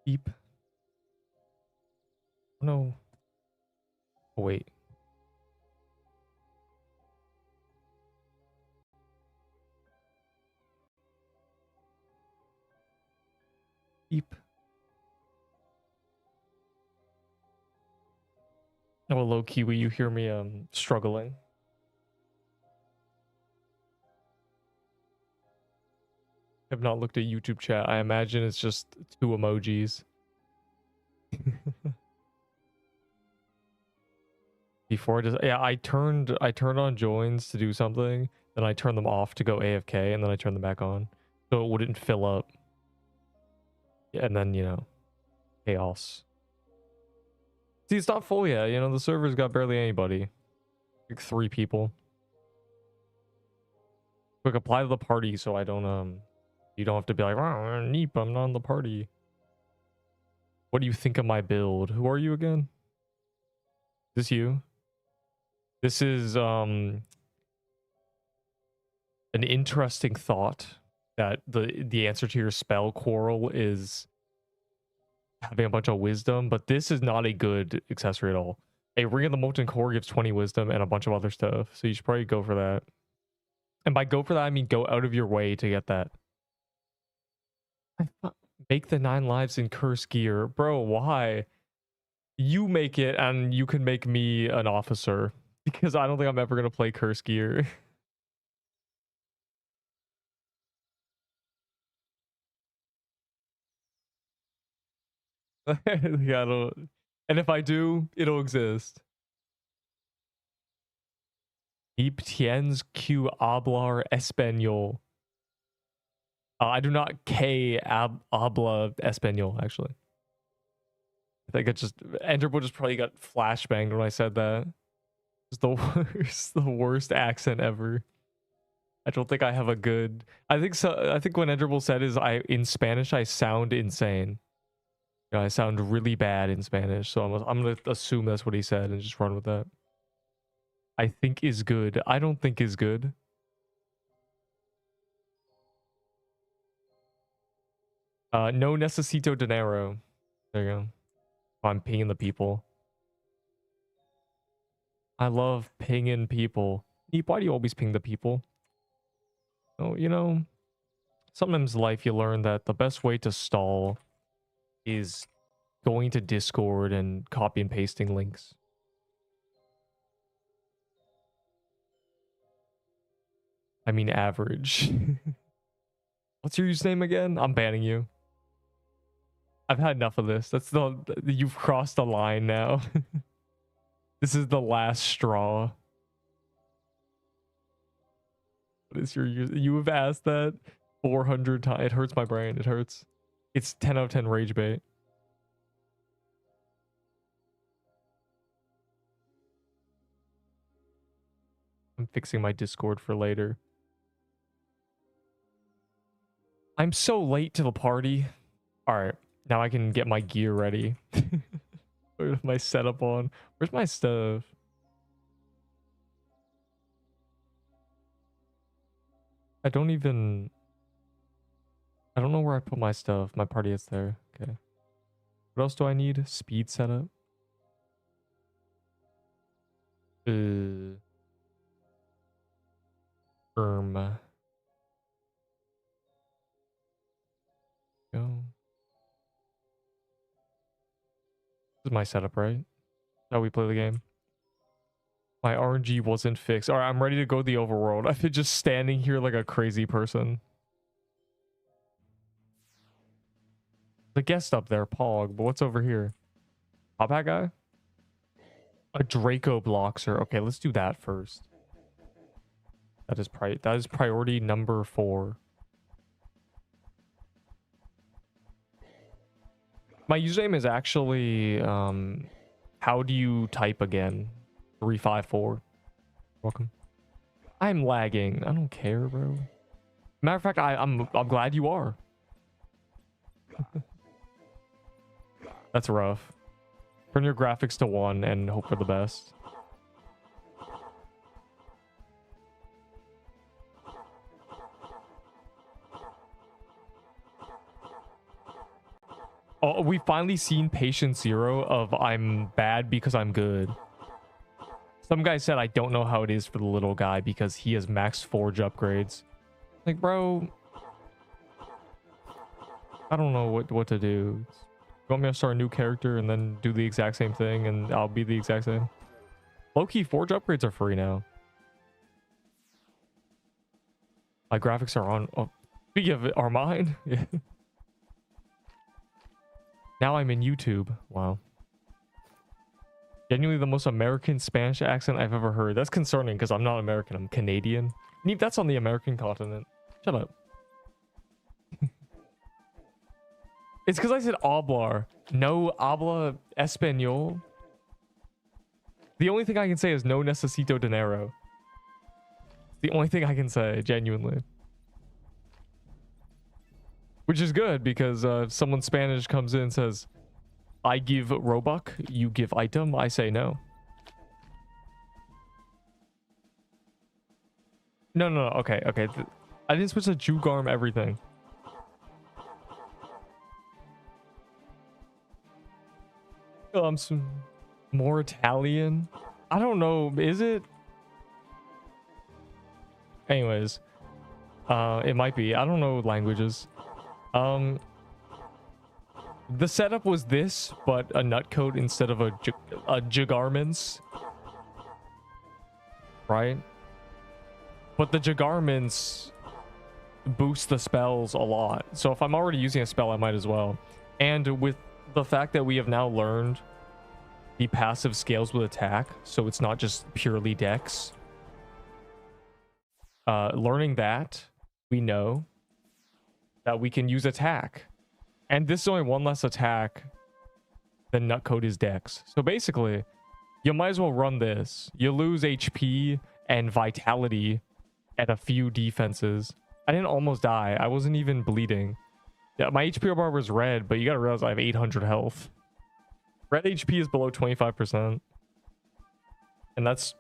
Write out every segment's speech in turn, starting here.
Beep. No. Oh, wait. Beep. Oh, hello, Kiwi. You hear me struggling? I've not looked at YouTube chat. I imagine it's just 2 emojis. Before yeah, I turned on joins to do something, then I turned them off to go AFK, and then I turned them back on so it wouldn't fill up. And then, you know, chaos. See, it's not full yet. You know, the server's got barely anybody. Like 3 people. Quick, apply to the party so I don't you don't have to be like, oh, Neep, I'm not on the party. What do you think of my build? Who are you again? Is this you? This is an interesting thought that the answer to your spell quarrel is having a bunch of wisdom, but this is not a good accessory at all. A Ring of the Molten Core gives 20 wisdom and a bunch of other stuff, so you should probably go for that. And by go for that, I mean go out of your way to get that. Make the 9 lives in curse gear. Bro, why? You make it and you can make me an officer. Because I don't think I'm ever going to play curse gear. Yeah, I don't... And if I do, it'll exist. Deep tiens que hablar español. I do not habla español, actually. I think it just... Enderbull just probably got flashbanged when I said that. It's the worst accent ever. I don't think I have a good... I think so. I think what Enderbull said is in Spanish, I sound insane. You know, I sound really bad in Spanish, so I'm gonna assume that's what he said and just run with that. I think is good. I don't think is good. No necesito dinero. There you go. I'm pinging the people. I love pinging people. Neep, why do you always ping the people? Oh, you know, sometimes in life you learn that the best way to stall is going to Discord and copy and pasting links. I mean average. What's your username again? I'm banning you. I've had enough of this. You've crossed the line now. This is the last straw. What is your user? You have asked that 400 times. It hurts my brain. It hurts. It's 10 out of 10 rage bait. I'm fixing my Discord for later. I'm so late to the party. All right, now I can get my gear ready. Put my setup on. Where's my stuff? I don't know where I put my stuff. My party is there. Okay. What else do I need? Speed setup. Go. This is my setup, right? How we play the game. My RNG wasn't fixed. All right, I'm ready to go to the overworld. I've been just standing here like a crazy person. The guest up there, Pog, but what's over here? Top hat guy? A Draco Bloxer. Okay, let's do that first. That is priority number 4. My username is actually how do you type again? 354. Welcome. I'm lagging. I don't care, bro. Matter of fact, I'm glad you are. That's rough. Turn your graphics to 1 and hope for the best. Oh, we finally seen patient zero of I'm bad because I'm good? Some guy said I don't know how it is for the little guy because he has max forge upgrades. Like, bro, I don't know what to do. You want me to start a new character and then do the exact same thing and I'll be the exact same? Low-key, forge upgrades are free now. My graphics are on. Oh, speaking of it, are mine? Yeah. Now I'm in YouTube. Wow. Genuinely the most American Spanish accent I've ever heard. That's concerning because I'm not American. I'm Canadian. Neep, that's on the American continent. Shut up. It's because I said hablar. No habla español. The only thing I can say is no necesito dinero. The only thing I can say, genuinely. Which is good because if someone Spanish comes in and says, I give Robux, you give item, I say no. No, okay. I didn't switch to Jugarm everything. Some more Italian. I don't know. Is it? Anyways, it might be. I don't know languages. The setup was this, but a nutcode instead of a Jagarmans. Right? But the Jagarmans boost the spells a lot. So if I'm already using a spell, I might as well. And with the fact that we have now learned the passive scales with attack, so it's not just purely dex. Learning that, we know that we can use attack. And this is only one less attack than nutcode is dex. So basically, you might as well run this. You lose HP and vitality at a few defenses. I didn't almost die. I wasn't even bleeding. Yeah, my HP bar was red, but you gotta realize I have 800 health. Red HP is below 25%. And that's,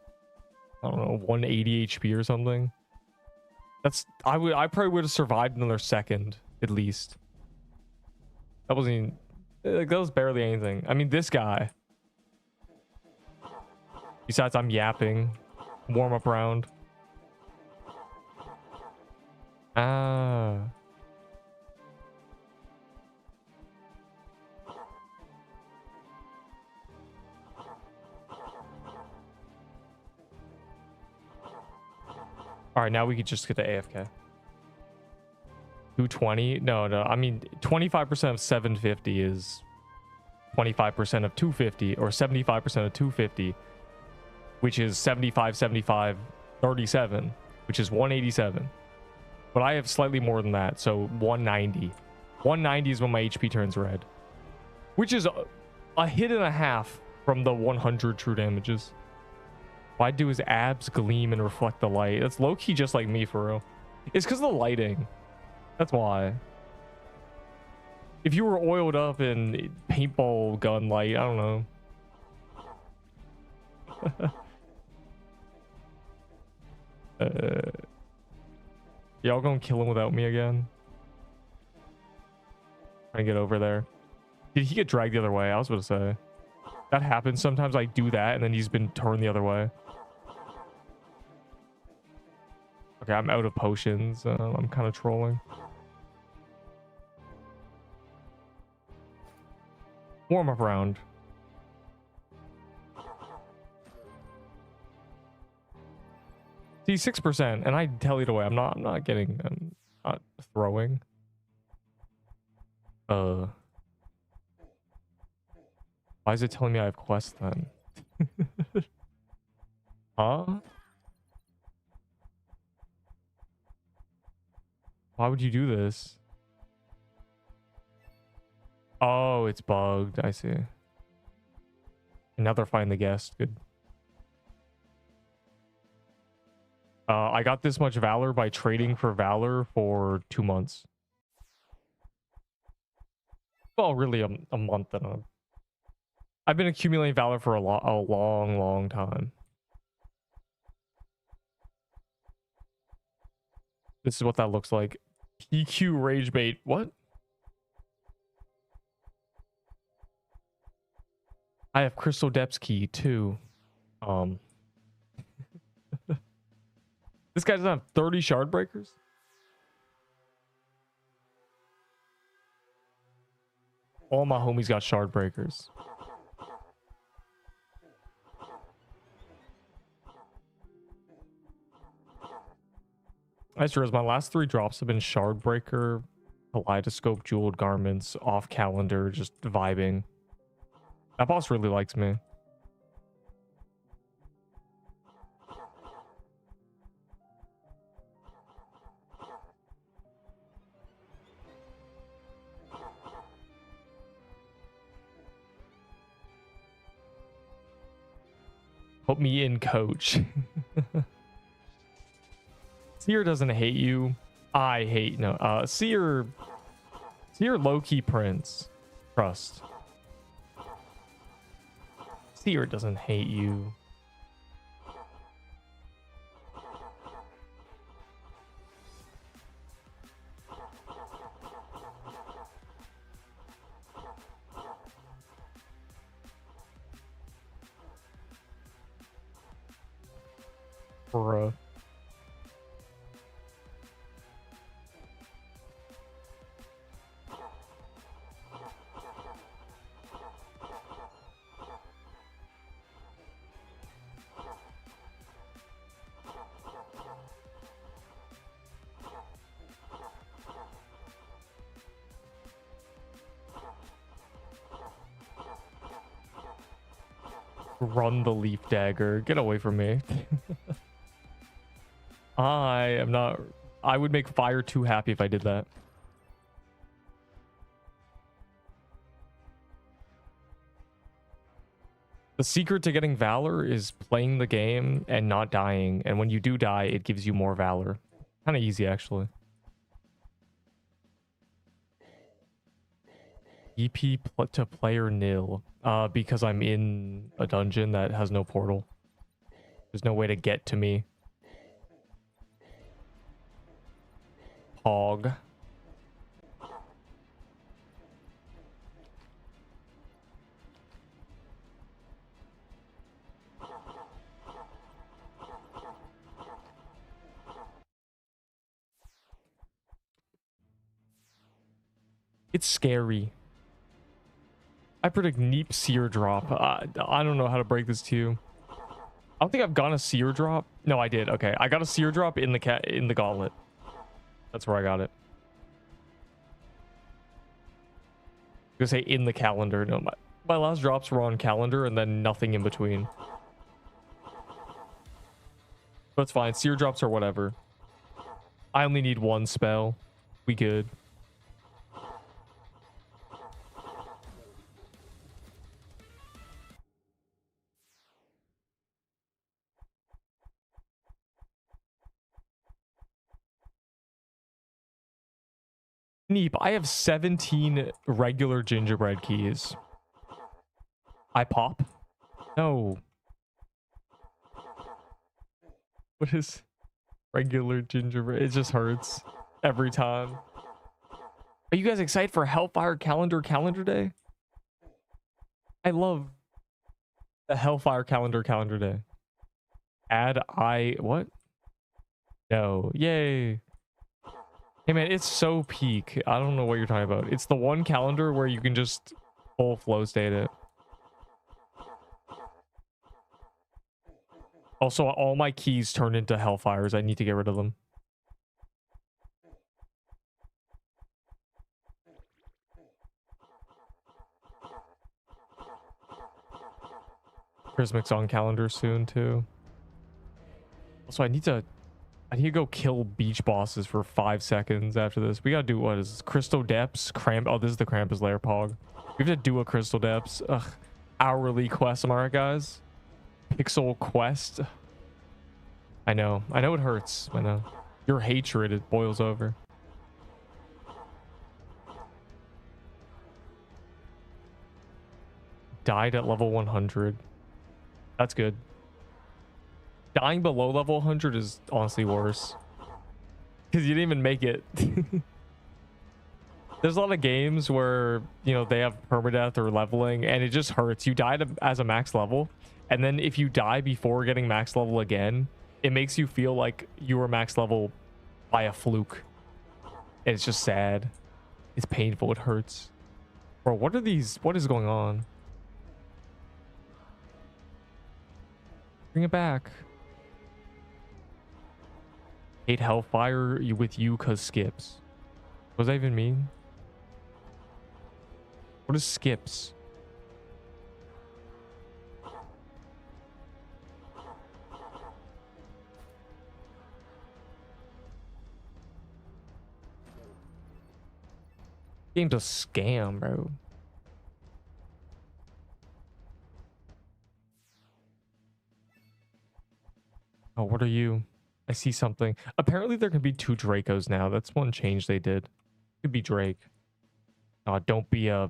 I don't know, 180 HP or something. That's, I probably would have survived another second, at least. That wasn't even, like, that was barely anything. I mean, this guy. Besides, I'm yapping. Warm-up round. Ah. All right, now we could just get to AFK. 220? No. I mean, 25% of 750 is 25% of 250, or 75% of 250, which is 75, 75, 37, which is 187. But I have slightly more than that, so 190. 190 is when my HP turns red, which is a hit and a half from the 100 true damages. What I do is abs gleam and reflect the light. That's low-key just like me, for real. It's because of the lighting. That's why. If you were oiled up in paintball gun light, I don't know. Y'all gonna kill him without me again? Trying to get over there. Did he get dragged the other way? I was about to say. That happens. Sometimes I do that and then he's been turned the other way. Okay, I'm out of potions. I'm kind of trolling. Warm-up round. See, 6%, and I tell it away. I'm not getting. I'm not throwing. Why is it telling me I have quests then? Huh? Why would you do this? Oh, it's bugged. I see. Now they're finding the guest. Good. I got this much valor by trading for valor for 2 months. Well, really a month and a... I've been accumulating valor for a long time. This is what that looks like. PQ rage bait. What? I have Crystal Depths key too. This guy doesn't have 30 shard breakers. All my homies got shard breakers. I just realized my last 3 drops have been shard breaker, kaleidoscope, jeweled garments, off calendar, just vibing. That boss really likes me. Put me in, coach. Seer doesn't hate you. I hate no. Seer low-key prince. Trust. Seer doesn't hate you. Bruh. Run the leaf dagger. Get away from me. I am not. I would make fire too happy if I did that. The secret to getting valor is playing the game and not dying. And when you do die, it gives you more valor. Kind of easy, actually. EP to player nil. Because I'm in a dungeon that has no portal. There's no way to get to me. Hog. It's scary. I predict Neep Seer drop. I don't know how to break this to you. I don't think I've gotten a Seer drop. No, I did. Okay, I got a Seer drop in the gauntlet. That's where I got it. I was gonna say in the calendar. No, my last drops were on calendar and then nothing in between. But it's fine. Seer drops are whatever. I only need 1 spell. We good. Neep, I have 17 regular gingerbread keys. I pop? No. What is regular gingerbread? It just hurts every time. Are you guys excited for Hellfire calendar day? I love the Hellfire calendar day. What? No. Yay. Hey man, it's so peak. I don't know what you're talking about. It's the one calendar where you can just full flow state it. Also, all my keys turn into Hellfires. I need to get rid of them. Prismic's on calendar soon too. Also, I need to go kill beach bosses for 5 seconds after this. We gotta do, what is this? Crystal Depths? Oh, this is the Krampus lair pog. We have to do a Crystal Depths. Ugh. Hourly quest, am I right, guys? Pixel quest. I know it hurts. I know. Your hatred, it boils over. Died at level 100. That's good. Dying below level 100 is honestly worse. Because you didn't even make it. There's a lot of games where, you know, they have permadeath or leveling and it just hurts. You died as a max level, and then if you die before getting max level again, it makes you feel like you were max level by a fluke. And it's just sad. It's painful. It hurts. Bro, what are these? What is going on? Bring it back. Hate Hellfire with you cause skips. What does that even mean? What is skips? Game's a scam, bro. Oh, what are you? I see something. Apparently there can be 2 Dracos now. That's one change they did. Could be Drake. Oh, don't be a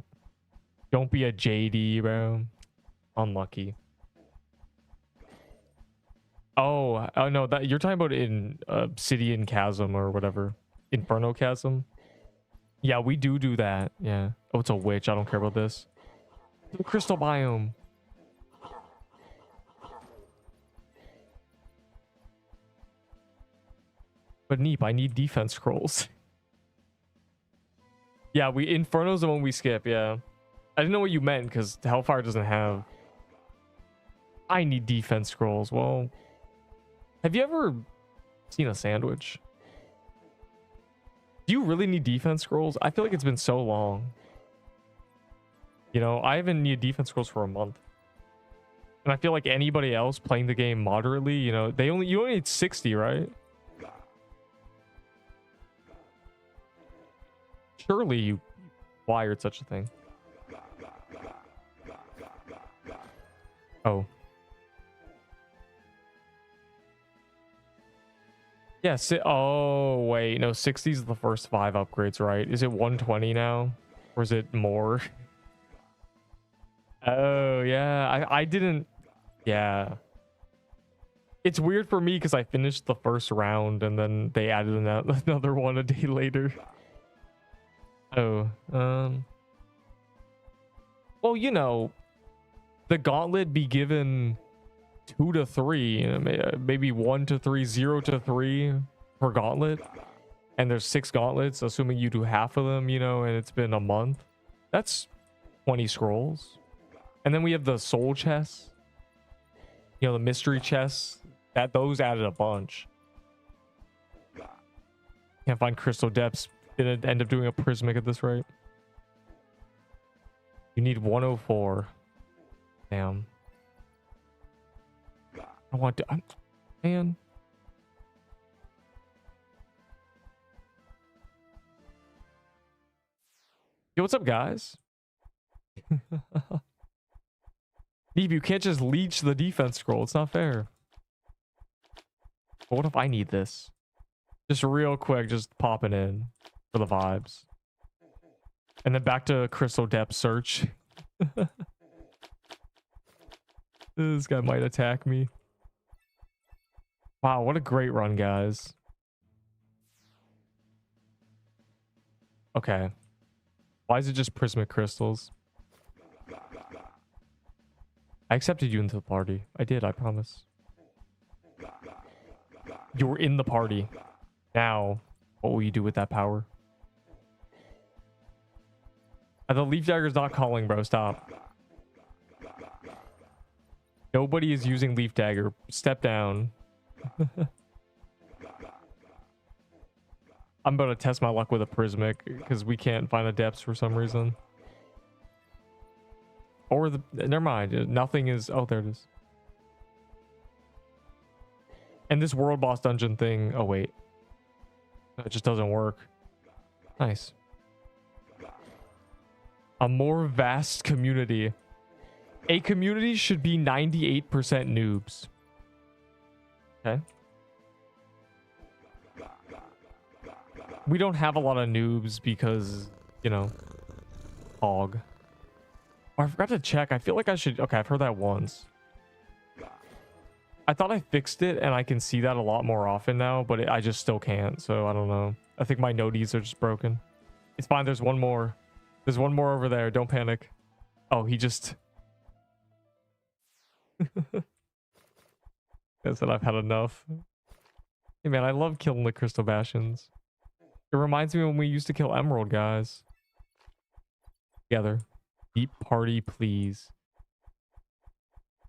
JD, bro. Unlucky. Oh, no, that you're talking about in Obsidian Chasm or whatever. Inferno Chasm. Yeah, we do that. Yeah. Oh, it's a witch. I don't care about this. The crystal biome. But Neep, I need defense scrolls. Yeah, Inferno's the one we skip, yeah. I didn't know what you meant because Hellfire doesn't have... I need defense scrolls. Well, have you ever seen a sandwich? Do you really need defense scrolls? I feel like it's been so long. You know, I haven't needed defense scrolls for a month. And I feel like anybody else playing the game moderately, you know, you only need 60, right? Surely you wired such a thing. Oh. Yeah, oh, wait. No, 60 is the first 5 upgrades, right? Is it 120 now? Or is it more? Oh, yeah. I didn't... Yeah. It's weird for me because I finished the first round and then they added another one a day later. Oh, well, you know, the gauntlet be given 2 to 3, you know, maybe 1 to 3, 0 to 3 per gauntlet, and there's 6 gauntlets, assuming you do half of them, you know, and it's been a month. That's 20 scrolls. And then we have the soul chests, you know, the mystery chests. Those added a bunch. Can't find crystal depths. Gonna end up doing a prismic at this rate. You need 104. Damn. I want to... man. Yo, what's up, guys? Neve, you can't just leech the defense scroll. It's not fair. But what if I need this? Just real quick, just popping in for the vibes. And then back to crystal depth search. This guy might attack me. Wow, what a great run, guys. Okay. Why is it just prismic crystals? I accepted you into the party. I did, I promise. You were in the party. Now, what will you do with that power? The leaf dagger's not calling, bro. Stop. Nobody is using leaf dagger. Step down. I'm about to test my luck with a prismic because we can't find the depths for some reason. Or never mind. Nothing is... Oh, there it is. And this world boss dungeon thing... Oh, wait. It just doesn't work. Nice. A more vast community. A community should be 98% noobs. Okay. We don't have a lot of noobs because, you know, hog. Oh, I forgot to check. I feel like I should... Okay, I've heard that once. I thought I fixed it and I can see that a lot more often now, but I just still can't. So I don't know. I think my nodes are just broken. It's fine. There's one more. There's one more over there. Don't panic. Oh, he just... I said I've had enough. Hey man, I love killing the Crystal Bastions. It reminds me when we used to kill Emerald guys. Together. Deep party, please.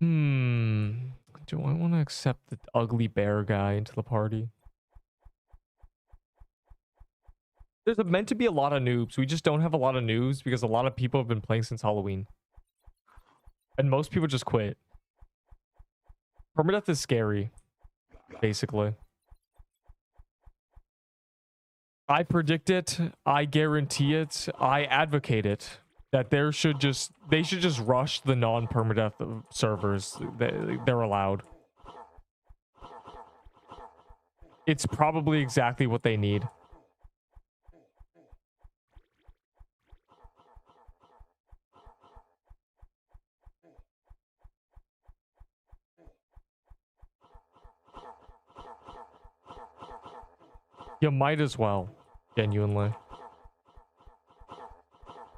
Do I want to accept the ugly bear guy into the party? There's meant to be a lot of noobs. We just don't have a lot of noobs because a lot of people have been playing since Halloween. And most people just quit. Permadeath is scary, basically. I predict it. I guarantee it. I advocate it. That they should just rush the non-permadeath servers. They're allowed. It's probably exactly what they need. You might as well, genuinely.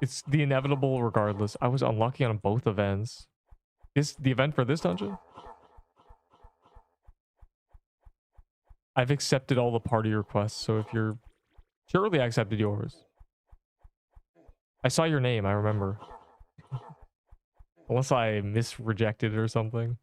It's the inevitable regardless. I was unlucky on both events. The event for this dungeon? I've accepted all the party requests, so if you're... Surely I accepted yours. I saw your name, I remember. Unless I misrejected it or something.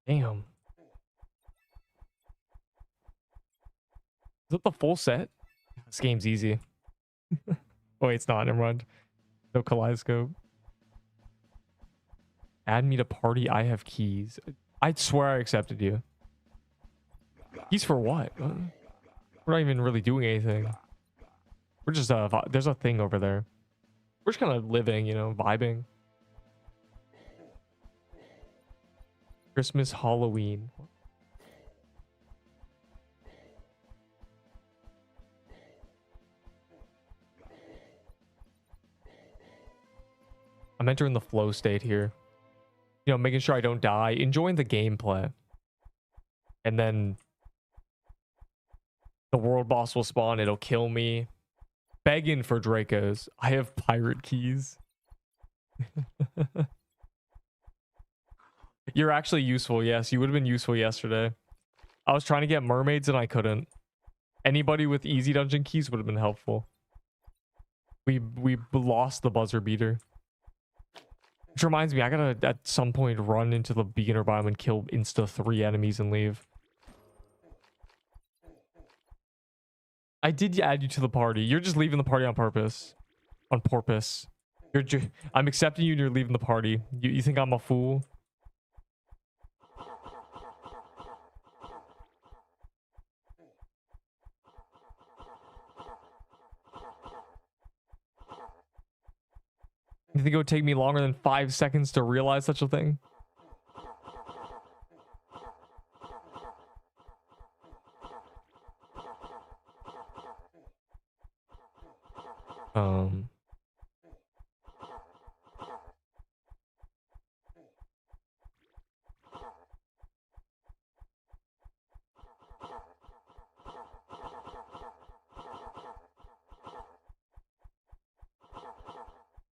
Damn. Is it the full set? This game's easy. Oh, wait, it's not. Never mind. No kaleidoscope. Add me to party. I have keys. I'd swear I accepted you. Keys for what? We're not even really doing anything. We're just, there's a thing over there. We're just kind of living, you know, vibing. Christmas, Halloween. I'm entering the flow state here. You know, making sure I don't die, enjoying the gameplay. And then the world boss will spawn, it'll kill me. Begging for Dracos. I have pirate keys. You're actually useful, yes. You would have been useful yesterday. I was trying to get mermaids and I couldn't. Anybody with easy dungeon keys would have been helpful. We lost the buzzer beater. Which reminds me, I gotta at some point run into the beginner biome and kill insta 3 enemies and leave. I did add you to the party. You're just leaving the party on purpose. On porpoise. I'm accepting you and you're leaving the party. You think I'm a fool? You think it would take me longer than 5 seconds to realize such a thing?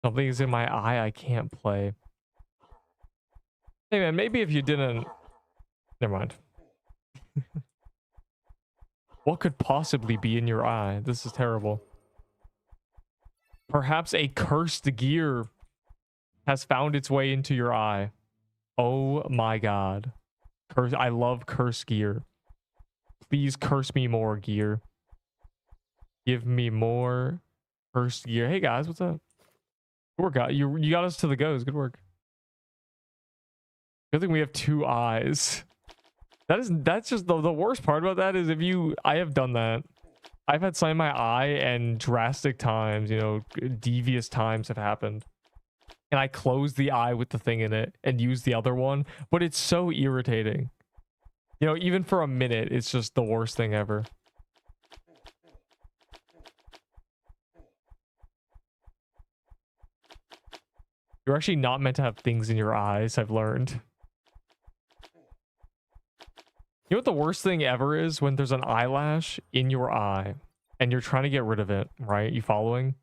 Something is in my eye I can't play. Hey man, maybe if you didn't... Never mind. What could possibly be in your eye? This is terrible. Perhaps a cursed gear has found its way into your eye. Oh my god. I love cursed gear. Please curse me more, gear. Give me more cursed gear. Hey guys, what's up? Good work, guys. You got us to the goes. Good work. Good thing we have 2 eyes. That's just the worst part about that is I have done that. I've had some in my eye and drastic times, you know, devious times have happened. And I close the eye with the thing in it and use the other one, but it's so irritating. You know, even for a minute, it's just the worst thing ever. You're actually not meant to have things in your eyes, I've learned. You know what the worst thing ever is? When there's an eyelash in your eye and you're trying to get rid of it, right? You following?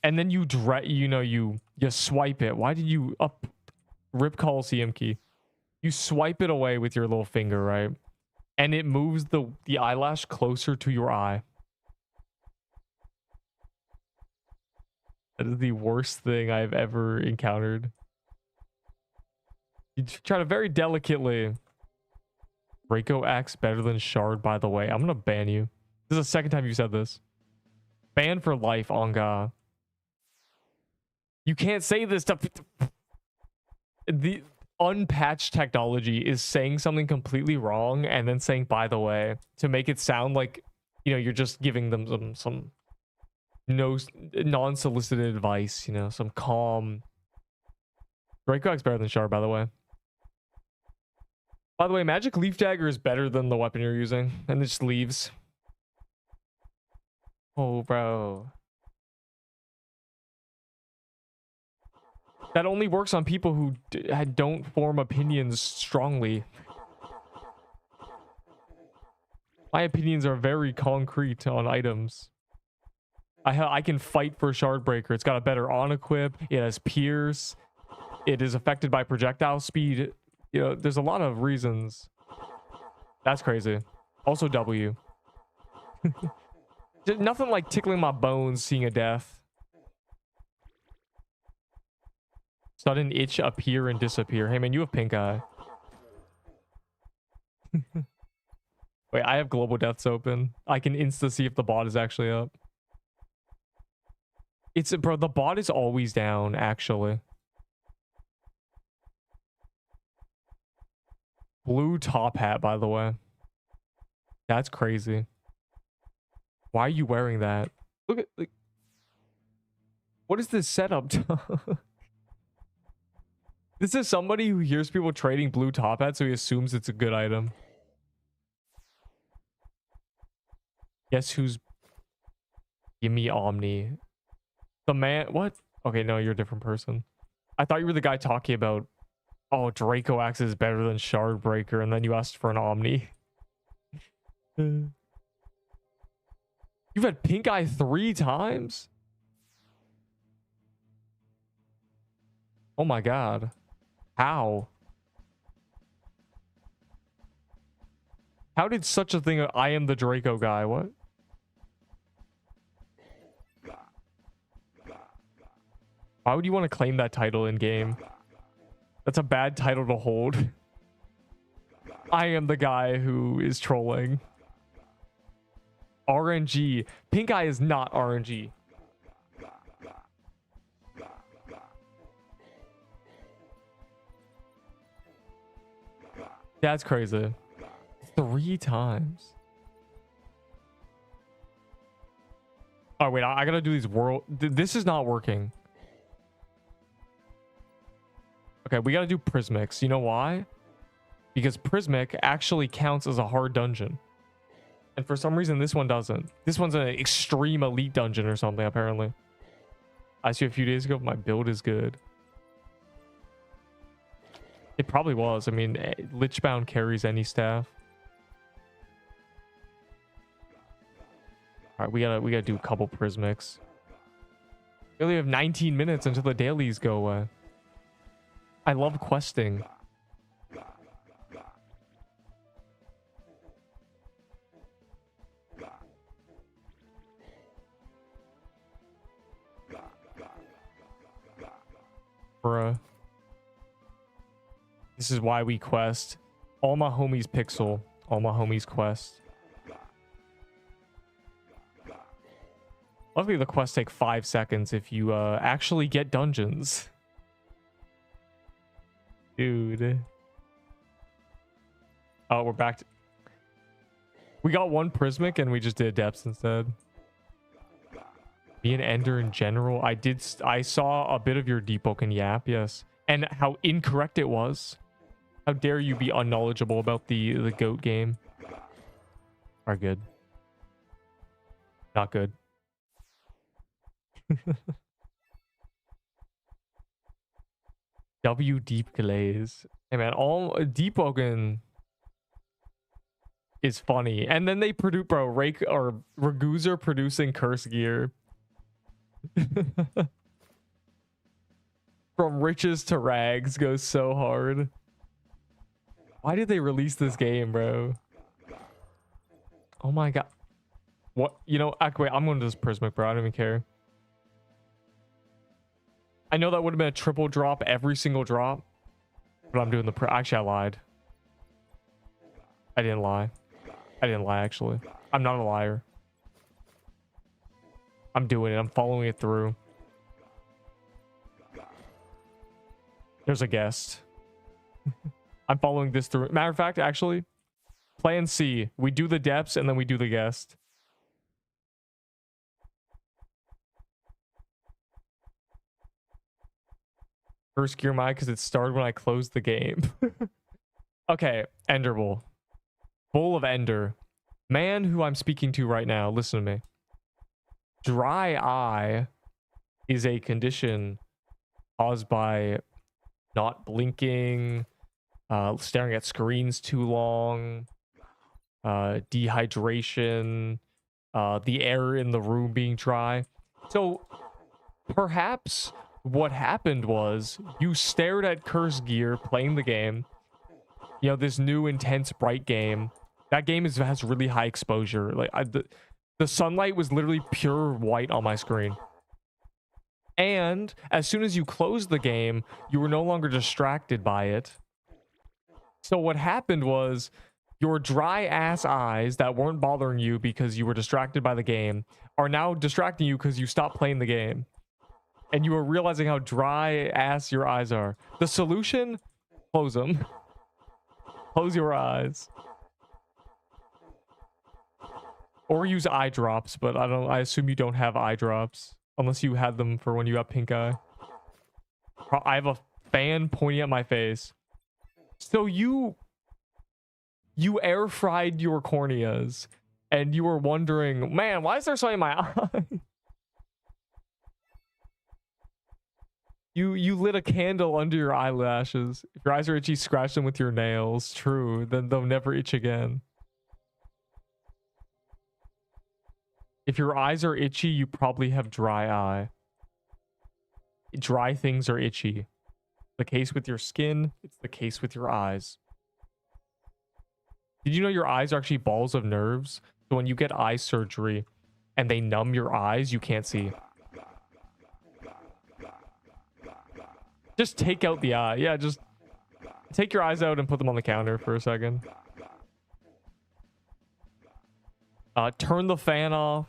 And then you you swipe it. Why did you rip Coliseum key? You swipe it away with your little finger, right? And it moves the eyelash closer to your eye. That is the worst thing I've ever encountered. You try to very delicately. Draco acts better than Shard, by the way. I'm gonna ban you. This is the second time you said this. Ban for life, on God. You can't say this stuff. The unpatched technology is saying something completely wrong and then saying, by the way, to make it sound like, you're just giving them some no non-solicited advice, some calm. Draco act's better than Shard, by the way. By the way, Magic Leaf Dagger is better than the weapon you're using. And it just leaves. Oh, bro. That only works on people who don't form opinions strongly. My opinions are very concrete on items. I can fight for Shardbreaker. It's got a better on-equip. It has Pierce. It is affected by projectile speed. There's a lot of reasons. That's crazy. Also W. Nothing like tickling my bones seeing a death. Sudden itch appear and disappear. Hey man, you have pink eye. Wait, I have global deaths open. I can insta see if the bot is actually up. Bro, the bot is always down, actually. Blue top hat, by the way. That's crazy. Why are you wearing that? Look at, like, what is this setup? This is somebody who hears people trading blue top hats, so he assumes it's a good item. Guess who's... Give me Omni. The man... What? Okay, no, you're a different person. I thought you were the guy talking about, oh, Draco Axe is better than Shardbreaker, and then you asked for an Omni. You've had pink eye 3 times? Oh my god. How? How did such a thing... I am the Draco guy, what? Why would you want to claim that title in game? That's a bad title to hold. I am the guy who is trolling. RNG. Pink eye is not RNG. That's crazy. 3 times. Oh, wait. I gotta do these world... This is not working. Okay, we gotta do Prismics. You know why? Because Prismic actually counts as a hard dungeon. And for some reason, this one doesn't. This one's an extreme elite dungeon or something, apparently. I see a few days ago, my build is good. It probably was. I mean, Lichbound carries any staff. All right, we gotta do a couple Prismics. We only have 19 minutes until the dailies go away. I love questing. Bruh. This is why we quest. All my homies pixel. All my homies quest. Luckily the quests take 5 seconds if you actually get dungeons. Dude. Oh, we're back to... We got 1 Prismic and we just did depths instead. Be an ender in general. I saw a bit of your Deepwoken yap, yes. And how incorrect it was. How dare you be unknowledgeable about the goat game. Are good. Not good. W deep glaze. Hey man, all Deepwoken is funny. And then they produce, bro, Rake or Raguzer producing curse gear. From riches to rags goes so hard. Why did they release this game, bro? Oh my god. What? You know, wait, I'm going to this Prismic, bro. I don't even care. I know that would have been a triple drop every single drop, but I'm doing the actually, I lied. I didn't lie. I didn't lie, actually. I'm not a liar. I'm doing it. I'm following it through. There's a guest. I'm following this through. Matter of fact, actually, plan C. We do the depths and then we do the guest. First gear mine because it started when I closed the game. Okay, Ender Bowl. Bowl of Ender. Man who I'm speaking to right now, listen to me. Dry eye is a condition caused by not blinking, staring at screens too long, dehydration, the air in the room being dry. So perhaps what happened was you stared at curse gear playing the game, you know, this new intense bright game. That game has really high exposure. Like the sunlight was literally pure white on my screen. And as soon as you closed the game, you were no longer distracted by it. So what happened was your dry ass eyes that weren't bothering you because you were distracted by the game are now distracting you because you stopped playing the game. And you are realizing how dry ass your eyes are. The solution? Close them. Close your eyes. Or use eye drops, but I assume you don't have eye drops. Unless you had them for when you got pink eye. I have a fan pointing at my face. So you air fried your corneas and you were wondering, man, why is there something in my eye? You lit a candle under your eyelashes. If your eyes are itchy, scratch them with your nails. True, then they'll never itch again. If your eyes are itchy, you probably have dry eye. Dry things are itchy. The case with your skin, it's the case with your eyes. Did you know your eyes are actually balls of nerves? So when you get eye surgery and they numb your eyes, you can't see. Just take out the eye. Yeah, just take your eyes out and put them on the counter for a second. Turn the fan off.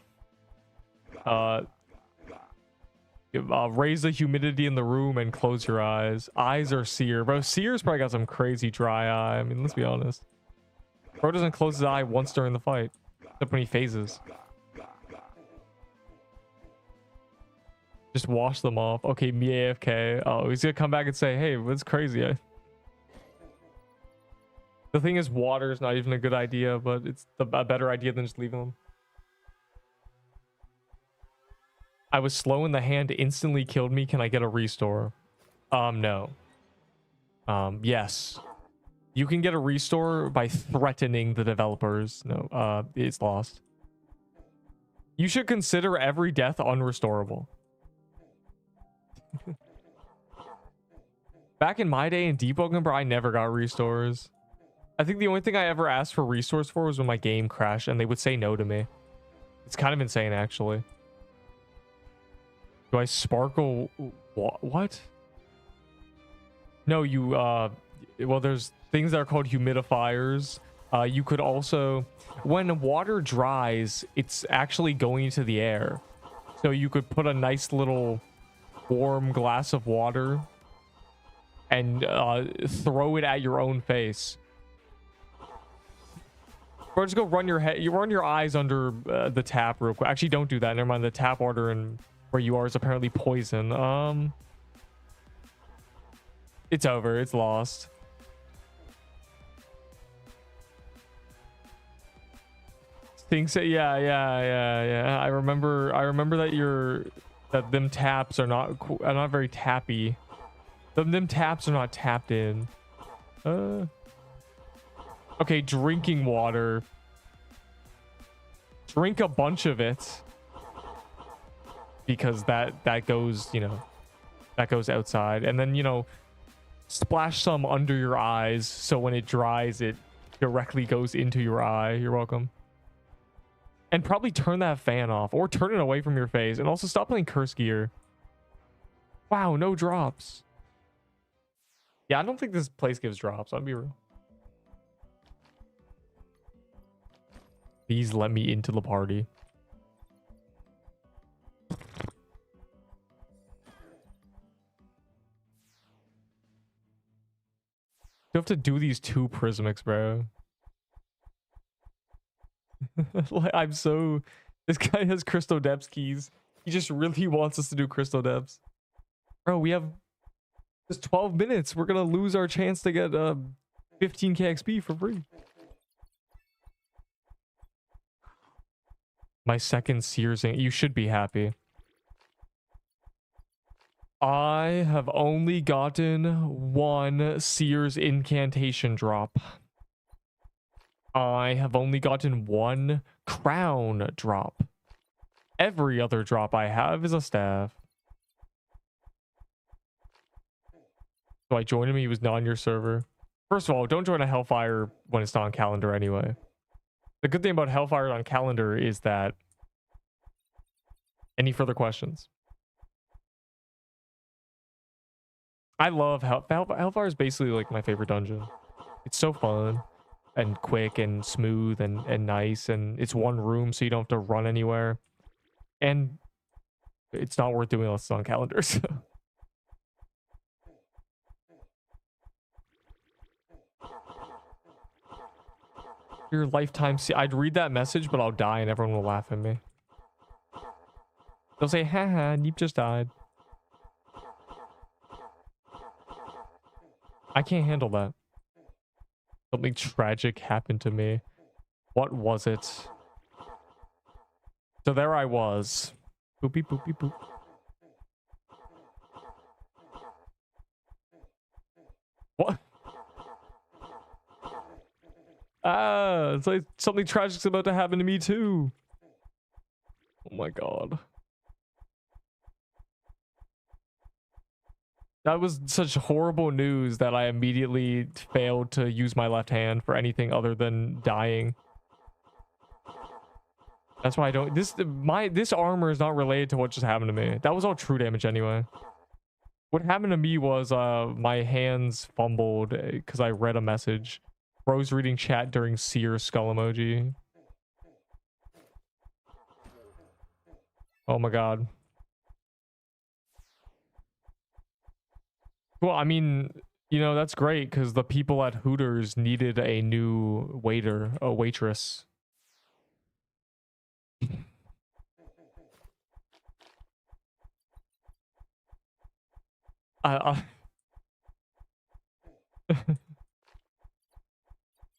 Raise the humidity in the room and close your eyes. Eyes are sear. Bro, Sear's probably got some crazy dry eye. I mean, let's be honest. Bro doesn't close his eye once during the fight. Except when he phases. Just wash them off. Okay, me AFK. Oh, he's gonna come back and say, hey, what's crazy? The thing is, water is not even a good idea, but it's a better idea than just leaving them. I was slow in the hand, instantly killed me. Can I get a restore? No. Yes. You can get a restore by threatening the developers. No, it's lost. You should consider every death unrestorable. Back in my day in Deepwoken, bro, I never got restores. I think the only thing I ever asked for restores for was when my game crashed and they would say no to me. It's kind of insane, actually. Do I sparkle? What? No, you, well, there's things that are called humidifiers. You could also, when water dries, it's actually going into the air. So you could put a nice little warm glass of water and throw it at your own face. Or just go run your head. You run your eyes under the tap real quick. Actually, don't do that. Never mind. The tap water and where you are is apparently poison. It's over. It's lost. Thinks that yeah. I remember that them taps are not very tappy. Them taps are not tapped in. Okay, drinking water. Drink a bunch of it. Because that goes, you know, that goes outside. And then, you know, splash some under your eyes so when it dries, it directly goes into your eye. You're welcome. And probably turn that fan off or turn it away from your face. And also stop playing curse gear. Wow, no drops. Yeah, I don't think this place gives drops. I'll be real. Please let me into the party. You have to do these 2 prismics, bro. Like, I'm so... This guy has Crystal Depths keys. He just really wants us to do Crystal Depths. Bro, we have just 12 minutes. We're gonna lose our chance to get 15k XP for free. My second Sears... You should be happy. I have only gotten 1 Sears incantation drop. I have only gotten 1 crown drop. Every other drop I have is a staff. So I joined him, he was not on your server. First of all, don't join a Hellfire when it's not on calendar anyway. The good thing about Hellfire on calendar is that... Any further questions? I love Hellfire is basically like my favorite dungeon. It's so fun and quick and smooth and nice, and it's 1 room so you don't have to run anywhere. And it's not worth doing unless it's on calendars. Your lifetime... I'd read that message, but I'll die and everyone will laugh at me. They'll say, haha, Neep just died. I can't handle that. Something tragic happened to me. What was it? So there I was. Boopy boopy boop. What? Ah, it's like something tragic's about to happen to me too. Oh my god. That was such horrible news that I immediately failed to use my left hand for anything other than dying. That's why I don't... This armor is not related to what just happened to me. That was all true damage anyway. What happened to me was my hands fumbled because I read a message. Bro's reading chat during Seer skull emoji. Oh my god. Well, I mean, you know, that's great because the people at Hooters needed a new waitress.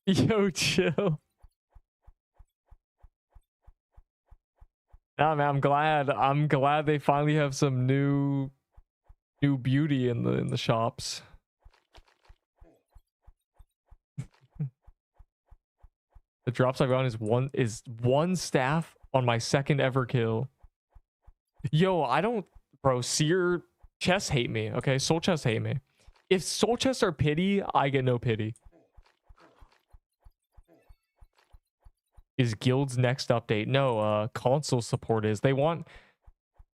Yo, chill. Nah, man, I'm glad they finally have some new beauty in the shops. The drops I've gotten is one staff on my second ever kill. Yo, I don't... Bro, Seer chests hate me, okay? Soul chests hate me. If soul chests are pity, I get no pity. Is guild's next update? No, console support is. They want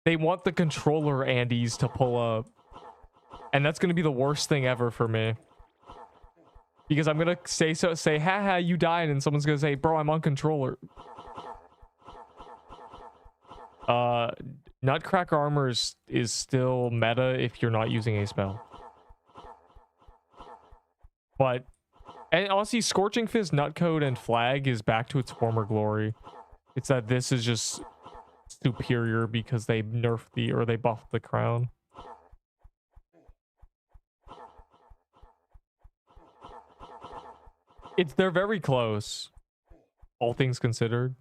the controller Andes to pull up. And that's gonna be the worst thing ever for me. Because I'm gonna say, haha, you died, and someone's gonna say, bro, I'm on controller. Nutcracker armor is still meta if you're not using a spell. But, and honestly, Scorching Fist, Nutcode, and Flag is back to its former glory. It's that this is just superior because they nerfed they buffed the crown. They're very close, all things considered.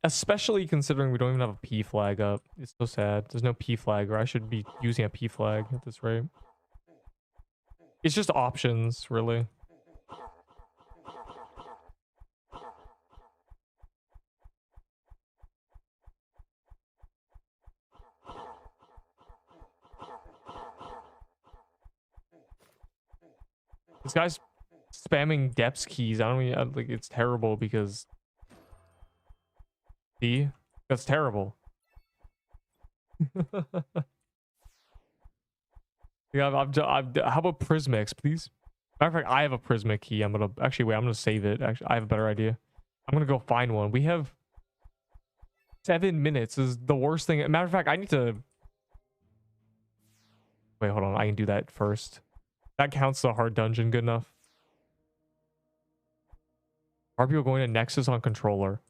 Especially considering we don't even have a P flag up. It's so sad. There's no P flag, or I should be using a P flag at this rate. It's just options, really. This guy's spamming depths keys. I don't even like. It's terrible because. See, that's terrible. Yeah, how about Prismix, please? Matter of fact, I have a Prismic key. I'm gonna actually wait. I'm gonna save it. Actually, I have a better idea. I'm gonna go find one. We have 7 minutes. This is the worst thing. Matter of fact, I need to. Wait, hold on. I can do that first. That counts as a hard dungeon. Good enough. Are people going to Nexus on controller?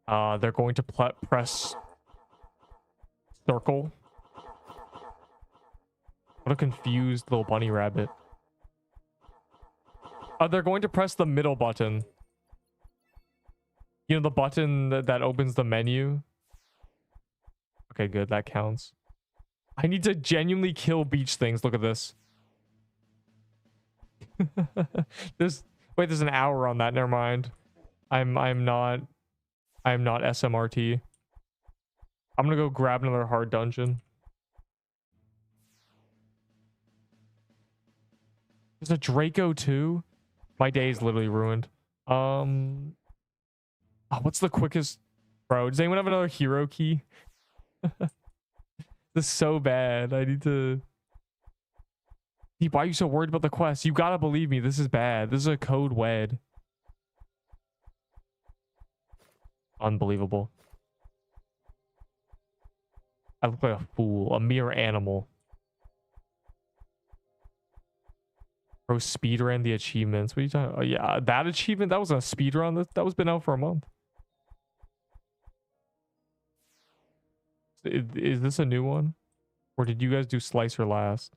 They're going to press circle. What a confused little bunny rabbit. They're going to press the middle button. You know, the button that opens the menu. Okay, good. That counts. I need to genuinely kill beach things. Look at this. There's an hour on that. Never mind. I'm not SMRT. I'm gonna go grab another hard dungeon. There's a Draco too. My day is literally ruined. What's the quickest, bro? Does anyone have another hero key? This is so bad. I need to. Why are you so worried about the quest? You gotta believe me. This is bad. This is a code wed. Unbelievable. I look like a fool. A mere animal. Bro, speedrun the achievements. What are you talking about? Oh, yeah, that achievement? That was a speedrun? That was been out for a month. Is this a new one? Or did you guys do Slicer last?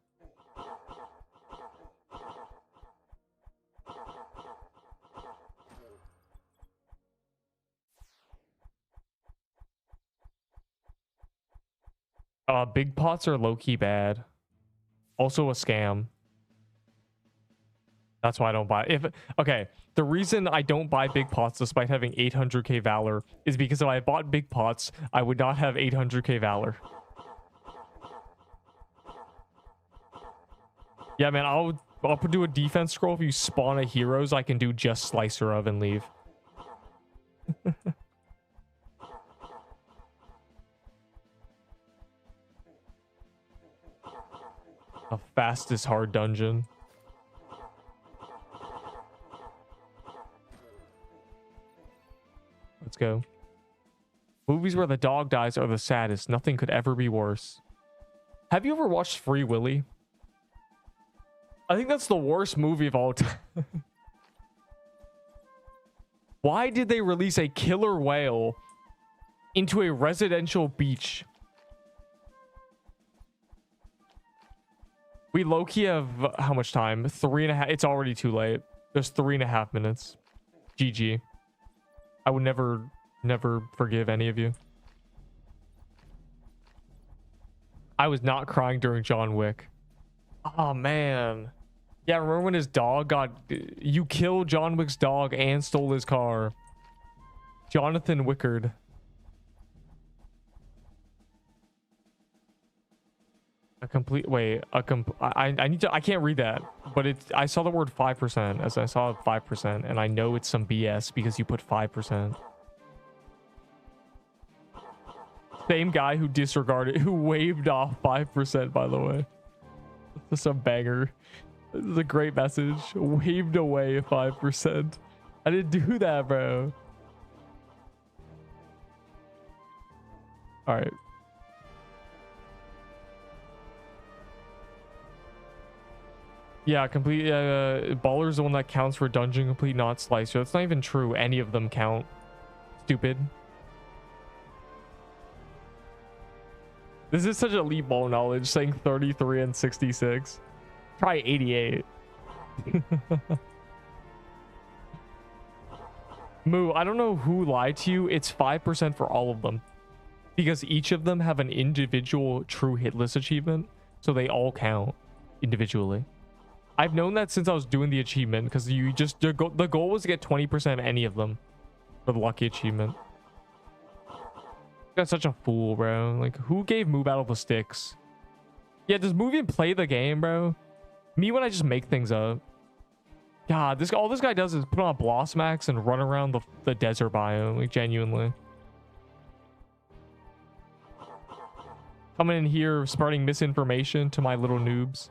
Big pots are low-key bad. Also a scam. That's why I don't buy. Okay, the reason I don't buy big pots despite having 800k valor is because if I bought big pots, I would not have 800k valor. Yeah, man, I'll do a defense scroll if you spawn a heroes I can do just slicer of and leave. The fastest hard dungeon. Let's go. Movies where the dog dies are the saddest. Nothing could ever be worse. Have you ever watched Free Willy? I think that's the worst movie of all time. Why did they release a killer whale into a residential beach? We low-key have how much time? 3.5. It's already too late. There's 3.5 minutes. GG. I would never forgive any of you. I was not crying during John Wick. Oh, man. Yeah, remember when his dog got... You killed John Wick's dog and stole his car. Jonathan Wickard. I need to... I can't read that. But I saw the word 5%. As I saw 5%. And I know it's some BS because you put 5%. Same guy who disregarded... Who waved off 5%, by the way. This is a banger. This is a great message. Waved away 5%. I didn't do that, bro. All right. Yeah, complete. Baller's the one that counts for dungeon complete, not slicer. That's not even true. Any of them count. Stupid. This is such elite ball knowledge, saying 33 and 66. Try 88. Moo, I don't know who lied to you. It's 5% for all of them. Because each of them have an individual true hit list achievement. So they all count individually. I've known that since I was doing the achievement. Because the goal was to get 20% of any of them. For the lucky achievement. That's such a fool, bro. Like, who gave Moo Battle the sticks? Yeah, does Moo even play the game, bro? Me when I just make things up. God, all this guy does is put on a Blossom Axe and run around the desert biome, like, genuinely. Coming in here, spreading misinformation to my little noobs.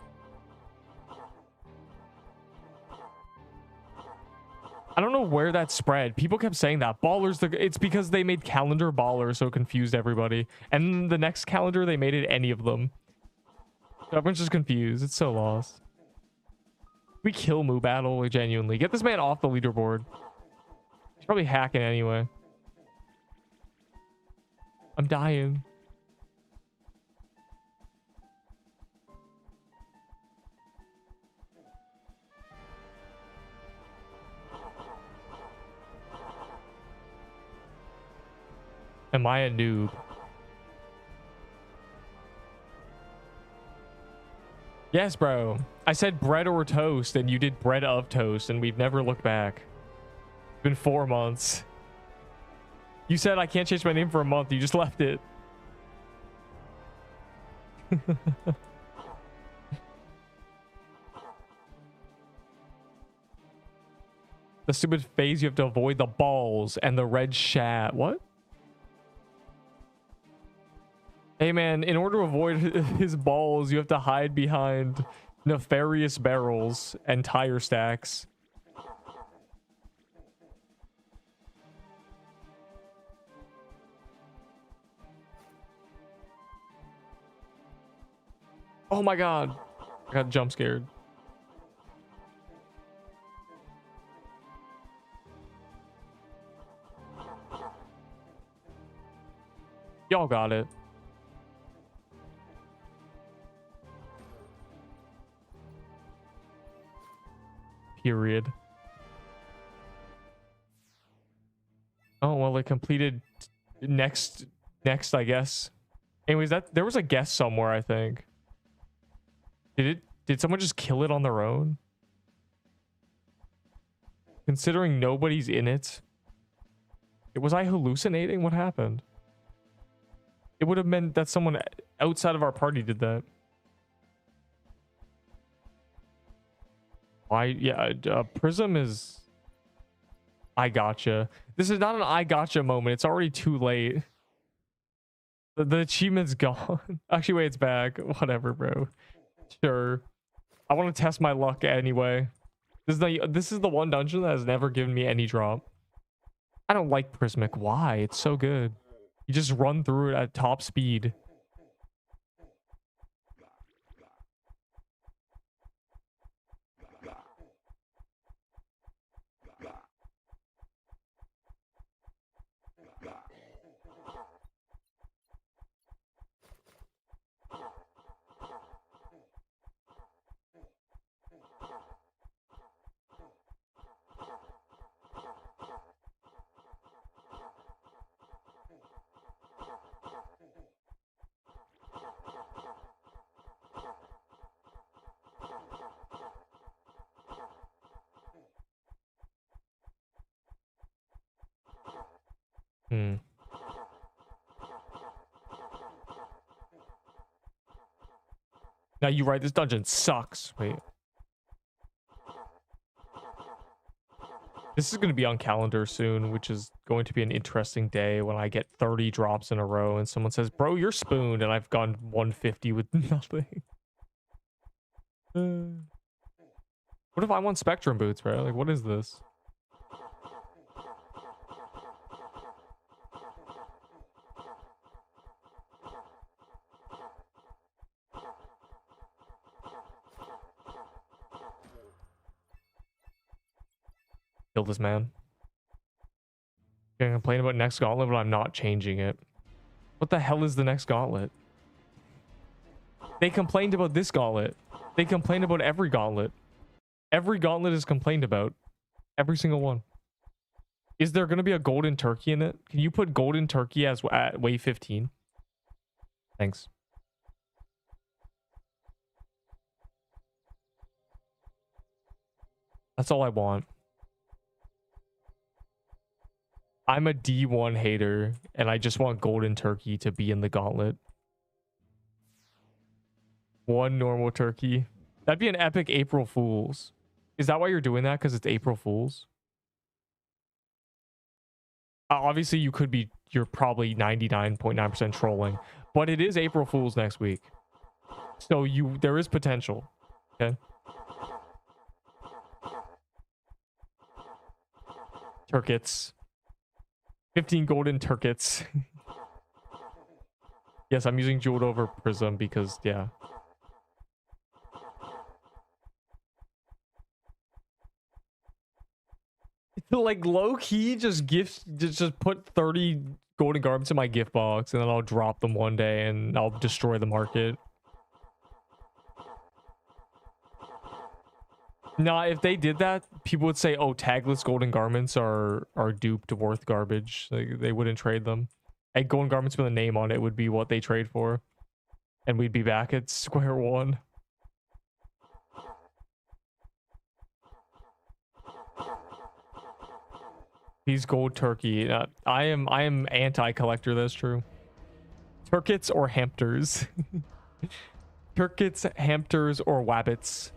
I don't know where that spread. People kept saying that. Ballers, it's because they made calendar baller, so it confused everybody. And the next calendar, they made it any of them. So everyone's just confused. It's so lost. We kill Moo Battle, like, genuinely. Get this man off the leaderboard. He's probably hacking anyway. I'm dying. Am I a noob? Yes, bro. I said bread or toast, and you did bread of toast, and we've never looked back. It's been 4 months. You said I can't change my name for a month. You just left it. The stupid phase, you have to avoid the balls and the red shat. What? Hey man, in order to avoid his balls, you have to hide behind nefarious barrels and tire stacks. Oh my god. I got jump scared. Y'all got it. Period. Oh, well, it completed next, I guess. Anyways, there was a guest somewhere, I think. Did someone just kill it on their own? Considering nobody's in it. Was I hallucinating? What happened? It would have meant that someone outside of our party did that. Why? Yeah, Prism is... I gotcha. This is not an I gotcha moment. It's already too late. The achievement's gone. Actually, wait, it's back. Whatever, bro. Sure. I want to test my luck anyway. This is the one dungeon that has never given me any drop. I don't like Prismic. Why? It's so good. You just run through it at top speed. Now you right, this dungeon sucks. Wait. This is going to be on calendar soon, which is going to be an interesting day when I get 30 drops in a row and someone says, bro, you're spooned, and I've gone 150 with nothing. What if I want Spectrum boots, bro? Like, what is this? Kill this man. I'm gonna complain about next gauntlet, but I'm not changing it. What the hell is the next gauntlet? They complained about this gauntlet. They complained about every gauntlet. Every gauntlet is complained about. Every single one. Is there going to be a golden turkey in it? Can you put golden turkey as at wave 15? Thanks. That's all I want. I'm a D1 hater, and I just want golden turkey to be in the gauntlet. One normal turkey. That'd be an epic April Fool's. Is that why you're doing that? Because it's April Fool's? Obviously, you're probably 99.9% trolling, but it is April Fool's next week. So there is potential. Okay. Turkets. 15 golden turkets. Yes, I'm using jeweled over prism because, yeah. Like low key, just put 30 golden garments in my gift box, and then I'll drop them one day, and I'll destroy the market. Nah, if they did that, people would say, "Oh, tagless golden garments are duped, worth garbage." Like, they wouldn't trade them. And golden garments with a name on it would be what they trade for, and we'd be back at square one. These gold turkey. I am anti-collector. That's true. Turkets or hamsters. Turkets, hamsters, or wabbits.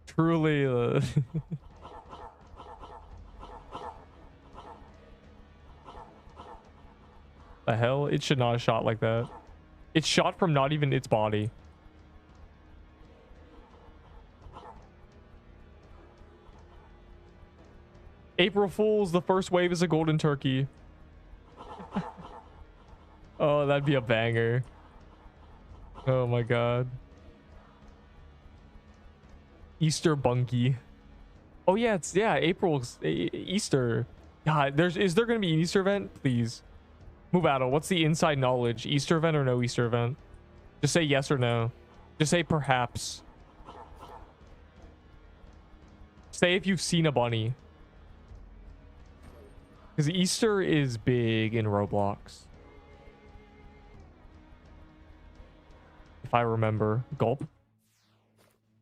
Truly. The hell? It should not have shot like that. It's shot from not even its body. April Fools, the first wave is a golden turkey. Oh, that'd be a banger. Oh my god. Easter bunkie. Oh yeah, April's Easter. God, is there gonna be an Easter event? Please. Mubattle, what's the inside knowledge? Easter event or no Easter event? Just say yes or no. Just say perhaps. Say if you've seen a bunny. Because Easter is big in Roblox. If I remember. Gulp.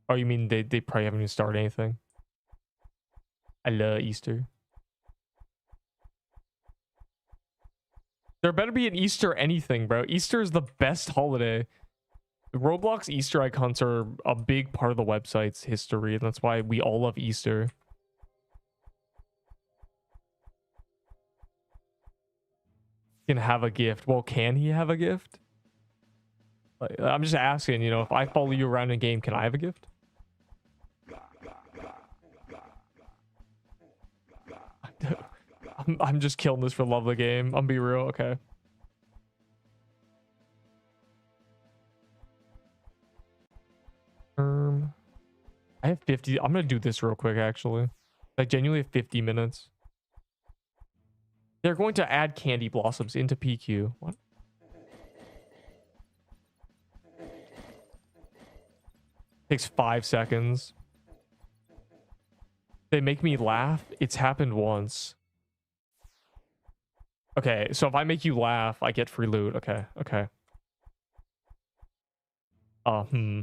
Oh, you mean they probably haven't even started anything? I love Easter. There better be an Easter anything, bro. Easter is the best holiday. The Roblox Easter egg hunts are a big part of the website's history, and that's why we all love Easter. Can have a gift. Well, can he have a gift? Like, I'm just asking, you know, if I follow you around in a game, can I have a gift? I'm just killing this for love of the game. I'm be real. Okay. I have 50. I'm gonna do this real quick, actually. I genuinely have 50 minutes. They're going to add candy blossoms into PQ. What? Takes 5 seconds. They make me laugh. It's happened once. Okay, so if I make you laugh, I get free loot. Okay, okay. Mm-hmm.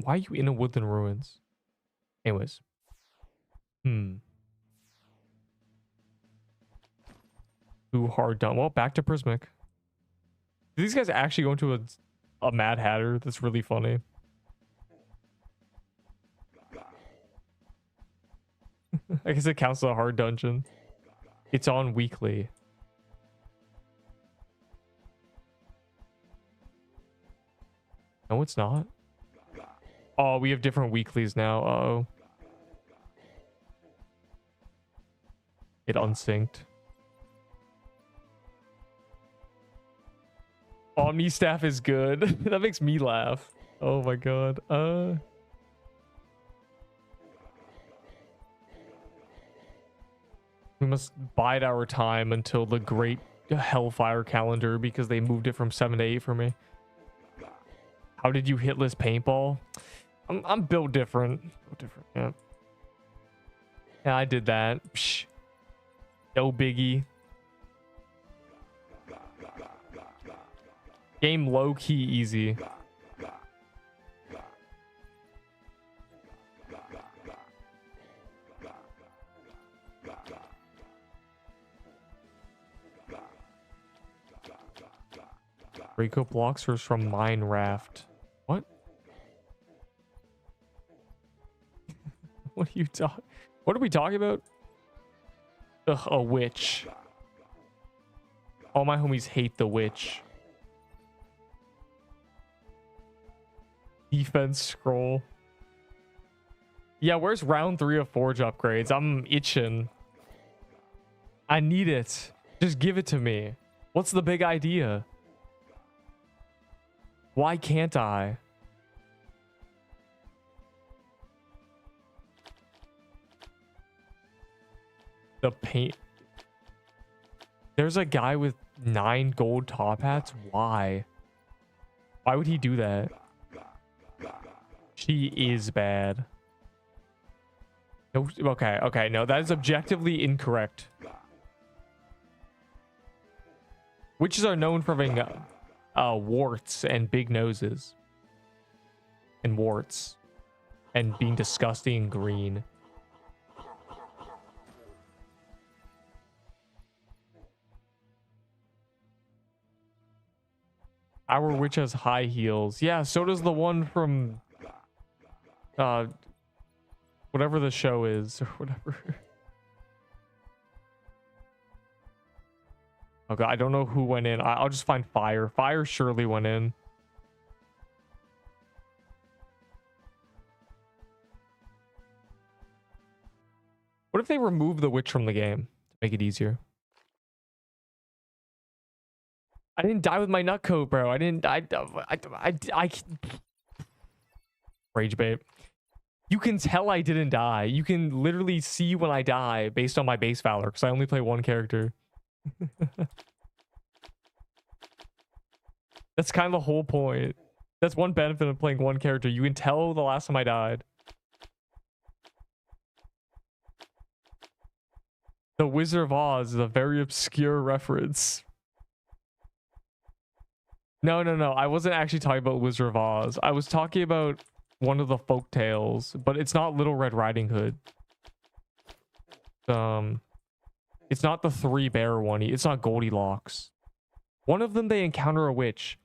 Why are you in a woodland ruins? Anyways. Too hard done. Well, back to Prismic. These guys actually go into a Mad Hatter? That's really funny. I guess it counts as a hard dungeon. It's on weekly. No, it's not. Oh, we have different weeklies now. Uh-oh. It unsynced. Omni staff is good. That makes me laugh. Oh my god. We must bide our time until the great Hellfire calendar because they moved it from 7 to 8 for me. How did you hitless paintball? I'm built different. Built different. Yeah. Yeah, I did that. Psh. No biggie. Game low key easy. Breakup blocks are from Mine Raft. What? What are you talking? What are we talking about? Ugh, a witch. All my homies hate the witch. Defense scroll. Yeah, where's round 3 of Forge upgrades? I'm itching. I need it. Just give it to me. What's the big idea? Why can't I? The paint. There's a guy with 9 gold top hats. Why? Why would he do that? She is bad. No, okay, no, that is objectively incorrect. Witches are known for having warts and big noses. And warts. And being disgusting and green. Our witch has high heels. Yeah, so does the one from whatever the show is or whatever. Okay, I don't know who went in. I'll just find Fire. Fire surely went in. What if they remove the witch from the game to make it easier? I didn't die with my nutcoat, bro. I didn't. I rage bait. You can tell I didn't die. You can literally see when I die based on my base valor because I only play one character. That's kind of the whole point. That's one benefit of playing one character. You can tell the last time I died. The Wizard of Oz is a very obscure reference. No. I wasn't actually talking about Wizard of Oz. I was talking about one of the folk tales, but it's not Little Red Riding Hood. It's not the 3 bear one. It's not Goldilocks. One of them they encounter a witch.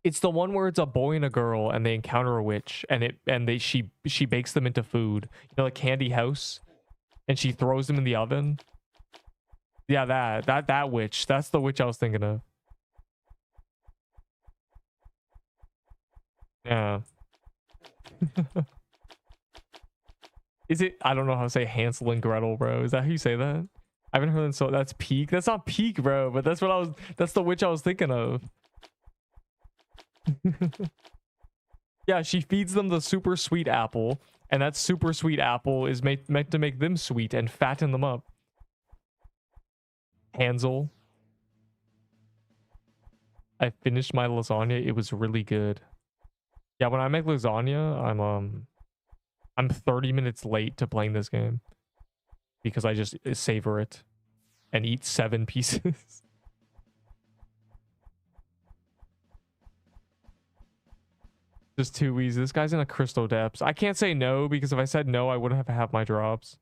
It's the one where it's a boy and a girl and they encounter a witch and she bakes them into food. You know, like Candy House, and she throws them in the oven. Yeah, that witch. That's the witch I was thinking of. Yeah. Is it? I don't know how to say Hansel and Gretel, bro. Is that how you say that? I haven't heard it. So that's peak. That's not peak, bro. But that's what I was. That's the witch I was thinking of. Yeah, she feeds them the super sweet apple, and that super sweet apple is meant to make them sweet and fatten them up. Hansel. I finished my lasagna. It was really good. Yeah, when I make lasagna, I'm 30 minutes late to playing this game because I just savor it and eat 7 pieces. Just too easy. This guy's in a crystal depths. I can't say no because if I said no, I wouldn't have my drops.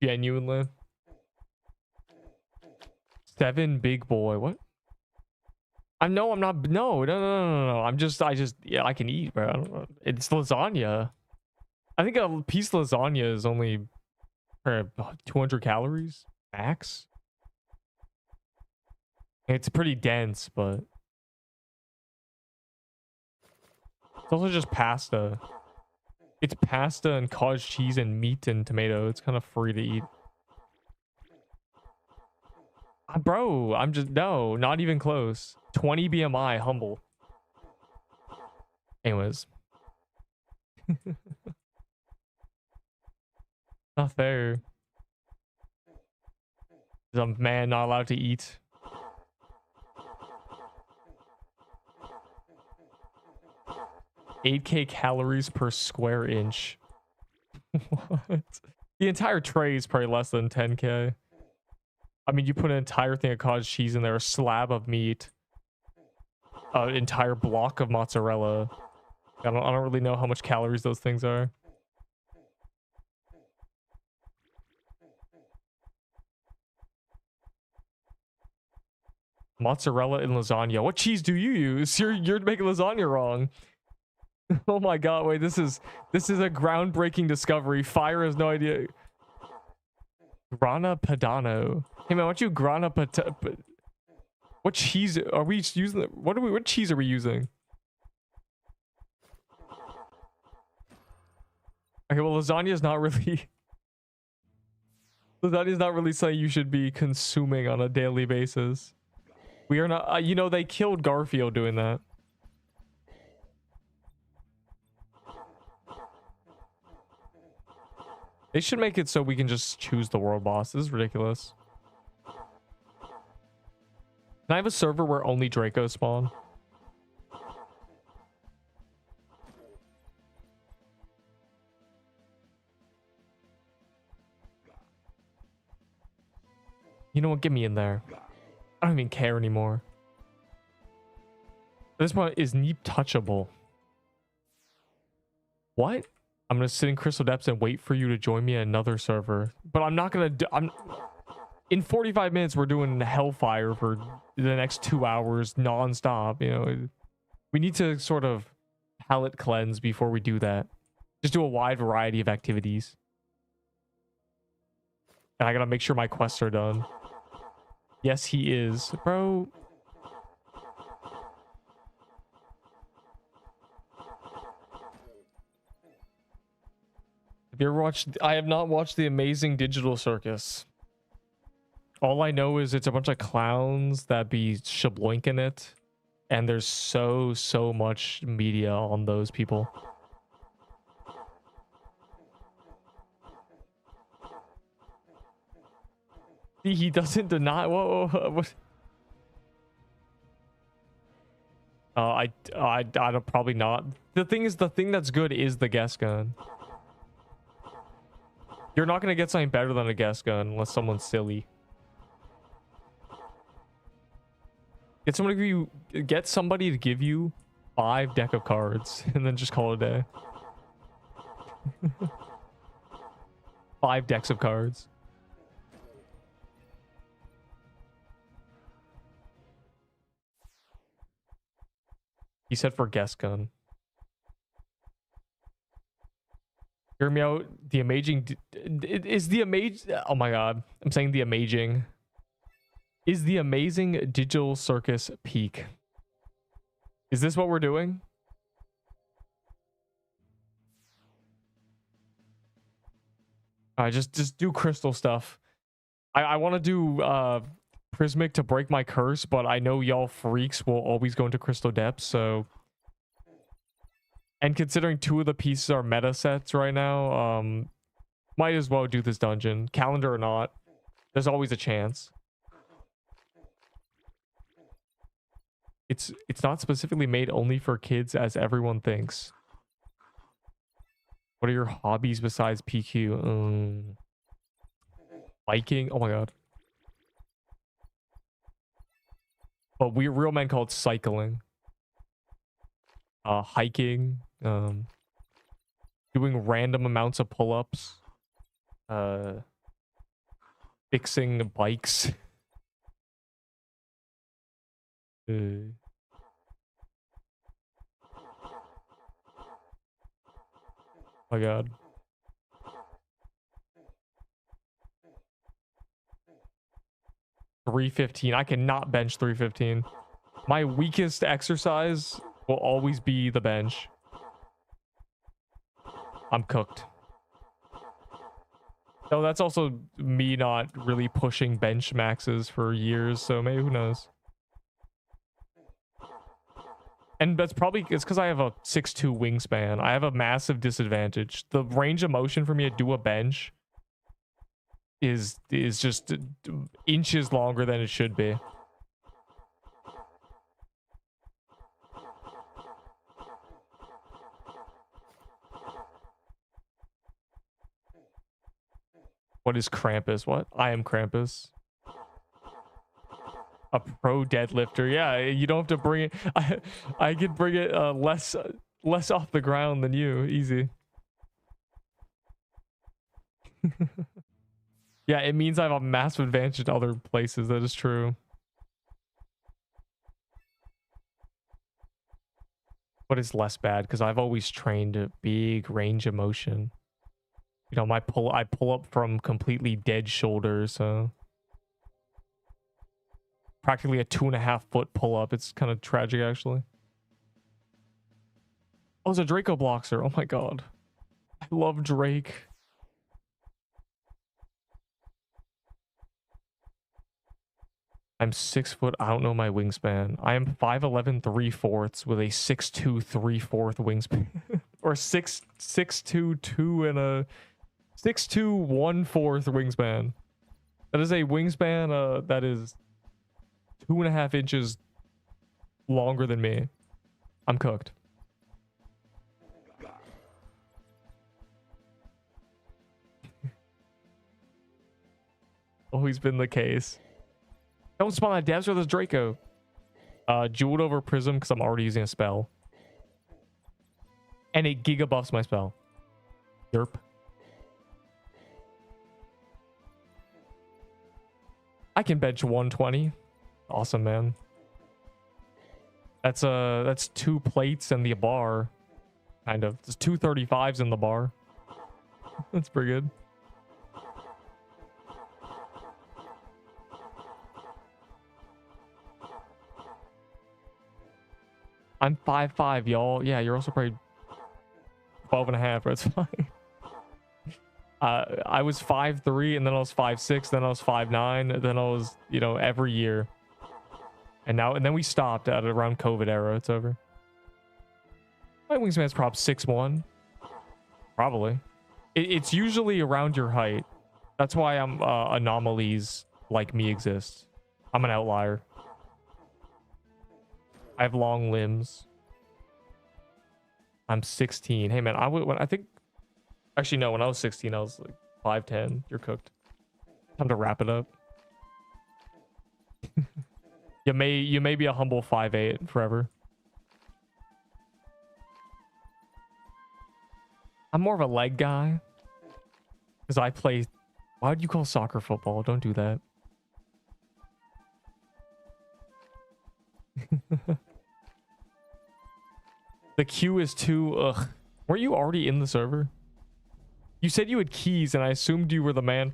Genuinely. 7 big boy. What? I'm not. No. I can eat, bro. I don't know. It's lasagna. I think a piece of lasagna is only 200 calories max. It's pretty dense, but it's also just pasta. It's pasta and cottage cheese and meat and tomato. It's kind of free to eat. Bro, I'm just, no, not even close. 20 BMI, humble. Anyways. Not fair. Is a man not allowed to eat? $8K calories per square inch. What? The entire tray is probably less than 10K. I mean, you put an entire thing of cottage cheese in there, a slab of meat, an entire block of mozzarella. I don't really know how much calories those things are. Mozzarella and lasagna. What cheese do you use? You're making lasagna wrong. Oh my god, wait, this is a groundbreaking discovery. Fire has no idea. Grana Padano. Hey man, why don't you Grana Padano? What cheese are we using? What cheese are we using? Okay, well, lasagna is not really something you should be consuming on a daily basis. We are not, you know, they killed Garfield doing that. They should make it so we can just choose the world boss. This is ridiculous. Can I have a server where only Draco spawn? You know what? Get me in there. I don't even care anymore. This one is Neep touchable. What? I'm gonna sit in Crystal Depths and wait for you to join me in another server. But I'm not gonna do... In 45 minutes, we're doing Hellfire for the next 2 hours non-stop. You know, we need to sort of palate cleanse before we do that. Just do a wide variety of activities. And I gotta make sure my quests are done. Yes, he is. Bro. Have you ever watched... I have not watched The Amazing Digital Circus. All I know is it's a bunch of clowns that be shabloinking it. And there's so much media on those people. He doesn't deny... Whoa, what? I don't... Probably not. The thing is, the thing that's good is the guess gun. You're not going to get something better than a guess gun unless someone's silly. Get somebody to give you 5 deck of cards and then just call it a day. 5 decks of cards. He said for guess gun. Hear me out. The amazing... Is the amazing... Oh my god. I'm saying the amazing... Is the Amazing Digital Circus peak? Is this what we're doing? Alright, just do crystal stuff. I want to do Prismic to break my curse, but I know y'all freaks will always go into Crystal Depths, so... And considering 2 of the pieces are meta sets right now, might as well do this dungeon. Calendar or not, there's always a chance. It's not specifically made only for kids as everyone thinks. What are your hobbies besides PQ? Biking? Oh my god. But we real men call it cycling. Hiking. Doing random amounts of pull-ups. Fixing bikes. Oh my god. $315. I cannot bench 315. My weakest exercise will always be the bench. I'm cooked. No, that's also me not really pushing bench maxes for years, so maybe who knows. And that's probably, it's because I have a 6'2" wingspan. I have a massive disadvantage. The range of motion for me to do a bench is just inches longer than it should be. What is Krampus? What? I am Krampus. A pro deadlifter. Yeah, you don't have to bring it. I could bring it less off the ground than you. Easy. Yeah, it means I have a massive advantage to other places. That is true. But it's less bad because I've always trained a big range of motion. You know, I pull up from completely dead shoulders, so practically a 2.5 foot pull up. It's kind of tragic, actually. Oh, it's a Draco Bloxer. Oh my god, I love Drake. I'm 6 foot. I don't know my wingspan. I am 5'11" 3/4 with a 6'2" 3/4 wingspan, or 6'2" 2 and a 6'2" 1/4 wingspan. That is a wingspan that is 2.5 inches longer than me. I'm cooked. Always been the case. Don't spawn at devs or this Draco. Jeweled over Prism because I'm already using a spell. And it giga buffs my spell. Nerp. I can bench 120. Awesome, man. That's 2 plates and the bar. Kind of. There's 2 35s in the bar. That's pretty good. I'm 5'5", y'all. Yeah, you're also probably 12.5, but it's fine. I was 5'3", and then I was 5'6", then I was 5'9", then I was, you know, every year. And then we stopped at around COVID era. It's over. My wingspan's prop 6'1". Probably. It's usually around your height. That's why anomalies like me exist. I'm an outlier. I have long limbs. I'm 16. Hey man, I think actually no, when I was 16 I was like 5'10". You're cooked. Time to wrap it up. You may be a humble 5'8" forever. I'm more of a leg guy. Because I play... Why would you call soccer football? Don't do that. The queue is too... Ugh. Weren't you already in the server? You said you had keys, and I assumed you were the man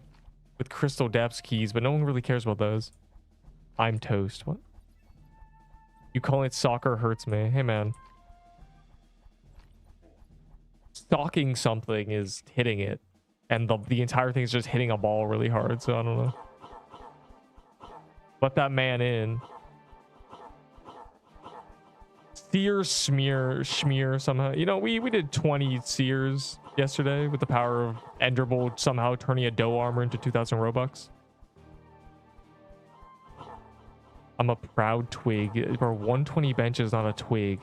with Crystal Depths keys, but no one really cares about those. I'm toast. What? You calling it soccer hurts me. Hey, man. Stalking something is hitting it. And the entire thing is just hitting a ball really hard, so I don't know. Let that man in. Seer schmear somehow. You know, we did 20 seers yesterday with the power of Enderbolt somehow turning a dough armor into 2,000 Robux. I'm a proud twig. Bro, 120 bench is not a twig.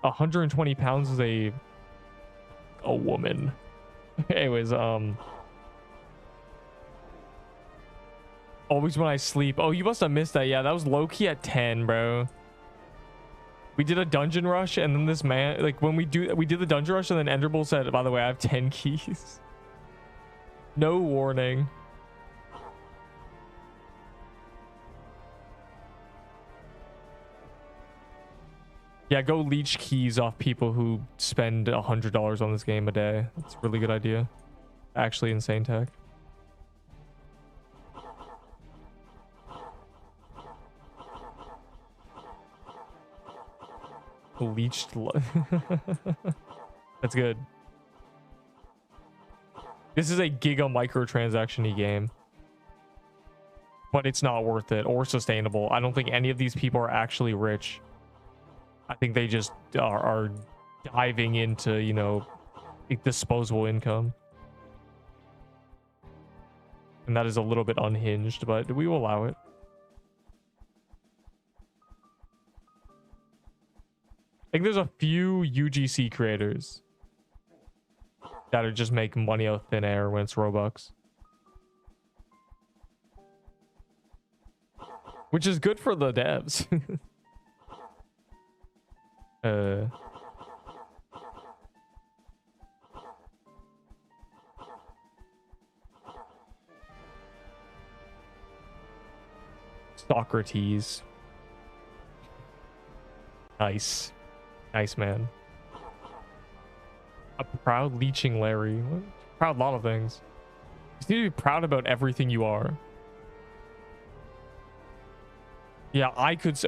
120 pounds is a woman. Anyways, always when I sleep. Oh, you must have missed that. Yeah, that was low-key at 10, bro. We did a dungeon rush, and then this man, like, when we did the dungeon rush, and then Enderbull said, by the way, I have 10 keys. No warning. Yeah, go leech keys off people who spend $100 on this game a day. That's a really good idea. Actually insane tech. Leeched. That's good. This is a giga microtransaction-y game. But it's not worth it or sustainable. I don't think any of these people are actually rich. I think they just are diving into, you know, disposable income. And that is a little bit unhinged, but we will allow it. I think there's a few UGC creators that are just making money out of thin air when it's Robux. Which is good for the devs. Socrates. Nice. Nice, man. A proud leeching Larry. What? Proud of a lot of things. You just need to be proud about everything you are. Yeah,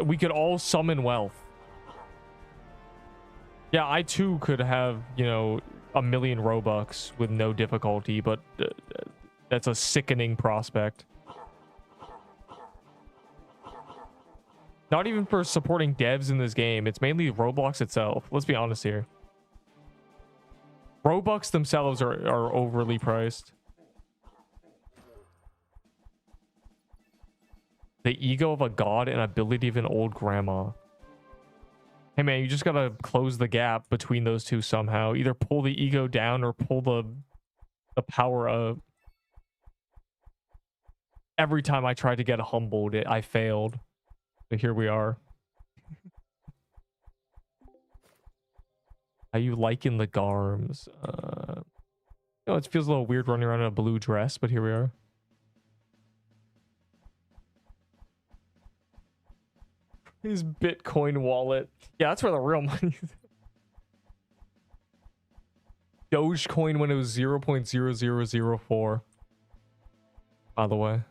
we could all summon wealth. Yeah, I too could have, you know, 1 million Robux with no difficulty, but that's a sickening prospect. Not even for supporting devs in this game. It's mainly Roblox itself. Let's be honest here. Robux themselves are overly priced. The ego of a god and ability of an old grandma. Hey man, you just gotta close the gap between those two somehow. Either pull the ego down or pull the power up. Every time I tried to get humbled, I failed. So here we are. How you liking the garms? You know, it feels a little weird running around in a blue dress, but here we are. His Bitcoin wallet. Yeah, that's where the real money is. Dogecoin when it was 0.0004. By the way.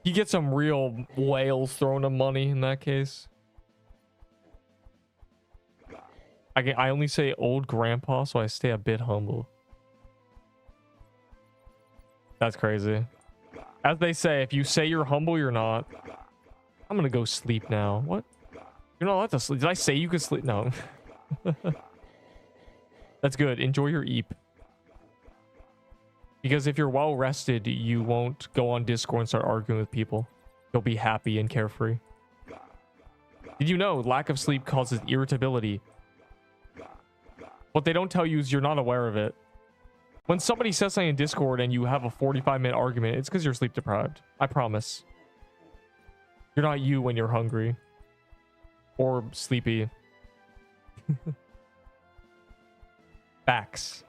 You get some real whales throwing him money in that case. I only say old grandpa, so I stay a bit humble. That's crazy. As they say, if you say you're humble, you're not. I'm gonna go sleep now. What? You're not allowed to sleep. Did I say you could sleep? No. That's good. Enjoy your eep. Because if you're well rested, you won't go on Discord and start arguing with people. You'll be happy and carefree. Did you know lack of sleep causes irritability? What they don't tell you is you're not aware of it. When somebody says something in Discord and you have a 45-minute argument, it's because you're sleep deprived. I promise. You're not you when you're hungry. Or sleepy. Facts.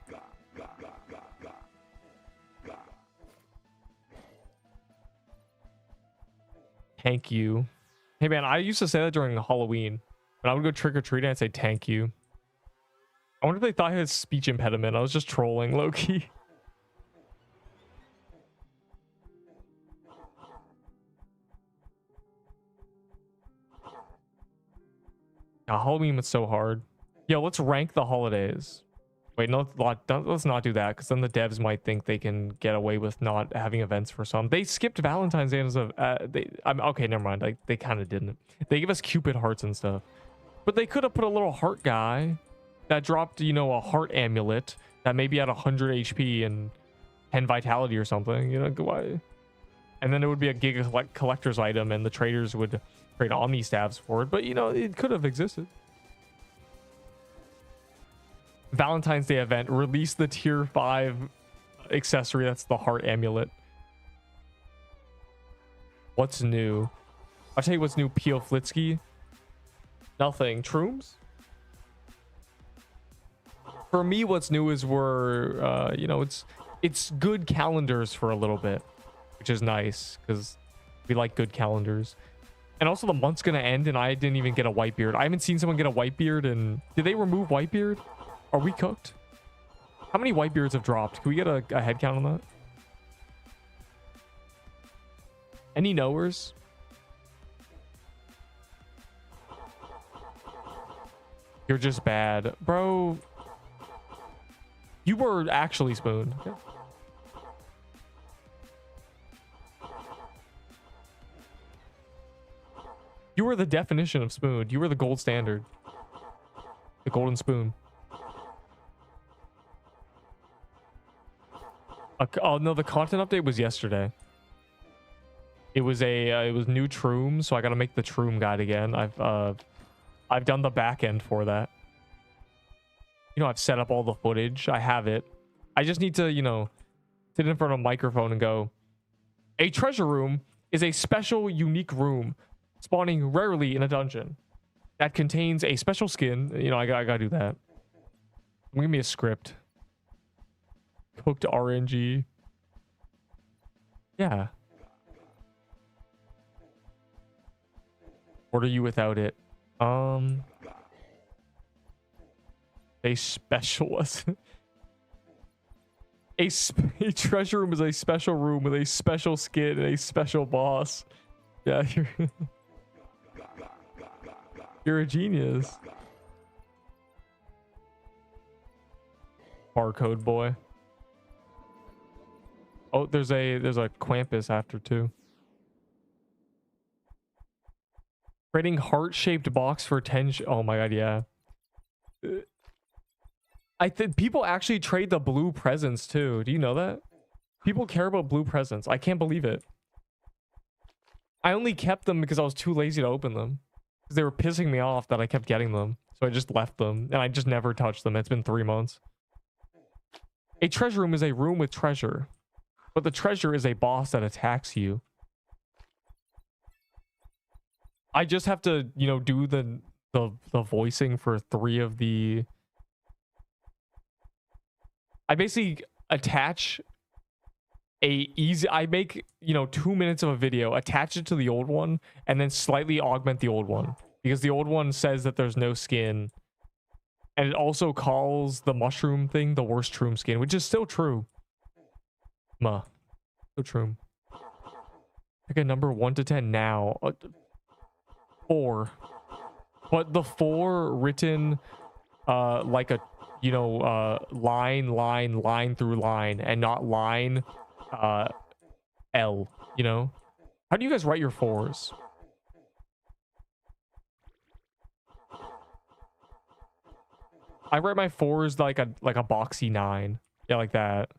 Thank you. Hey man, I used to say that during Halloween. When I would go trick-or-treating, I'd say thank you. I wonder if they thought I had a speech impediment. I was just trolling low-key. Halloween was so hard. Yo, let's rank the holidays. Wait, no, let's not do that, because then the devs might think they can get away with not having events for some. They skipped Valentine's Day as a... okay, never mind. They kind of didn't. They give us Cupid hearts and stuff. But they could have put a little heart guy that dropped, you know, a heart amulet that maybe had 100 HP and 10 vitality or something. You know, why? And then it would be a Giga collector's item, and the traders would trade Omni stabs for it. But, you know, it could have existed. Valentine's Day event, release the tier 5 accessory. That's the heart amulet. What's new? I'll tell you what's new. Pio Flitsky. Nothing. Trooms? For me, what's new is we're, you know, it's good calendars for a little bit, which is nice because we like good calendars. And also the month's gonna end and I didn't even get a Whitebeard. I haven't seen someone get a Whitebeard. And did they remove Whitebeard? Are we cooked? How many Whitebeards have dropped? Can we get a head count on that? Any knowers? You're just bad. Bro, you were actually spooned. Okay. You were the definition of spooned. You were the gold standard. The golden spoon. Oh no, the content update was yesterday. It was it was new Troom, so I gotta make the Troom guide again. I've done the back end for that. You know, I've set up all the footage. I have it. I just need to, you know, sit in front of a microphone and go, a treasure room is a special, unique room spawning rarely in a dungeon that contains a special skin. You know, I gotta do that. Give me a script. Cooked RNG. Yeah. What are you without it? A special a treasure room is a special room with a special skin and a special boss. Yeah, you're a genius. Barcode boy. Oh, there's a Krampus after too. Creating heart-shaped box for 10. Oh my god, yeah. I think people actually trade the blue presents too. Do you know that? People care about blue presents. I can't believe it. I only kept them because I was too lazy to open them. Because they were pissing me off that I kept getting them. So I just left them. And I just never touched them. It's been 3 months. A treasure room is a room with treasure. But the treasure is a boss that attacks you. I just have to, you know, do the voicing for 3 of the... I basically attach I make, you know, 2 minutes of a video, attach it to the old one, and then slightly augment the old one. Because the old one says that there's no skin. And it also calls the mushroom thing the worst Troom skin, which is still true. Still true. Pick a number 1 to 10 now. 4. But the 4 written like a, you know, line through line, and not line L, you know? How do you guys write your 4s? I write my 4s like a boxy 9. Yeah, like that.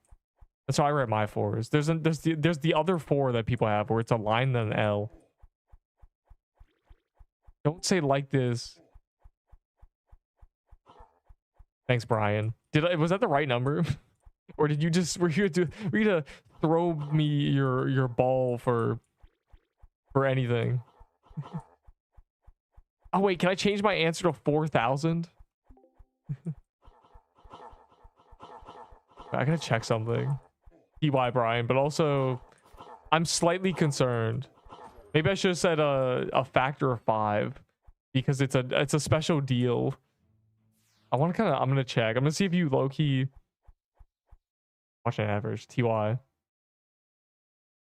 That's how I write my 4s. There's the other 4 that people have where it's a line then an L. Don't say like this. Thanks, Brian. Was that the right number? Or did you just were you to throw me your ball for anything? Oh wait, can I change my answer to 4,000? I gotta check something. TY Brian, but also I'm slightly concerned. Maybe I should have said a factor of 5 because it's a special deal. I'm gonna check. I'm gonna see if you low-key watch an average. TY.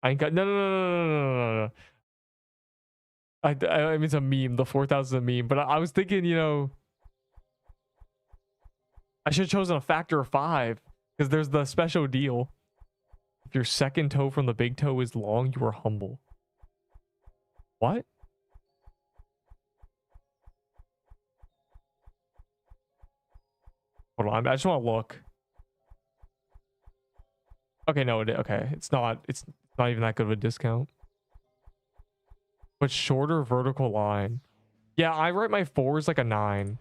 I ain't got no. I mean, it's a meme. The 4,000 is a meme, but I was thinking, you know, I should have chosen a factor of 5 because there's the special deal. If your second toe from the big toe is long, you are humble. What? Hold on, I just want to look. Okay, no, okay, it's not even that good of a discount. But shorter vertical line. Yeah, I write my 4s like a 9.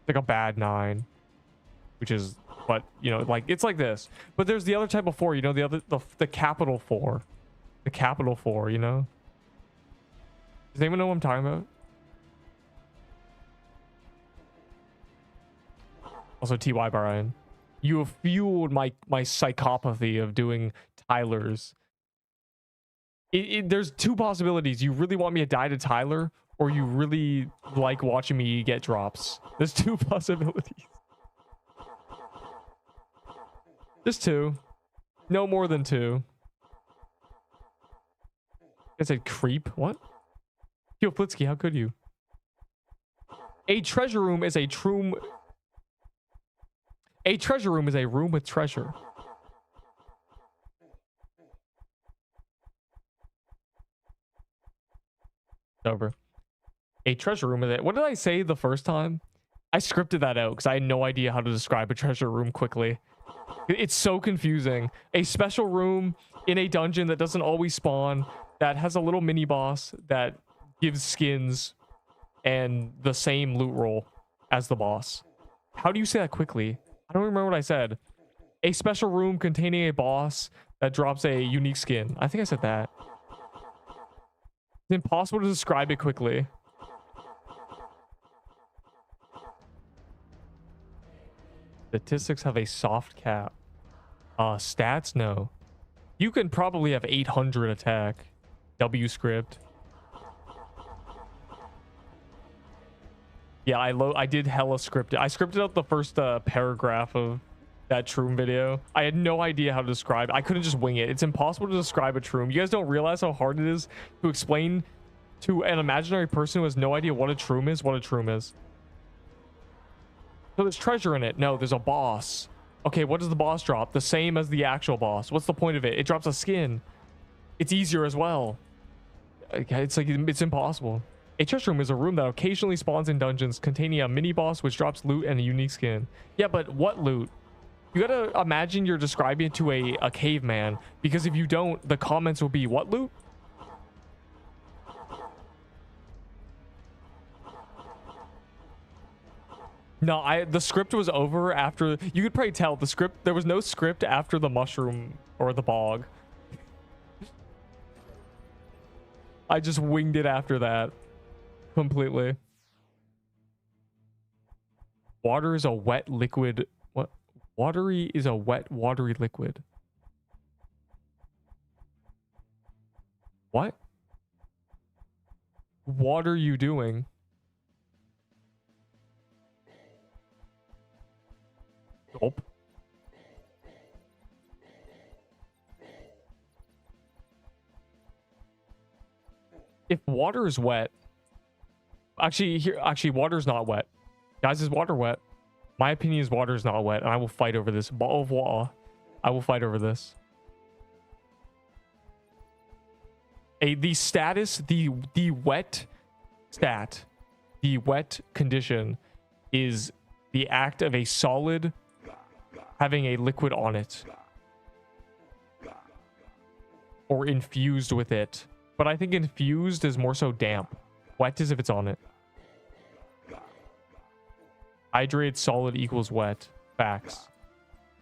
Like a bad 9. Which is, but, you know, like, it's like this. But there's the other type of 4, you know, the capital 4. The capital 4, you know? Does anyone know what I'm talking about? Also, TY Brian. You have fueled my psychopathy of doing Tyler's. There's 2 possibilities. You really want me to die to Tyler, or you really like watching me get drops. There's 2 possibilities. There's 2. No more than 2. I said creep. What? Yo, Flitsky, how could you? A treasure room is a troom. A treasure room is a room with treasure. Over. A treasure room is it. What did I say the first time? I scripted that out because I had no idea how to describe a treasure room quickly. It's so confusing. A special room in a dungeon that doesn't always spawn, that has a little mini boss that gives skins and the same loot roll as the boss. How do you say that quickly? I don't remember what I said. A special room containing a boss that drops a unique skin. I think I said that. It's impossible to describe it quickly. Statistics have a soft cap. Stats, no. You can probably have 800 attack. W script. Yeah, I did hella script it. I scripted out the first paragraph of that Troom video. I had no idea how to describe. I couldn't just wing it. It's impossible to describe a Troom. You guys don't realize how hard it is to explain to an imaginary person who has no idea what a Troom is, what a Troom is. So there's treasure in it. No, there's a boss. Okay, what does the boss drop? The same as the actual boss. What's the point of it? It drops a skin. It's easier as well. Okay, it's like, it's impossible. A treasure room is a room that occasionally spawns in dungeons containing a mini boss which drops loot and a unique skin. Yeah, but what loot? You gotta imagine you're describing it to a caveman, because if you don't, the comments will be, what loot? No, the script was over after. You could probably tell the script. There was no script after the mushroom or the bog. I just winged it after that. Completely. Water is a wet liquid. What? Watery is a wet, watery liquid. What? What are you doing? Gulp. If water is wet, actually water's not wet. Guys, is water wet? My opinion is water is not wet, and I will fight over this. Au revoir. I will fight over this. The status, the wet stat, the wet condition is the act of a solid having a liquid on it or infused with it. But I think infused is more so damp. Wet is if it's on it. Hydrated solid equals wet. Facts.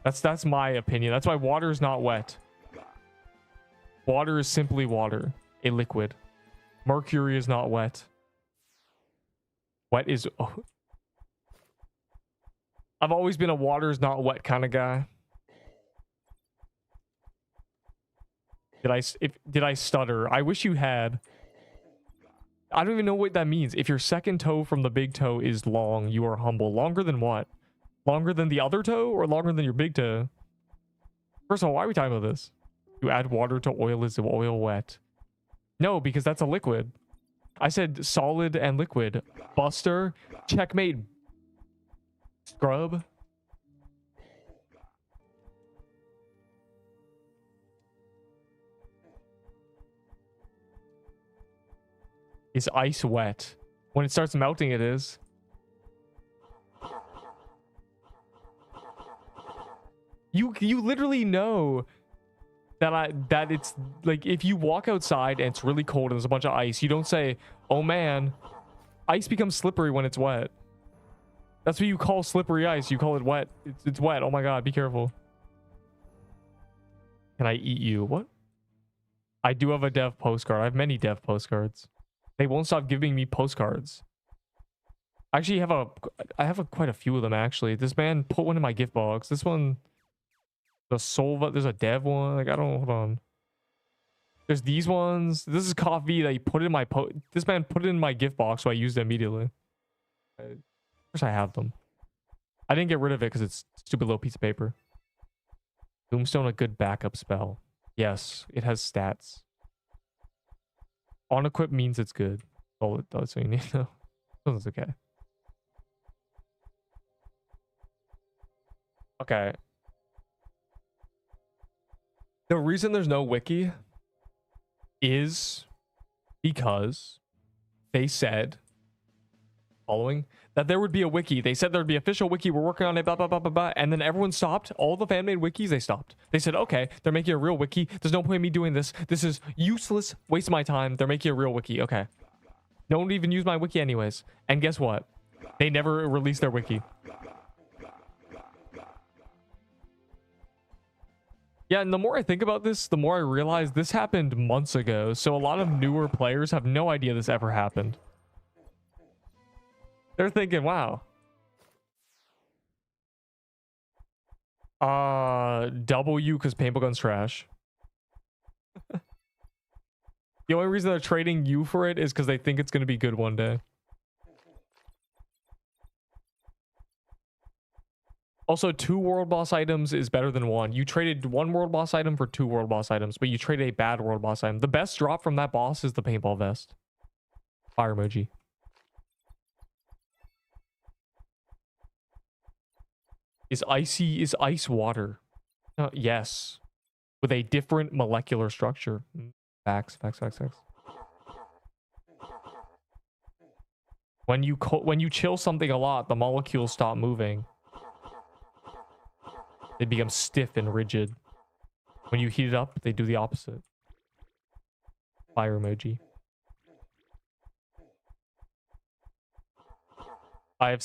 That's my opinion. That's why water is not wet. Water is simply water, a liquid. Mercury is not wet. Wet is... Oh. I've always been a water is not wet kind of guy. Did I stutter? I wish you had. I don't even know what that means. If your second toe from the big toe is long, you are humble. Longer than what? Longer than the other toe or longer than your big toe? First of all, why are we talking about this? You add water to oil, is the oil wet? No, because that's a liquid. I said solid and liquid. Buster, checkmate. Scrub. Is ice wet? When it starts melting, it is. You literally know that it's like if you walk outside and it's really cold and there's a bunch of ice, you don't say, "Oh man, ice becomes slippery when it's wet." That's what you call slippery ice. You call it wet. It's wet. Oh my god, be careful. Can I eat you? What? I do have a dev postcard. I have many dev postcards. They won't stop giving me postcards. I actually have quite a few of them actually. This man put one in my gift box. This one, the Solva, there's a dev one. Like I don't, hold on. There's these ones. This is coffee that he put in my this man put it in my gift box, so I used it immediately. Of course I have them. I didn't get rid of it because it's a stupid little piece of paper. Tombstone, a good backup spell. Yes, it has stats. On equip means it's good. Oh, it does, so you need to know. That's okay. Okay. The reason there's no wiki is because they said following, that there would be a wiki. They said there'd be official wiki. We're working on it, blah, blah, blah, blah, blah. And then everyone stopped. All the fan-made wikis, they stopped. They said, okay, they're making a real wiki. There's no point in me doing this. This is useless. Waste my time. They're making a real wiki. Okay. No one would even use my wiki anyways. And guess what? They never released their wiki. Yeah, and the more I think about this, the more I realize this happened months ago. So a lot of newer players have no idea this ever happened. They're thinking, wow. W because paintball gun's trash. The only reason they're trading U for it is because they think it's going to be good one day. Also, 2 world boss items is better than 1. You traded 1 world boss item for 2 world boss items, but you traded a bad world boss item. The best drop from that boss is the paintball vest. Fire emoji. Is ice water? Yes. With a different molecular structure. Facts. When you chill something a lot, the molecules stop moving. They become stiff and rigid. When you heat it up, they do the opposite. Fire emoji. I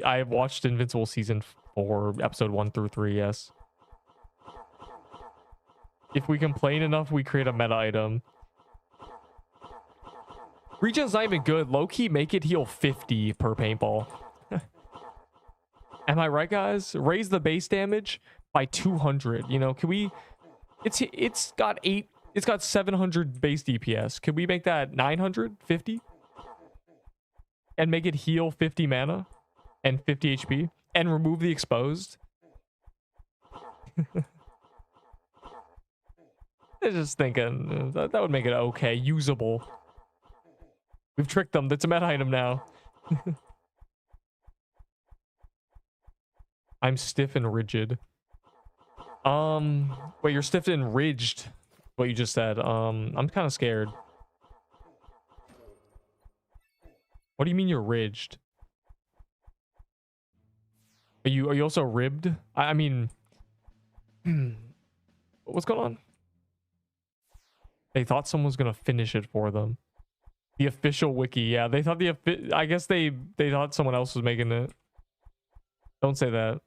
have watched Invincible season 4, episode 1 through 3, yes. If we complain enough, we create a meta item. Regen's not even good. Low-key, make it heal 50 per paintball. Am I right, guys? Raise the base damage by 200. You know, can we... It's got 700 base DPS. Can we make that 950? And make it heal 50 mana and 50 HP and remove the exposed? I'm just thinking that would make it okay, usable. We've tricked them. That's a meta item now. I'm stiff and rigid. Wait, you're stiff and ridged. What you just said. I'm kind of scared. What do you mean you're ridged? Are you also ribbed? I mean, what's going on? They thought someone was gonna finish it for them. The official wiki, yeah. They thought I guess they thought someone else was making it. Don't say that.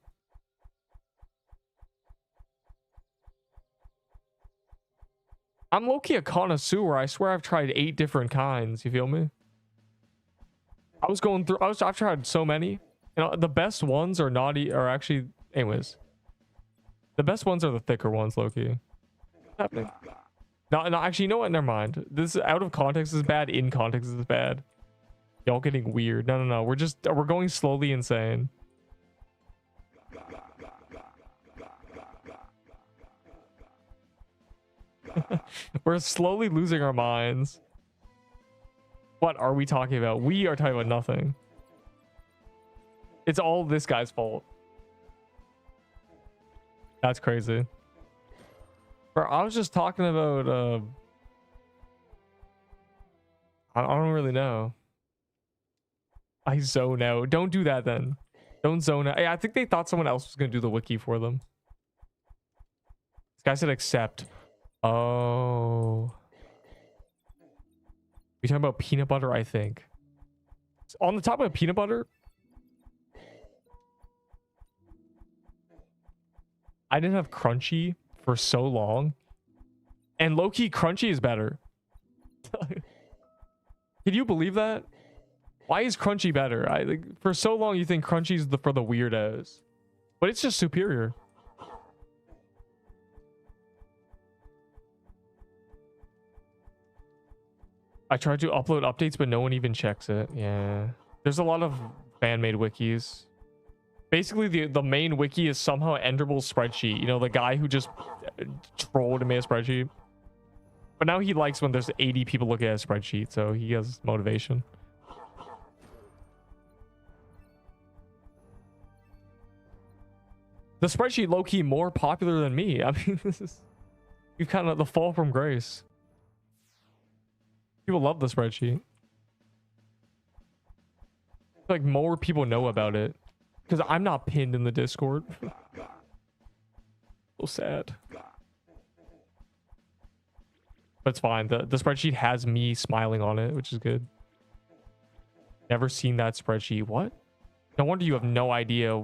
I'm low-key a connoisseur. I swear I've tried 8 different kinds. You feel me? I've tried so many. You know, the best ones are actually, anyways. The best ones are the thicker ones, low-key. What's happening? No, actually, you know what? Never mind. This out of context is bad. In context is bad. Y'all getting weird. No. We're going slowly insane. We're slowly losing our minds. What are we talking about? We are talking about nothing. It's all this guy's fault. That's crazy. Bro, I was just talking about I don't really know. I zone out. Don't do that then. Don't zone out. I think they thought someone else was gonna do the wiki for them. This guy said accept. Oh. We talking about peanut butter, I think. On the top of peanut butter, I didn't have crunchy for so long, and low-key crunchy is better. Can you believe that? Why is crunchy better? For so long you think crunchy's for the weirdos, but it's just superior. I tried to upload updates, but no one even checks it. Yeah, there's a lot of fan-made wikis. Basically, the main wiki is somehow Enderble's spreadsheet. You know, the guy who just trolled and made a spreadsheet. But now he likes when there's 80 people looking at a spreadsheet, so he has motivation. The spreadsheet low-key more popular than me. I mean, this is... You kind of... The fall from grace. People love the spreadsheet. Like more people know about it because I'm not pinned in the Discord. So sad. But it's fine. The spreadsheet has me smiling on it, which is good. Never seen that spreadsheet. What? No wonder you have no idea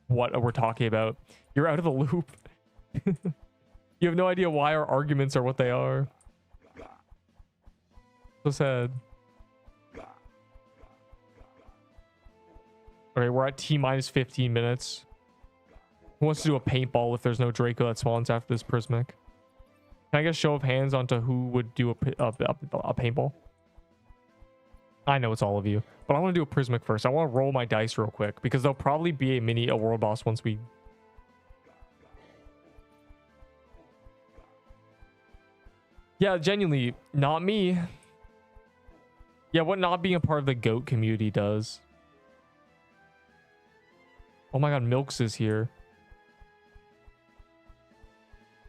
what we're talking about. You're out of the loop. You have no idea why our arguments are what they are. So sad. Okay, we're at T-minus 15 minutes. Who wants to do a paintball if there's no Draco that spawns after this Prismic? Can I get a show of hands onto who would do a paintball? I know it's all of you, but I want to do a Prismic first. I want to roll my dice real quick because there'll probably be a world boss once we... Yeah, genuinely, not me. Yeah, what not being a part of the goat community does. Oh my god, Milks is here.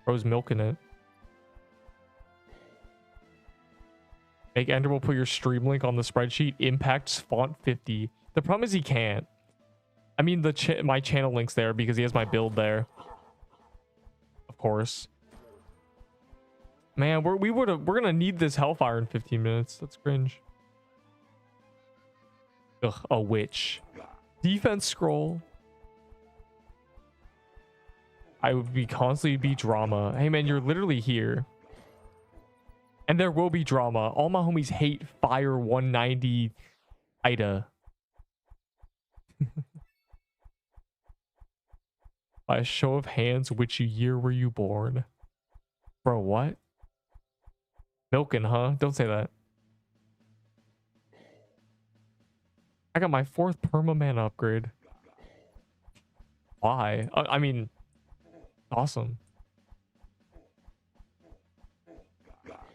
Bro's milking it. Make Ender will put your stream link on the spreadsheet. Impacts font 50. The problem is he can't. I mean, my channel link's there because he has my build there. Of course. Man, we're gonna need this Hellfire in 15 minutes. That's cringe. Ugh, a witch. Defense scroll. I would be constantly be drama. Hey man, you're literally here. And there will be drama. All my homies hate Fire 190 Ida. By a show of hands, which year were you born? Bro, what? Milking, huh? Don't say that. I got my 4th perma-mana upgrade. Why? I mean... Awesome.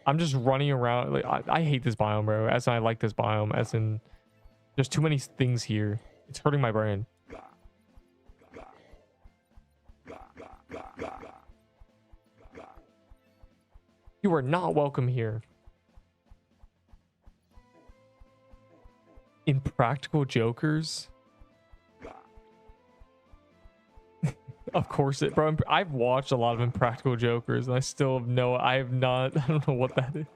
I'm just running around. Like I hate this biome, bro. As in, I like this biome. As in, there's too many things here. It's hurting my brain. You are not welcome here. Impractical jokers. Of course it, bro. I've watched a lot of Impractical Jokers and I still have I don't know what that is.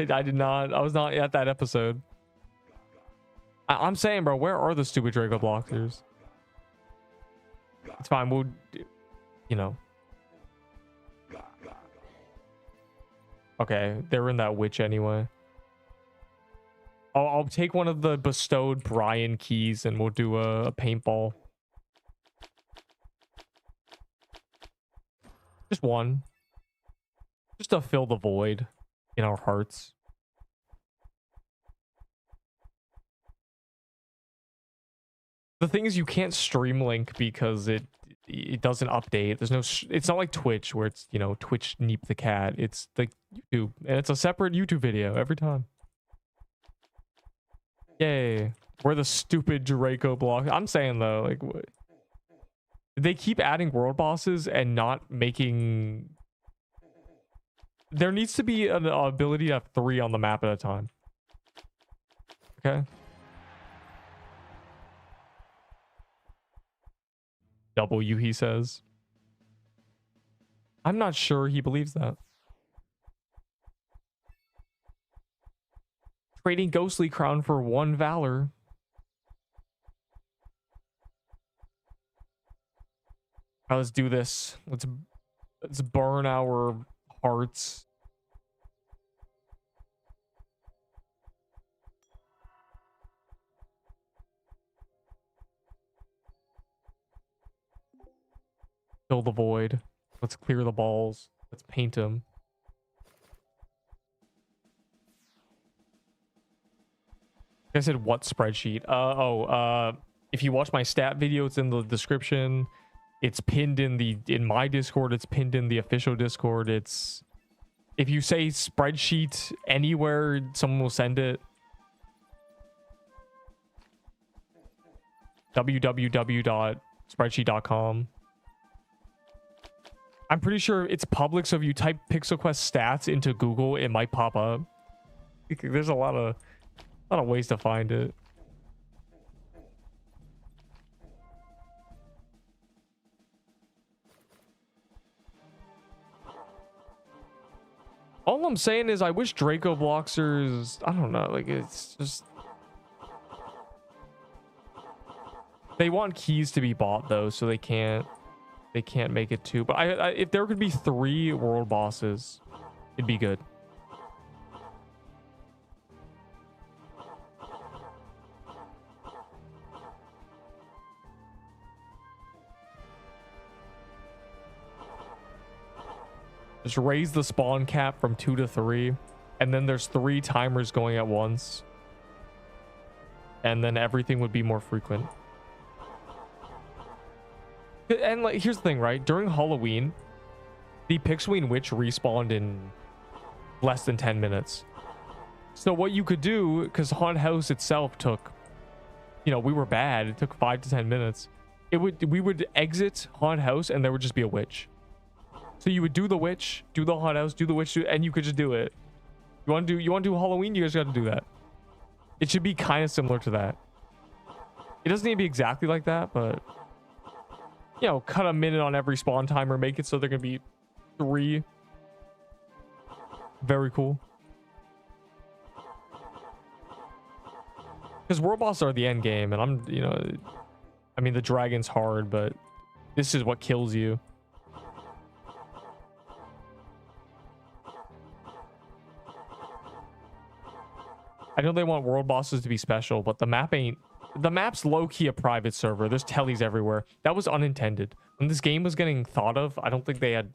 I was not at that episode. I'm saying, bro, where are the stupid Draco blockers? It's fine, we'll, you know. Okay, they're in that witch anyway. I'll take one of the bestowed Brian keys and we'll do a paintball. Just one. Just to fill the void in our hearts. The thing is, you can't stream link because it doesn't update. There's no... It's not like Twitch where it's, you know, Twitch Neep the cat. It's like YouTube. And it's a separate YouTube video every time. Yay. We're the stupid Draco block. I'm saying, though, like... What? They keep adding world bosses and not making... There needs to be an ability to have 3 on the map at a time. Okay. W, he says. I'm not sure he believes that. Trading Ghostly Crown for 1 Valor. Right, let's do this. Let's burn our hearts. Fill the void. Let's clear the balls. Let's paint them. I said what spreadsheet? If you watch my stat video, it's in the description. It's pinned in my Discord. It's pinned in the official Discord. It's, if you say spreadsheet anywhere, someone will send it. www.spreadsheet.com. I'm pretty sure it's public, so if you type Pixel Quest stats into Google, it might pop up. There's a lot of ways to find it. All I'm saying is I wish Draco Bloxers, I don't know, like it's just they want keys to be bought though, so they can't make it two. But I if there could be 3 world bosses, it'd be good. Just raise the spawn cap from 2 to 3, and then there's 3 timers going at once, and then everything would be more frequent. And like, here's the thing, right? During Halloween, the Pixelween Witch respawned in less than 10 minutes. So what you could do, because Haunted House itself took, you know, we were bad. It took 5 to 10 minutes. We would exit Haunted House, and there would just be a witch. So you would do the witch, do the Haunted House, do the witch, and you could just do it. You want to do Halloween? You guys got to do that. It should be kind of similar to that. It doesn't need to be exactly like that, but you know, cut a minute on every spawn timer, make it so there can be 3. Very cool. Because world bosses are the end game, and I'm, you know, I mean the dragon's hard, but this is what kills you. I know they want world bosses to be special, but the map's low-key a private server. There's tellies everywhere. That was unintended. When this game was getting thought of, I don't think they had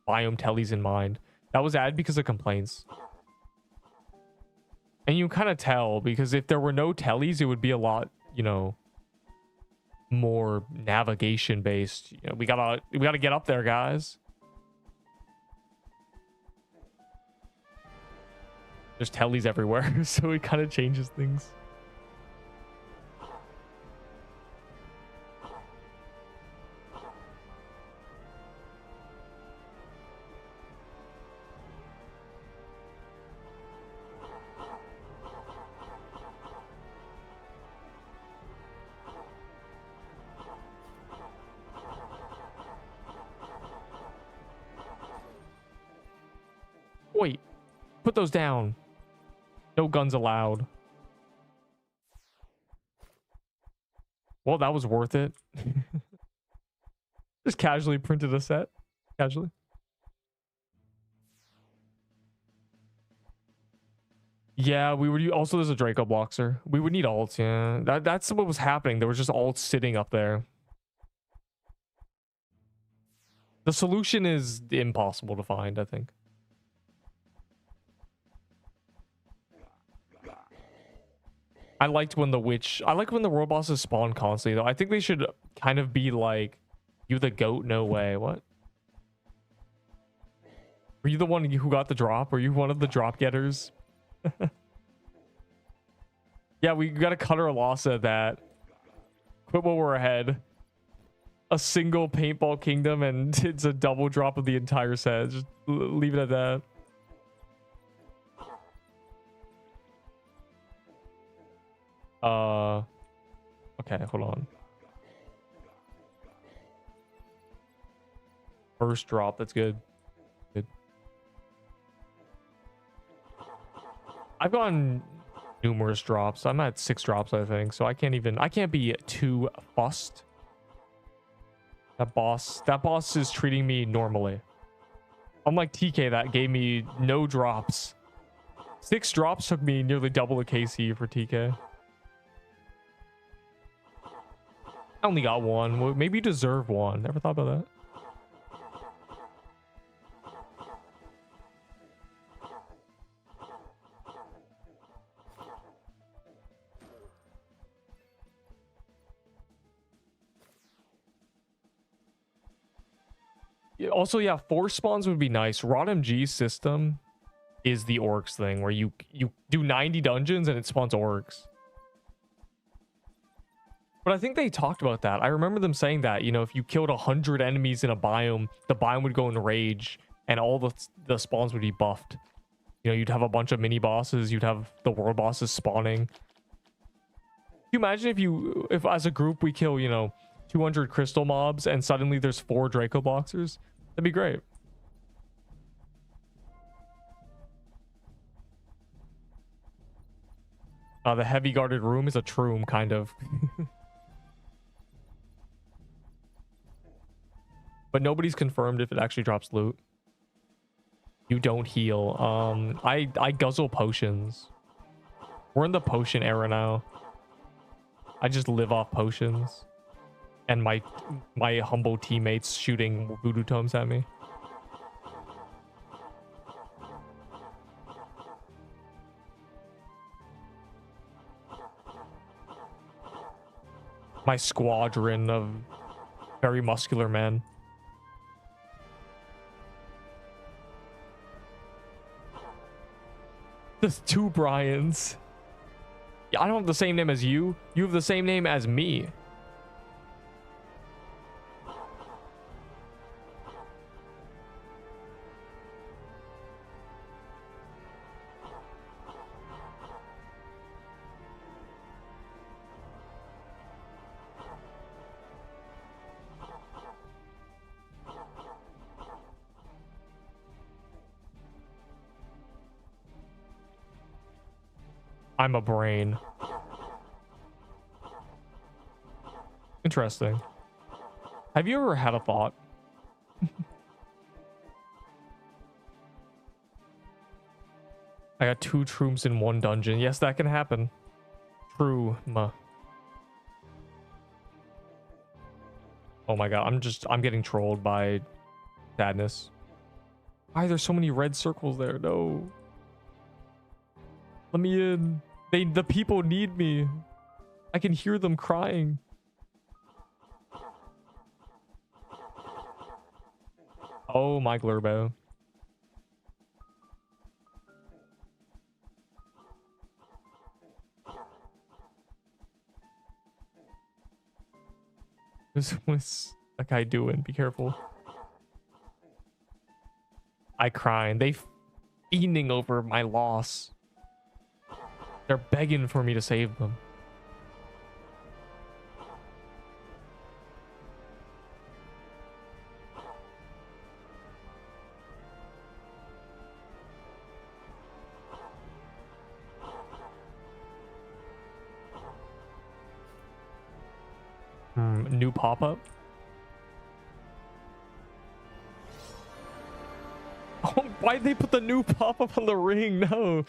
biome tellies in mind. That was added because of complaints. And you kind of tell, because if there were no tellies, it would be a lot, you know, more navigation based. You know, we gotta get up there, guys. There's tellies everywhere, so it kind of changes things. Wait, put those down. No guns allowed. Well, that was worth it. Just casually printed a set. Casually. Yeah, we would also there's a Draco Bloxer. We would need ults, yeah. That's what was happening. There was just ults sitting up there. The solution is impossible to find, I think. I like when the world bosses spawn constantly though. I think they should kind of be like, you the goat, no way. What? Were you the one who got the drop? Were you one of the drop getters? Yeah, we gotta cut our loss at that. Quit while we're ahead. A single paintball kingdom and it's a double drop of the entire set. Just leave it at that. Okay, hold on. First drop, that's good. Good. I've gotten numerous drops. I'm at 6 drops, I think. So I can't be too fussed. That boss is treating me normally. Unlike TK that gave me no drops. 6 drops took me nearly double a KC for TK. I only got 1. Well, maybe you deserve 1. Never thought about that. Also, yeah, force spawns would be nice. RodMG's system is the orcs thing, where you do 90 dungeons and it spawns orcs. But I think they talked about that. I remember them saying that, you know, if you killed 100 enemies in a biome, the biome would go in rage and all the spawns would be buffed. You know, you'd have a bunch of mini bosses, you'd have the world bosses spawning. Can you imagine if as a group we kill, you know, 200 crystal mobs and suddenly there's 4 Draco Bloxers? That'd be great. The heavy guarded room is a troom, kind of. But nobody's confirmed if it actually drops loot. You don't heal. I guzzle potions. We're in the potion era now. I just live off potions. And my humble teammates shooting voodoo tomes at me. My squadron of very muscular men. There's two Bryans. Yeah, I don't have the same name as you. You have the same name as me. I'm a brain. Interesting. Have you ever had a thought? I got 2 troops in 1 dungeon. Yes, that can happen. True. Oh my god, I'm getting trolled by sadness. Why are there so many red circles there? No. Let me in. The people need me. I can hear them crying. Oh my glurbo. What's that guy doing? Be careful. I crying. They fiending over my loss. They're begging for me to save them. New pop-up. Oh, why'd they put the new pop-up on the ring? No.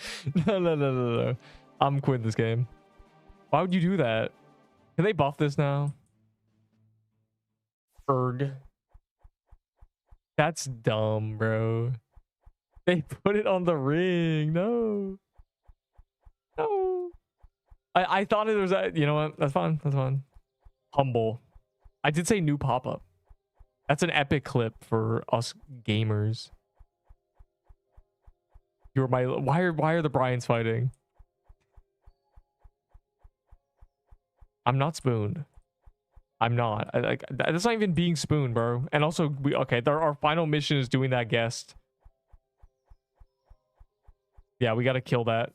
No. I'm quitting this game. Why would you do that? Can they buff this now? Erg. That's dumb, bro. They put it on the ring. No. No. I thought it was that. You know what? That's fine. That's fine. Humble. I did say new pop-up. That's an epic clip for us gamers. You're my... Why are the Bryans fighting? I'm not spooned. I'm not. That's not even being spooned, bro. And also, okay, our final mission is doing that guest. Yeah, we gotta kill that.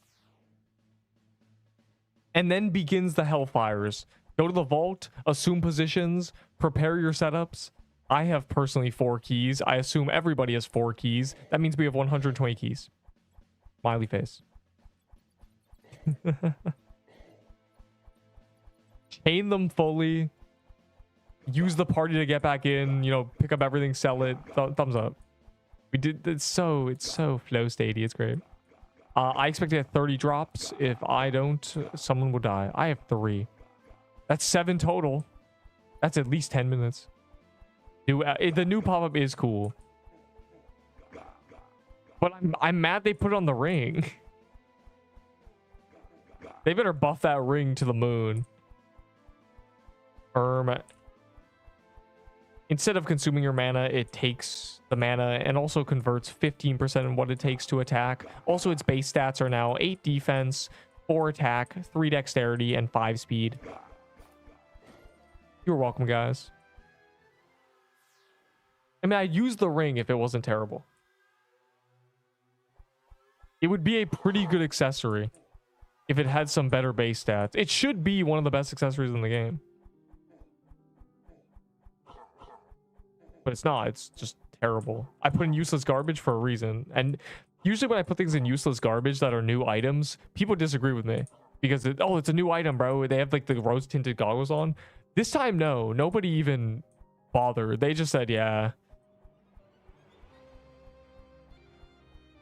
And then begins the Hellfires. Go to the vault, assume positions, prepare your setups. I have personally 4 keys. I assume everybody has 4 keys. That means we have 120 keys. Smiley face. Chain them fully. Use the party to get back in. You know, pick up everything, sell it. Thumbs up. We did. It's so flow statey. It's great. I expect to get 30 drops. If I don't, someone will die. I have 3. That's 7 total. That's at least 10 minutes. The new pop-up is cool. But I'm mad they put it on the ring. They better buff that ring to the moon. Instead of consuming your mana, it takes the mana and also converts 15% in what it takes to attack. Also, its base stats are now 8 defense, 4 attack, 3 dexterity, and 5 speed. You're welcome, guys. I mean, I'd use the ring if it wasn't terrible. It would be a pretty good accessory if it had some better base stats. It should be one of the best accessories in the game. But it's not. It's just terrible. I put in useless garbage for a reason. And usually when I put things in useless garbage that are new items, people disagree with me. because it's a new item, bro. They have like the rose tinted goggles on. This time, no, nobody even bothered. They just said, yeah.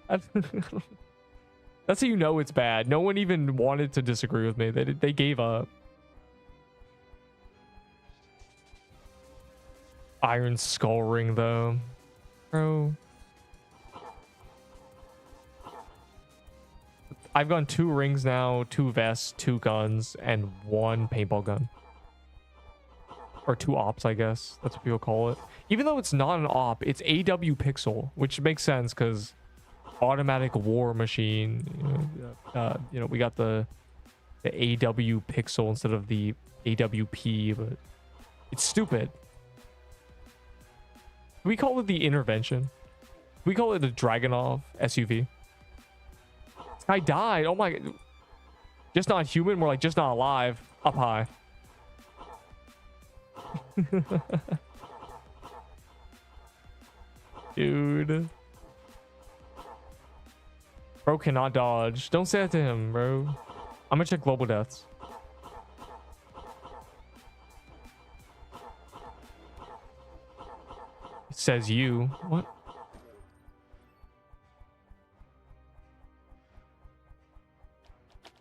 That's how you know it's bad. No one even wanted to disagree with me. They gave up. Iron skull ring though, bro. I've gone 2 rings now, 2 vests, 2 guns, and 1 paintball gun. Or 2 ops, I guess. That's what people call it. Even though it's not an op, it's AW pixel, which makes sense because automatic war machine. You know, we got the AW pixel instead of the AWP, but it's stupid. We call it the intervention. We call it the Dragonov SUV. This guy died. Oh my god. Just not human, more like just not alive. Up high. Dude. Bro cannot dodge. Don't say that to him, bro. I'm gonna check global deaths. It says you. What?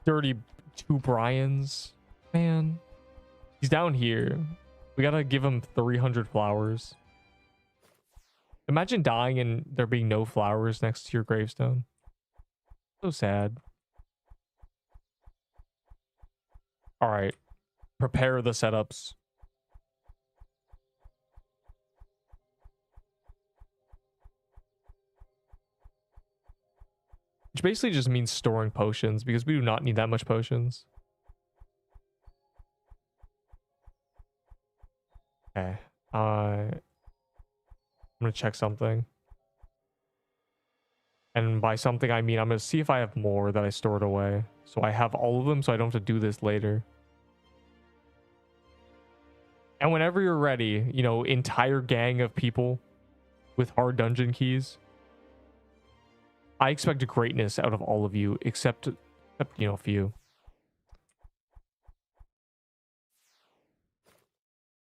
Dirty 2 Bryans. Man. He's down here. We gotta give him 300 flowers. Imagine dying and there being no flowers next to your gravestone. So sad. All right. Prepare the setups. Which basically just means storing potions because we do not need that much potions. Okay. I'm gonna check something. And by something I mean I'm gonna see if I have more that I stored away. So I have all of them so I don't have to do this later. And whenever you're ready, you know, entire gang of people with hard dungeon keys. I expect greatness out of all of you, except you know, a few.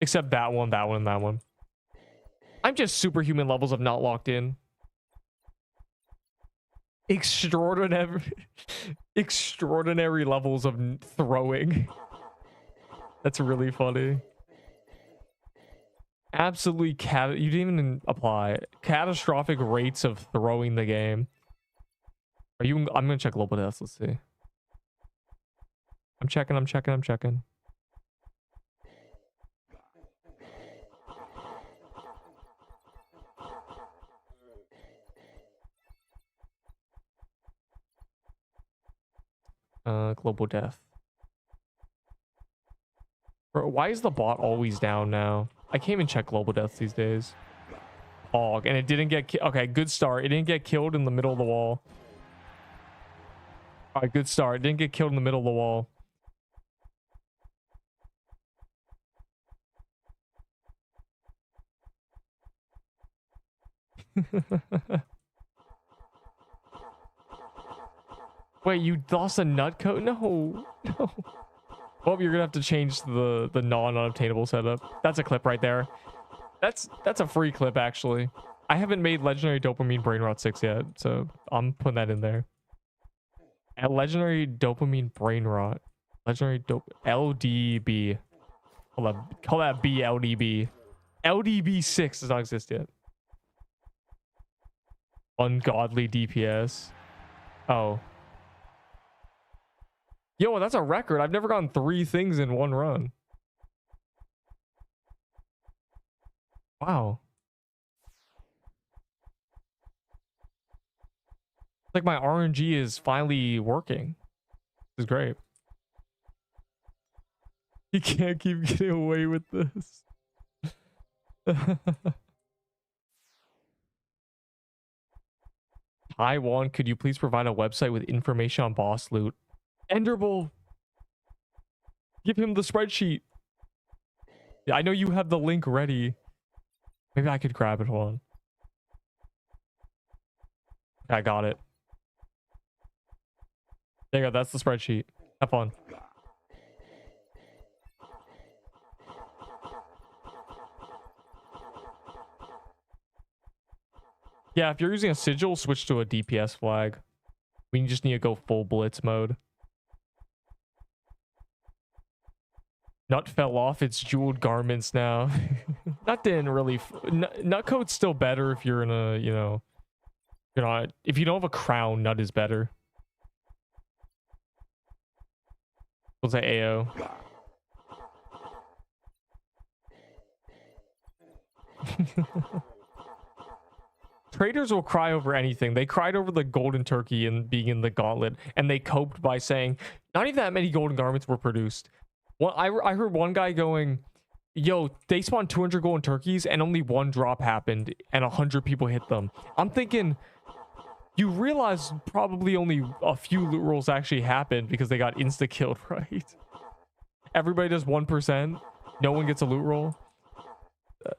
Except that one, and that one. I'm just superhuman levels of not locked in. Extraordinary levels of throwing. That's really funny. Absolutely you didn't even apply. Catastrophic rates of throwing the game. Are you? I'm gonna check global deaths. Let's see. I'm checking. Global death. Bro, why is the bot always down now? I can't even check global deaths these days. Hog, and it didn't get okay, good start. It didn't get killed in the middle of the wall. All right, good start. It didn't get killed in the middle of the wall. Wait, you lost a nut coat? No. Well, you're gonna have to change the non-unobtainable setup. That's a clip right there. That's a free clip actually. I haven't made legendary dopamine brain rot 6 yet, so I'm putting that in there. At legendary dopamine brain rot. Legendary dope LDB. Call that B LDB. LDB 6 does not exist yet. Ungodly DPS. Oh. Yo, that's a record. I've never gotten 3 things in one run. Wow. It's like my RNG is finally working. This is great. You can't keep getting away with this. Taiwan, could you please provide a website with information on boss loot? Enderbull. Give him the spreadsheet. Yeah, I know you have the link ready. Maybe I could grab it. Hold on. I got it. There you go. That's the spreadsheet. Have fun. Yeah, if you're using a sigil, switch to a DPS flag. We just need to go full blitz mode. Nut fell off its jeweled garments now. Nut didn't really... Nut coat's still better if you're in a, you know... You're not... If you don't have a crown, Nut is better. What's that AO? Traders will cry over anything. They cried over the golden turkey and being in the gauntlet, and they coped by saying, not even that many golden garments were produced. Well, I heard one guy going, yo, they spawned 200 golden turkeys and only one drop happened and 100 people hit them. I'm thinking, you realize probably only a few loot rolls actually happened because they got insta-killed, right? Everybody does 1%. No one gets a loot roll.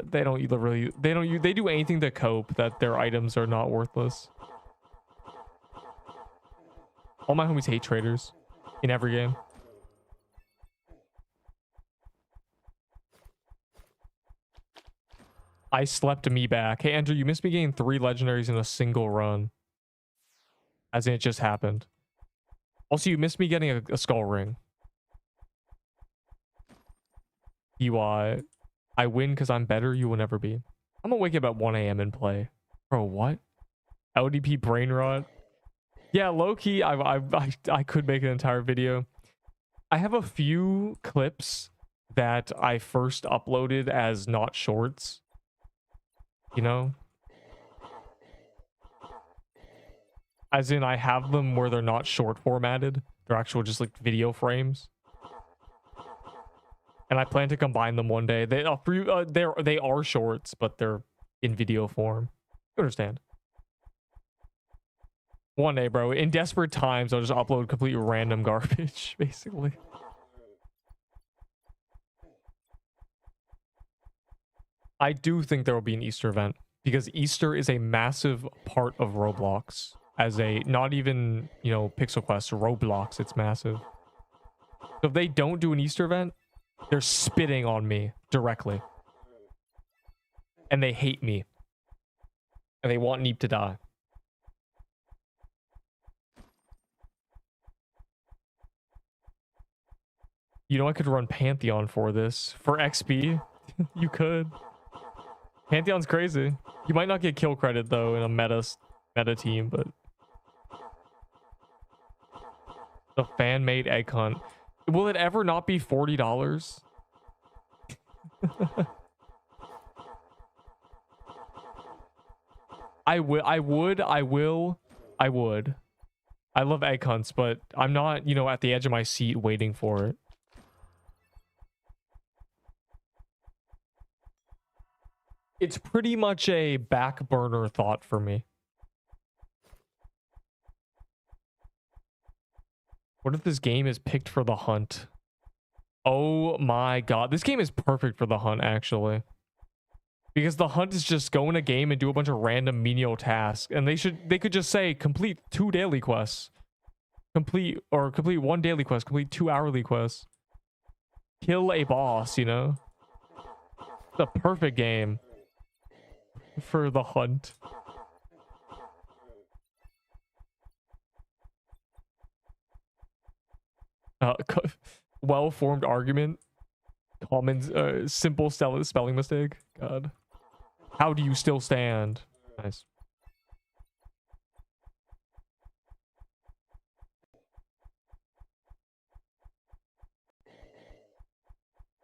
They don't either really... They do anything to cope that their items are not worthless. All my homies hate traders in every game. I slept me back. Hey, Andrew, you missed me getting 3 legendaries in a single run. As in, it just happened. Also, you missed me getting a skull ring. UI. I win because I'm better. You will never be. I'm gonna wake up at 1 a.m. and play. Bro, what? LDP brain rot? Yeah, low-key, I could make an entire video. I have a few clips that I first uploaded as not shorts. You know? As in, I have them where they're not short formatted. They're actual just like video frames. And I plan to combine them one day. They are shorts, but they're in video form. You understand? One day, bro. In desperate times, I'll just upload complete random garbage, basically. I do think there will be an Easter event because Easter is a massive part of Roblox. As a, not even, you know, Pixel Quest, Roblox, it's massive. So if they don't do an Easter event, they're spitting on me directly. And they hate me. And they want Neep to die. You know, I could run Pantheon for this. For XP, you could. Pantheon's crazy. You might not get kill credit, though, in a meta team, but... The fan-made egg hunt. Will it ever not be $40? I would. I love egg hunts, but I'm not, you know, at the edge of my seat waiting for it. It's pretty much a back burner thought for me. What if this game is picked for the hunt? Oh my god. This game is perfect for the hunt, actually. Because the hunt is just go in a game and do a bunch of random menial tasks. And they could just say, complete 2 daily quests. Complete 1 daily quest. Complete 2 hourly quests. Kill a boss, you know? It's a perfect game for the hunt. Well-formed argument. Common, simple spelling mistake. God. How do you still stand? Nice.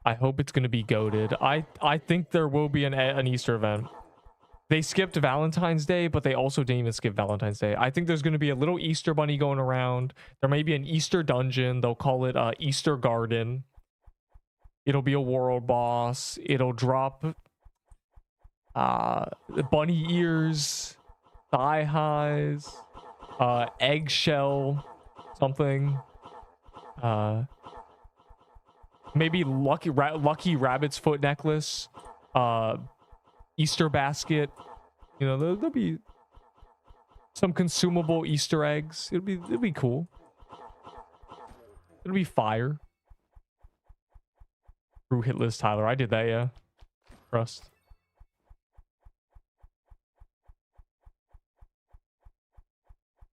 I hope it's going to be goated. I think there will be an Easter event. They skipped Valentine's Day, but they also didn't even skip Valentine's Day. I think there's going to be a little Easter bunny going around. There may be an Easter dungeon. They'll call it Easter Garden. It'll be a world boss. It'll drop bunny ears, thigh highs, eggshell, something. Maybe lucky rabbit's foot necklace. Easter basket, you know, there'll be some consumable Easter eggs. It'll be cool. It'll be fire. True hit list, Tyler. I did that, yeah. Trust.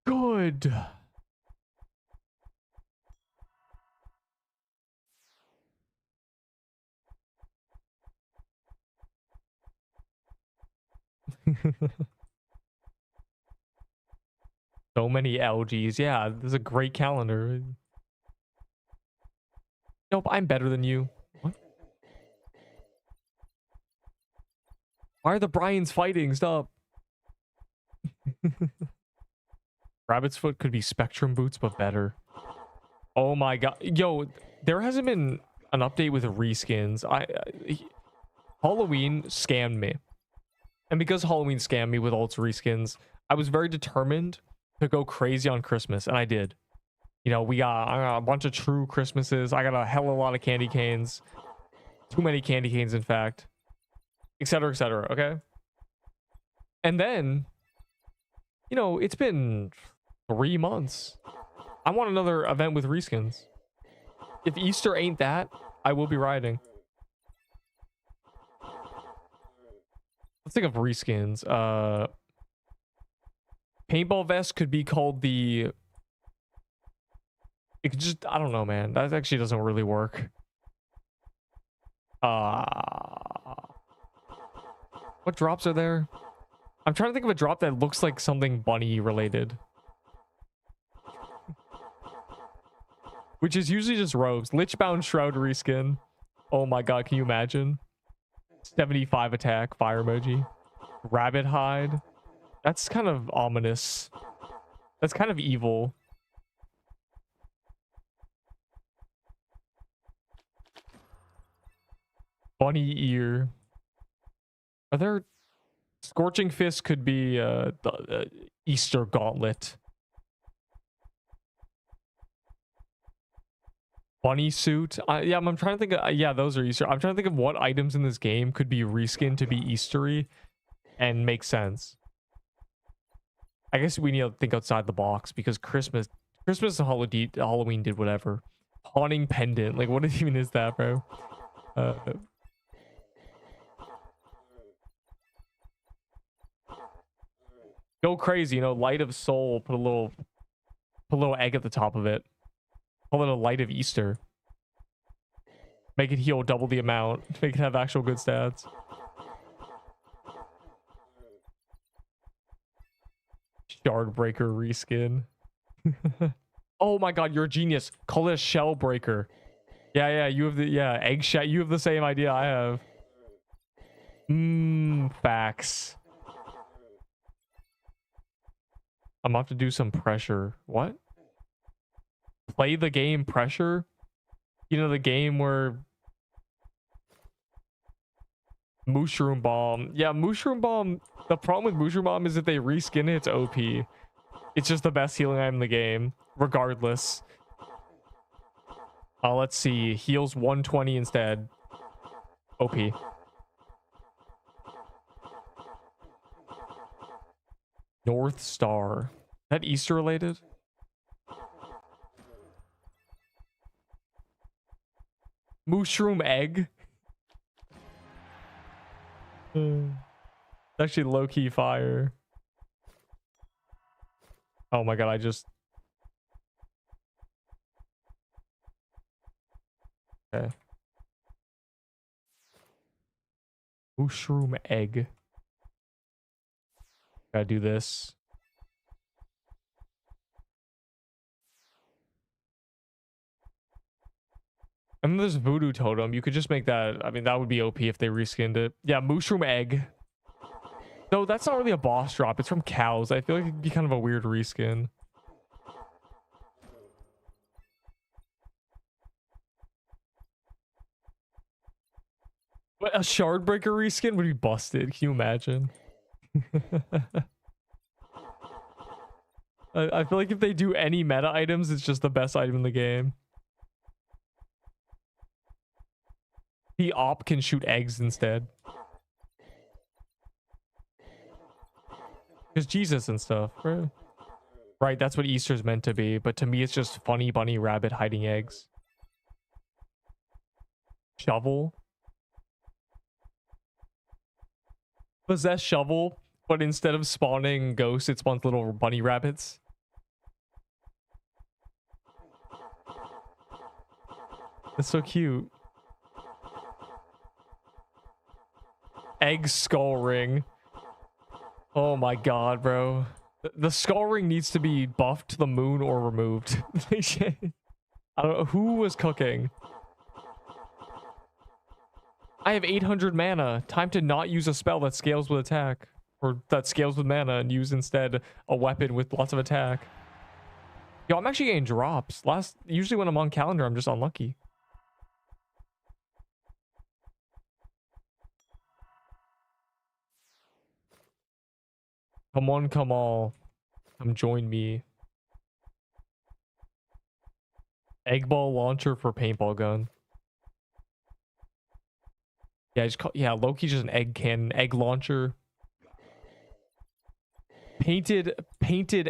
Good. So many LGs. Yeah, there's a great calendar. Nope, I'm better than you. What? Why are the Bryans fighting? Stop. Rabbit's foot could be Spectrum boots, but better. Oh my god. Yo, there hasn't been an update with reskins. Halloween scammed me. And because Halloween scammed me with all its reskins, I was very determined to go crazy on Christmas, and I did. You know, I got a bunch of true Christmases. I got a hell of a lot of candy canes. Too many candy canes, in fact. Etc., etc., okay? And then, you know, it's been 3 months. I want another event with reskins. If Easter ain't that, I will be riding. Let's think of reskins. Paintball vest could be called the... It could just... I don't know, man. That actually doesn't really work. What drops are there? I'm trying to think of a drop that looks like something bunny related. Which is usually just robes. Lichbound Shroud reskin. Oh my god, can you imagine? 75 attack, fire emoji. Rabbit hide. That's kind of ominous. That's kind of evil. Bunny ear. Are there... Scorching Fist could be the Easter gauntlet. Bunny suit. Yeah, I'm trying to think of... yeah, those are Easter. I'm trying to think of what items in this game could be reskinned to be Eastery and make sense. I guess we need to think outside the box because Christmas and Halloween did whatever. Haunting pendant. Like, what even is that, bro? Go crazy, you know, light of soul. Put a little egg at the top of it. Call it a light of Easter. Make it heal double the amount. Make it have actual good stats. Shardbreaker reskin. Oh my god, you're a genius. Call it a shell breaker. Yeah, you have the egg shell. You have the same idea I have. Facts. I'm gonna have to do some pressure. What? Play the game pressure? You know, the game where... Mushroom Bomb. Yeah, Mushroom Bomb. The problem with Mushroom Bomb is if they reskin it, it's OP. It's just the best healing item in the game, regardless. Let's see. Heals 120 instead. OP. North Star. Is that Easter related? Mushroom egg. It's actually low-key fire. Oh my god, I just... Okay. Mushroom egg. Gotta do this. And then there's Voodoo Totem. You could just make that... I mean, that would be OP if they reskinned it. Yeah, Mushroom egg. No, that's not really a boss drop. It's from cows. I feel like it'd be kind of a weird reskin. But a Shardbreaker reskin would be busted. Can you imagine? I feel like if they do any meta items, it's just the best item in the game. The op can shoot eggs instead. Because Jesus and stuff, right? Right, that's what Easter's meant to be, but to me it's just funny bunny rabbit hiding eggs. Shovel. Possess shovel, but instead of spawning ghosts, it spawns little bunny rabbits. That's so cute. Egg skull ring. Oh my god, bro. The skull ring needs to be buffed to the moon or removed. I don't know who was cooking. I have 800 mana. Time to not use a spell that scales with attack. Or that scales with mana and use instead a weapon with lots of attack. Yo, I'm actually getting drops. Usually when I'm on calendar, I'm just unlucky. Come on, come all. Come join me. Egg ball launcher for paintball gun. Yeah, Loki's just an egg cannon, egg launcher. Painted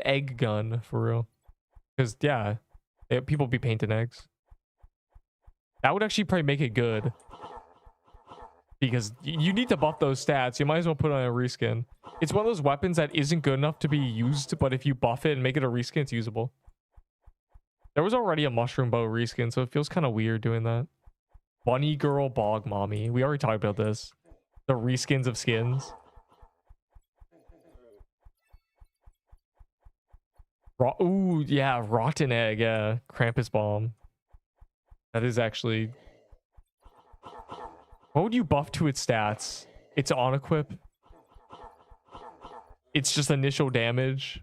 egg gun for real. Because yeah, people be painting eggs. That would actually probably make it good. Because you need to buff those stats. You might as well put on a reskin. It's one of those weapons that isn't good enough to be used, but if you buff it and make it a reskin, it's usable. There was already a mushroom bow reskin, so it feels kind of weird doing that. Bunny girl bog mommy. We already talked about this. The reskins of skins. Ooh, yeah, rotten egg. Yeah, Krampus bomb. That is actually. What would you buff to its stats? It's on equip. It's just initial damage.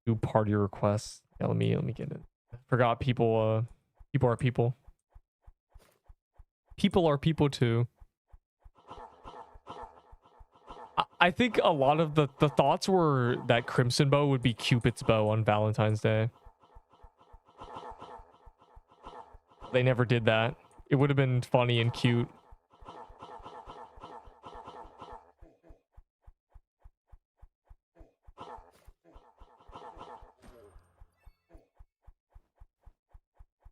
Do party requests. Yeah, let me get it. Forgot people. People are people. People are people too. I think a lot of the thoughts were that Crimson Bow would be Cupid's bow on Valentine's Day. They never did that. It would have been funny and cute.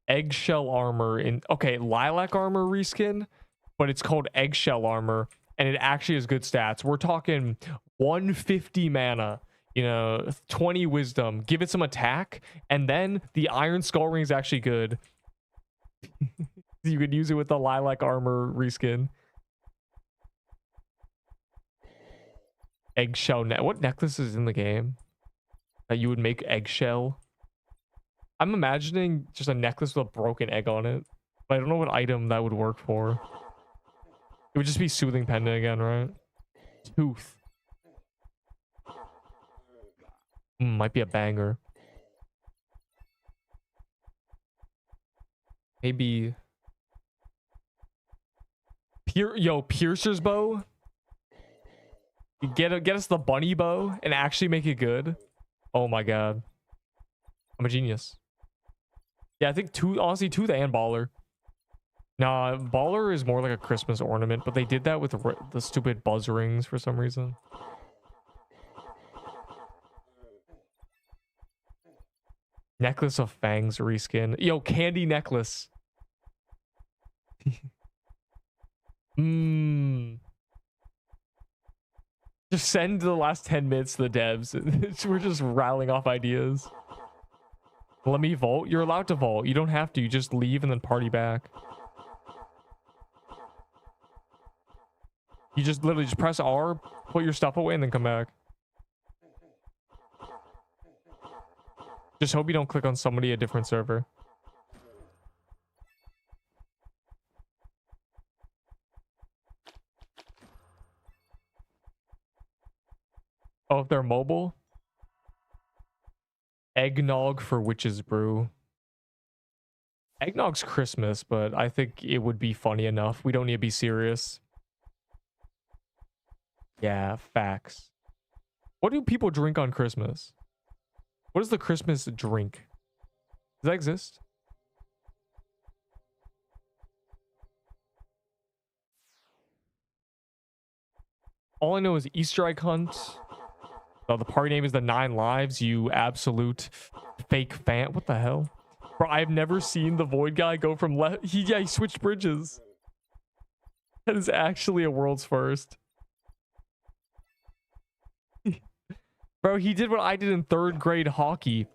Eggshell armor in lilac armor reskin, but it's called eggshell armor and it actually has good stats. We're talking 150 mana, 20 wisdom, give it some attack, and then the iron skull ring is actually good. You could use it with the lilac armor reskin. Eggshell what necklace is in the game that you would make eggshell? I'm imagining just a necklace with a broken egg on it. But I don't know what item that would work for. It would just be soothing pendant again, right? Tooth. Might be a banger. Maybe. Piercer's bow. Get us the bunny bow and actually make it good. Oh my god. I'm a genius. Yeah, I think honestly, Tooth and Baller. Nah, Baller is more like a Christmas ornament, but they did that with the stupid buzz rings for some reason. Necklace of Fangs reskin. Yo, candy necklace. Just send the last 10 minutes to the devs. We're just rattling off ideas. Let me vault. You're allowed to vault. You don't have to. You just leave and then party back. You just literally just press R, put your stuff away, and then come back. Just hope you don't click on somebody a different server. Oh, if they're mobile? Eggnog for Witch's Brew. Eggnog's Christmas, but I think it would be funny enough. We don't need to be serious. Yeah, facts. What do people drink on Christmas? What is the Christmas drink? Does that exist? All I know is Easter egg hunt. So the party name is the 9 Lives, you absolute fake fan. What the hell? Bro, I've never seen the Void guy go from left. He switched bridges. That is actually a world's first. Bro, he did what I did in 3rd grade hockey.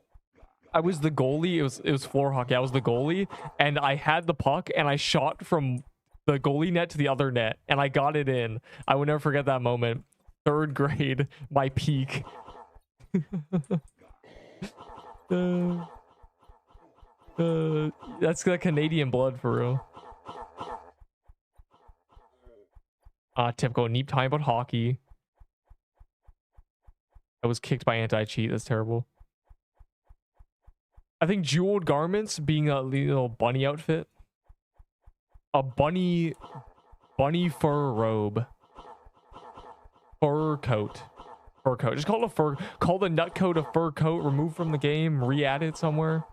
I was the goalie. It was floor hockey. I was the goalie, and I had the puck, and I shot from the goalie net to the other net, and I got it in. I will never forget that moment. 3rd grade, my peak. That's the Canadian blood for real. Typical Neep time about hockey. I was kicked by anti-cheat. That's terrible. I think jeweled garments being a little bunny outfit. A bunny fur robe. Fur coat. Fur coat. Just call it a fur. Call the nut coat a fur coat. Removed from the game. Re-add it somewhere.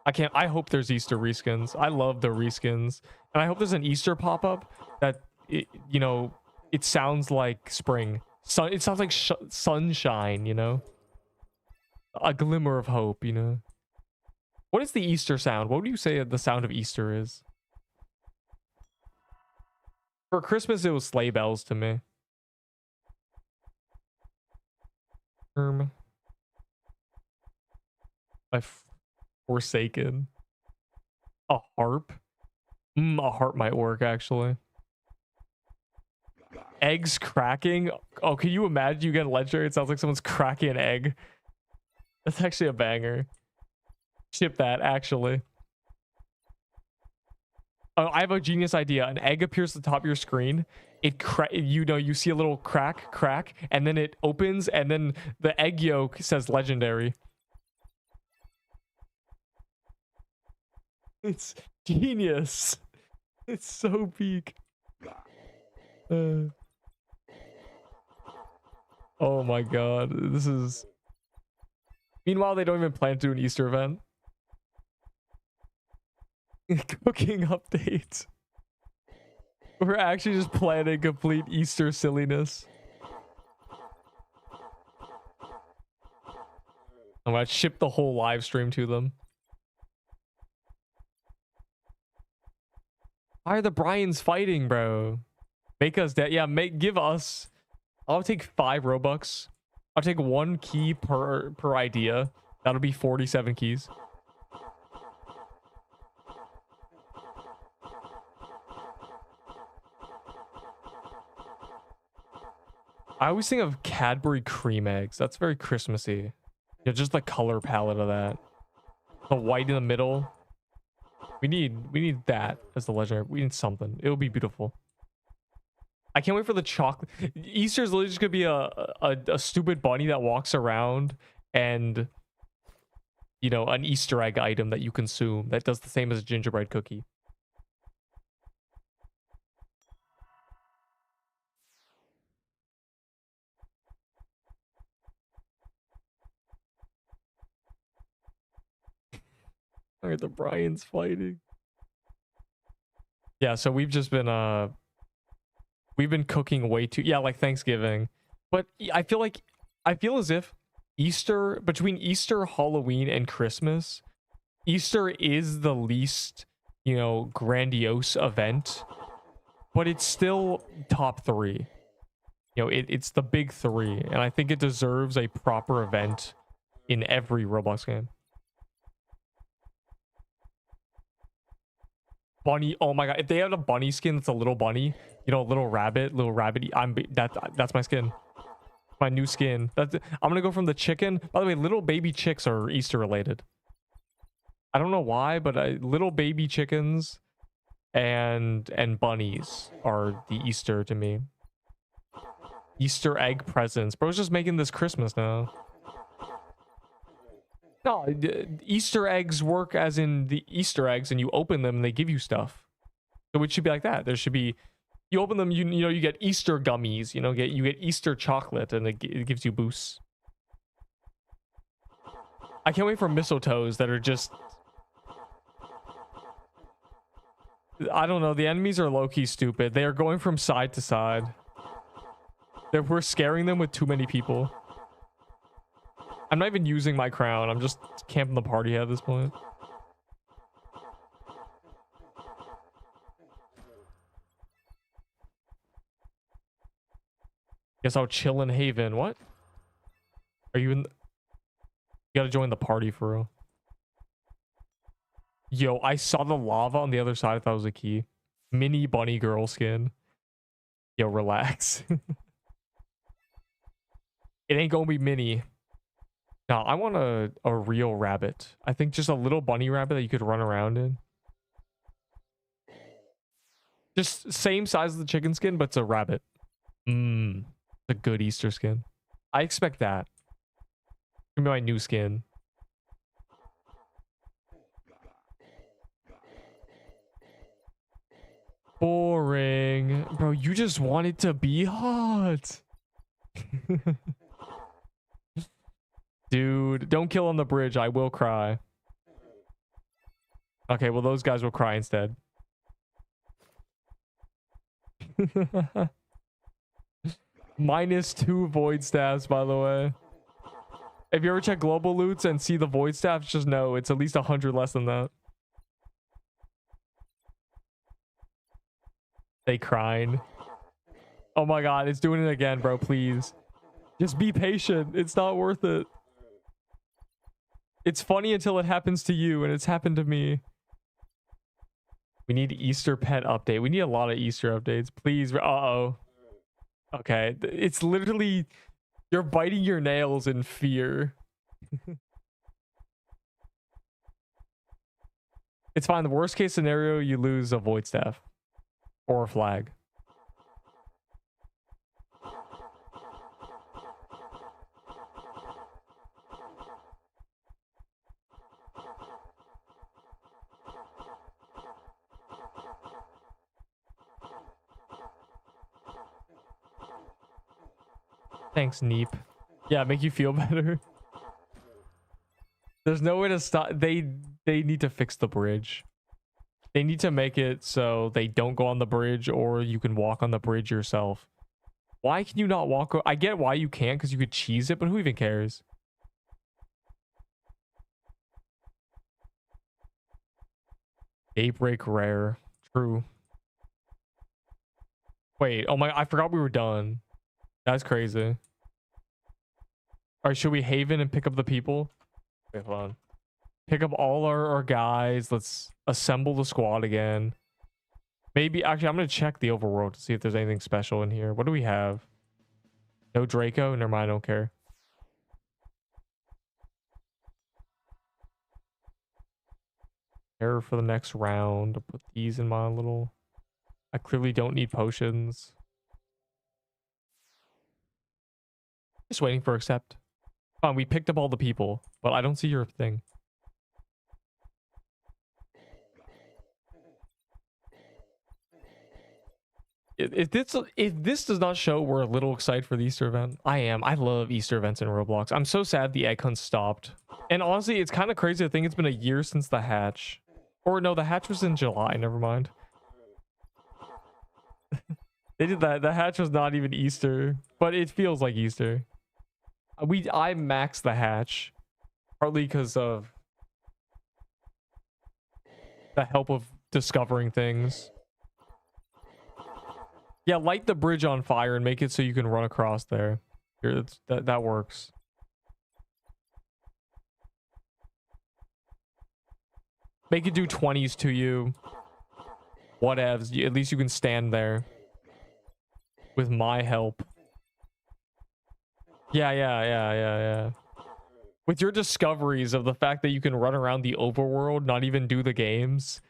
I hope there's Easter reskins. I love the reskins. And I hope there's an Easter pop-up that, it sounds like spring. It sounds like sunshine, you know? A glimmer of hope, you know? What is the Easter sound? What would you say the sound of Easter is? For Christmas, it was sleigh bells to me. My Forsaken. A harp? A harp might work, actually. Eggs cracking? Oh, can you imagine you get a legendary? It sounds like someone's cracking an egg. That's actually a banger. Ship that, actually. Oh, I have a genius idea. An egg appears at the top of your screen. You see a little crack, and then it opens, and then the egg yolk says legendary. It's genius. It's so peak. Oh my god, this is... Meanwhile, they don't even plan to do an Easter event. Cooking updates. We're actually just planning complete Easter silliness. I'm gonna ship the whole live stream to them. Why are the Bryans fighting, bro? Make us dead. Yeah, give us... I'll take 5 Robux. I'll take 1 key per idea. That'll be 47 keys. I always think of Cadbury cream eggs. That's very Christmassy. Yeah, just the color palette of that. The white in the middle. We need that as the legendary. We need something. It'll be beautiful. I can't wait for the chocolate. Easter is literally just gonna be a stupid bunny that walks around and, you know, an Easter egg item that you consume that does the same as a gingerbread cookie. Alright, the Bryans fighting. Yeah, so we've just been we've been cooking way too, yeah, like Thanksgiving. But I feel as if between Easter, Halloween, and Christmas, Easter is the least, you know, grandiose event, but it's still top 3. You know, it's the big 3, and I think it deserves a proper event in every Roblox game. Bunny, oh my god, if they had a bunny skin that's a little bunny, you know, little rabbit, that's my skin. My new skin. I'm gonna go from the chicken. By the way, little baby chicks are Easter related. I don't know why, but little baby chickens and bunnies are the Easter to me. Easter egg presents. Bro's just making this Christmas now. No, Easter eggs work as in the Easter eggs, and you open them and they give you stuff. So it should be like that. There should be, you open them, you know, you get Easter gummies, you know, you get Easter chocolate, and it gives you boosts. I can't wait for mistletoes that are just, I don't know, the enemies are low-key stupid. They are going from side to side. That we're scaring them with too many people. I'm not even using my crown. I'm just camping the party at this point. Guess I'll chill in Haven. What? Are you in? You gotta join the party for real. Yo, I saw the lava on the other side. I thought it was a key. Mini bunny girl skin. Yo, relax. It ain't gonna be mini. No, I want a real rabbit. I think just a little bunny rabbit that you could run around in. Just same size as the chicken skin, but it's a rabbit. Mmm. A good Easter skin. I expect that. It's gonna be my new skin. Boring. Bro, you just want it to be hot. Dude, don't kill on the bridge. I will cry. Okay, well, those guys will cry instead. -2 void staffs, by the way. If you ever check global loots and see the void staffs, just know it's at least 100 less than that. They crying. Oh my god, it's doing it again, bro. Please. Just be patient. It's not worth it. It's funny until it happens to you, and it's happened to me. We need Easter pet update. We need a lot of Easter updates. Please. Uh-oh. Okay. It's literally... You're biting your nails in fear. It's fine. The worst case scenario, you lose a void staff. Or a flag. Thanks, Neep. Yeah, make you feel better. There's no way to stop. They need to fix the bridge. They need to make it so they don't go on the bridge, or you can walk on the bridge yourself. Why can you not walk? I get why you can't, because you could cheese it, but who even cares? Daybreak rare. True. Wait, oh my, I forgot we were done. That's crazy. All right, should we haven and pick up the people? Okay, hold on. Pick up all our guys. Let's assemble the squad again. Maybe, actually, I'm going to check the overworld to see if there's anything special in here. What do we have? No Draco? Never mind, I don't care. Error for the next round. I'll put these in my little... I clearly don't need potions. Just waiting for accept. Fine, we picked up all the people, but I don't see your thing. If this does not show we're a little excited for the Easter event, I am. I love Easter events in Roblox. I'm so sad the egg hunt stopped. And honestly, it's kind of crazy to think it's been a year since the hatch. Or no, the hatch was in July. Never mind. They did that. The hatch was not even Easter, but it feels like Easter. I maxed the hatch, partly because of the help of discovering things. Yeah, light the bridge on fire and make it so you can run across there. Here, that works. Make it do 20s to you. Whatevs. At least you can stand there. With my help. Yeah. With your discoveries of the fact that you can run around the overworld, not even do the games.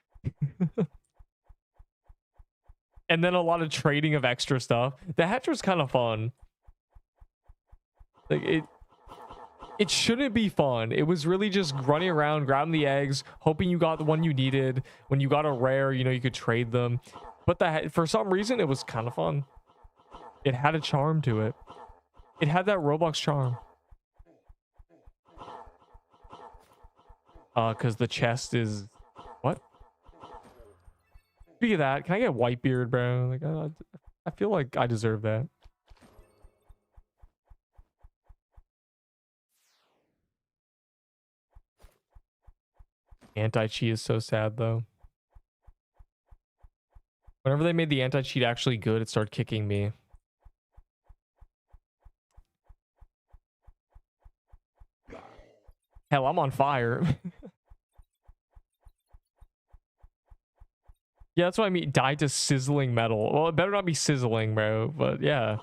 And then a lot of trading of extra stuff. The hatch was kind of fun. Like it shouldn't be fun. It was really just running around, grabbing the eggs, hoping you got the one you needed. When you got a rare, you know, you could trade them. But for some reason, it was kind of fun. It had a charm to it. It had that Roblox charm. Because the chest is... What? Speaking of that, can I get Whitebeard, bro? Like, I feel like I deserve that. Anti-cheat is so sad though. Whenever they made the anti-cheat actually good, it started kicking me. Hell, I'm on fire. Yeah, that's what I mean. Die to sizzling metal. Well, it better not be sizzling, bro. But yeah.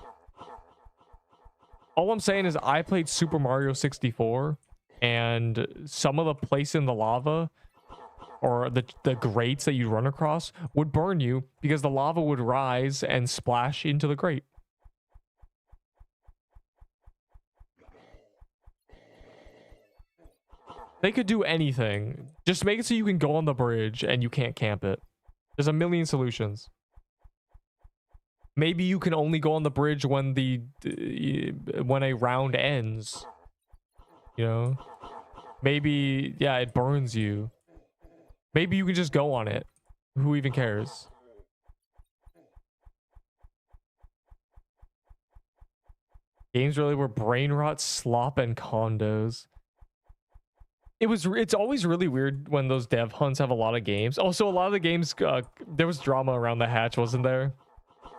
All I'm saying is I played Super Mario 64, and some of the place in the lava or the grates that you run across would burn you because the lava would rise and splash into the grate. They could do anything. Just make it so you can go on the bridge and you can't camp it. There's a million solutions. Maybe you can only go on the bridge when when a round ends. You know? Maybe, yeah, it burns you. Maybe you can just go on it. Who even cares? Games really were brain rot, slop, and condos. It's always really weird when those dev hunts have a lot of games. Also, a lot of the games, there was drama around the hatch, wasn't there?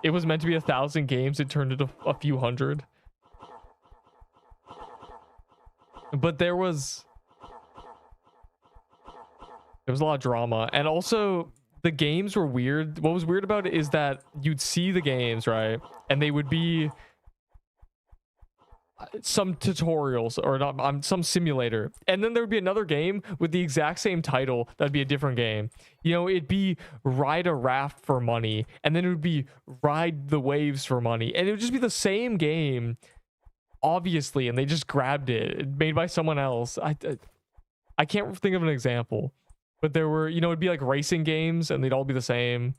It was meant to be 1,000 games. It turned into a few hundred. But there was a lot of drama. And also, the games were weird. What was weird about it is that you'd see the games, right? And they would be some tutorials or not, some simulator, and then there would be another game with the exact same title that'd be a different game. You know, it'd be ride a raft for money, and then it would be ride the waves for money, and it would just be the same game, obviously, and they just grabbed it, made by someone else. I can't think of an example, but there were, you know, it'd be like racing games and they'd all be the same,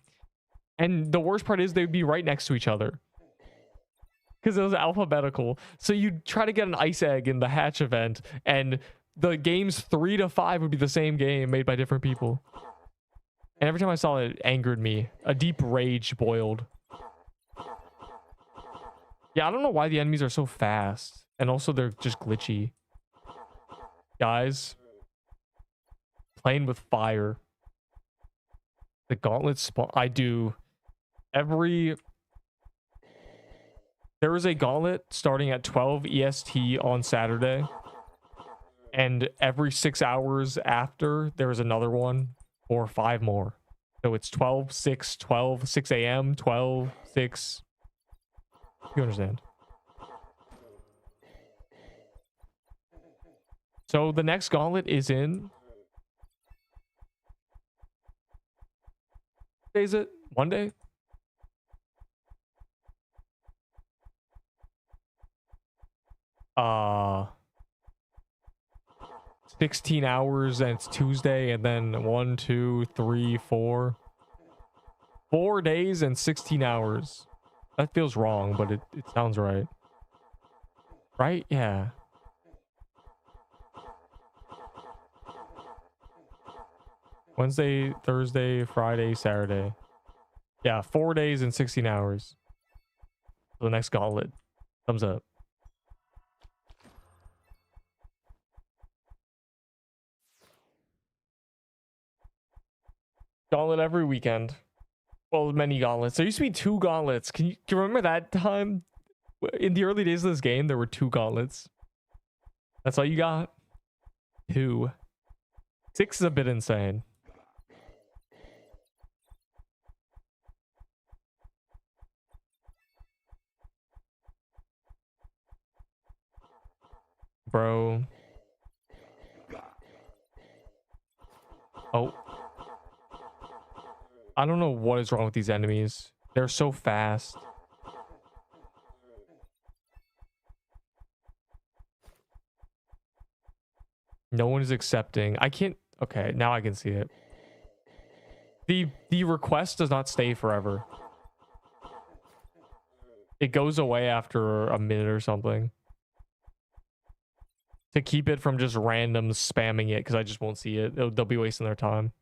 and the worst part is they'd be right next to each other because it was alphabetical. So you'd try to get an ice egg in the hatch event, and the games 3 to 5 would be the same game made by different people. And every time I saw it, it angered me. A deep rage boiled. Yeah, I don't know why the enemies are so fast. And also they're just glitchy. Guys. Playing with fire. The gauntlet spawn. I do. There is a gauntlet starting at 12 EST on Saturday. And every 6 hours after, there is another one or 5 more. So it's 12, 6, 12, 6 a.m., 12, 6. You understand. So the next gauntlet is in... What day is it? Monday? 16 hours, and it's Tuesday, and then 1, 2, 3, 4. 4 days and 16 hours. That feels wrong, but it sounds right. Right? Yeah. Wednesday, Thursday, Friday, Saturday. Yeah, 4 days and 16 hours. So the next gauntlet. Thumbs up. Gauntlet every weekend. Well, many gauntlets. There used to be 2 gauntlets. Can you remember that time? In the early days of this game, there were 2 gauntlets. That's all you got? 2. 6 is a bit insane. Bro. Oh. I don't know what is wrong with these enemies. They're so fast. No one is accepting. I can't... Okay, now I can see it. The request does not stay forever. It goes away after a minute or something. To keep it from just random spamming it, because I just won't see it. They'll be wasting their time.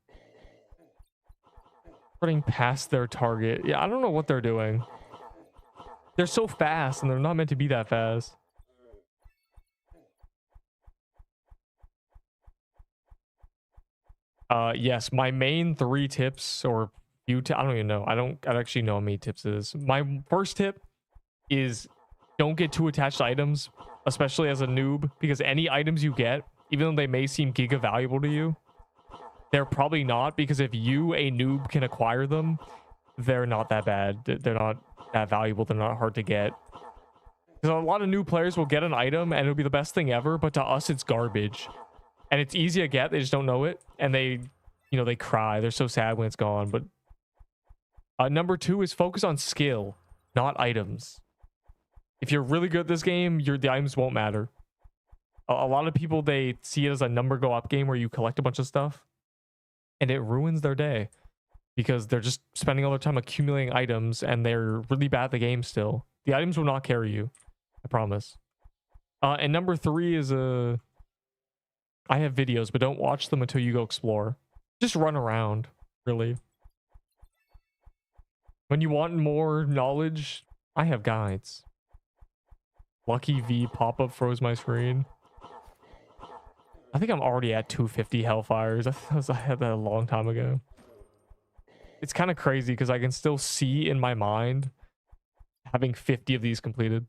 Running past their target. Yeah, I don't know what they're doing. They're so fast, and they're not meant to be that fast. Yes, my main 3 tips or I don't even know. I don't actually know how many tips it is. My first tip is don't get too attached to items, especially as a noob, because any items you get, even though they may seem giga valuable to you, they're probably not, because if you, a noob, can acquire them, they're not that bad. They're not that valuable. They're not hard to get. Because a lot of new players will get an item and it'll be the best thing ever, but to us it's garbage. And it's easy to get, they just don't know it. And they, they cry. They're so sad when it's gone. But number 2 is focus on skill, not items. If you're really good at this game, the items won't matter. A lot of people, they see it as a number go up game where you collect a bunch of stuff. And it ruins their day. Because they're just spending all their time accumulating items and they're really bad at the game still. The items will not carry you. I promise. And number 3 is I have videos, but don't watch them until you go explore. Just run around, really. When you want more knowledge, I have guides. Lucky V pop-up froze my screen. I think I'm already at 250 Hellfires. I had that a long time ago. It's kind of crazy because I can still see in my mind having 50 of these completed.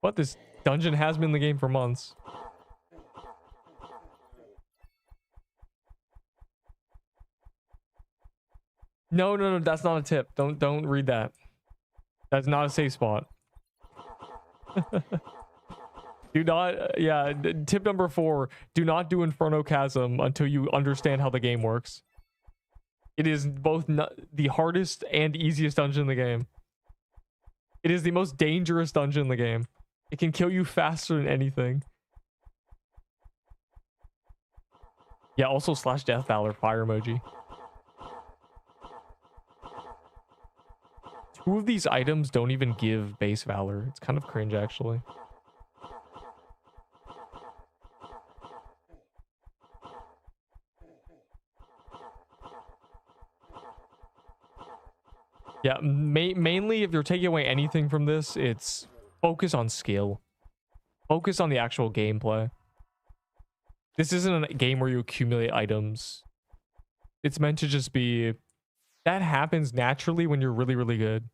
What? This dungeon has been in the game for months. No, that's not a tip. Don't read that. That's not a safe spot. Do not, yeah, tip number 4, do not do Inferno Chasm until you understand how the game works. It is both the hardest and easiest dungeon in the game. It is the most dangerous dungeon in the game. It can kill you faster than anything. Yeah, also /Death Valor fire emoji. 2 of these items don't even give base Valor. It's kind of cringe, actually. Yeah, mainly if you're taking away anything from this, it's focus on skill. Focus on the actual gameplay. This isn't a game where you accumulate items. It's meant to just be... That happens naturally when you're really, really good.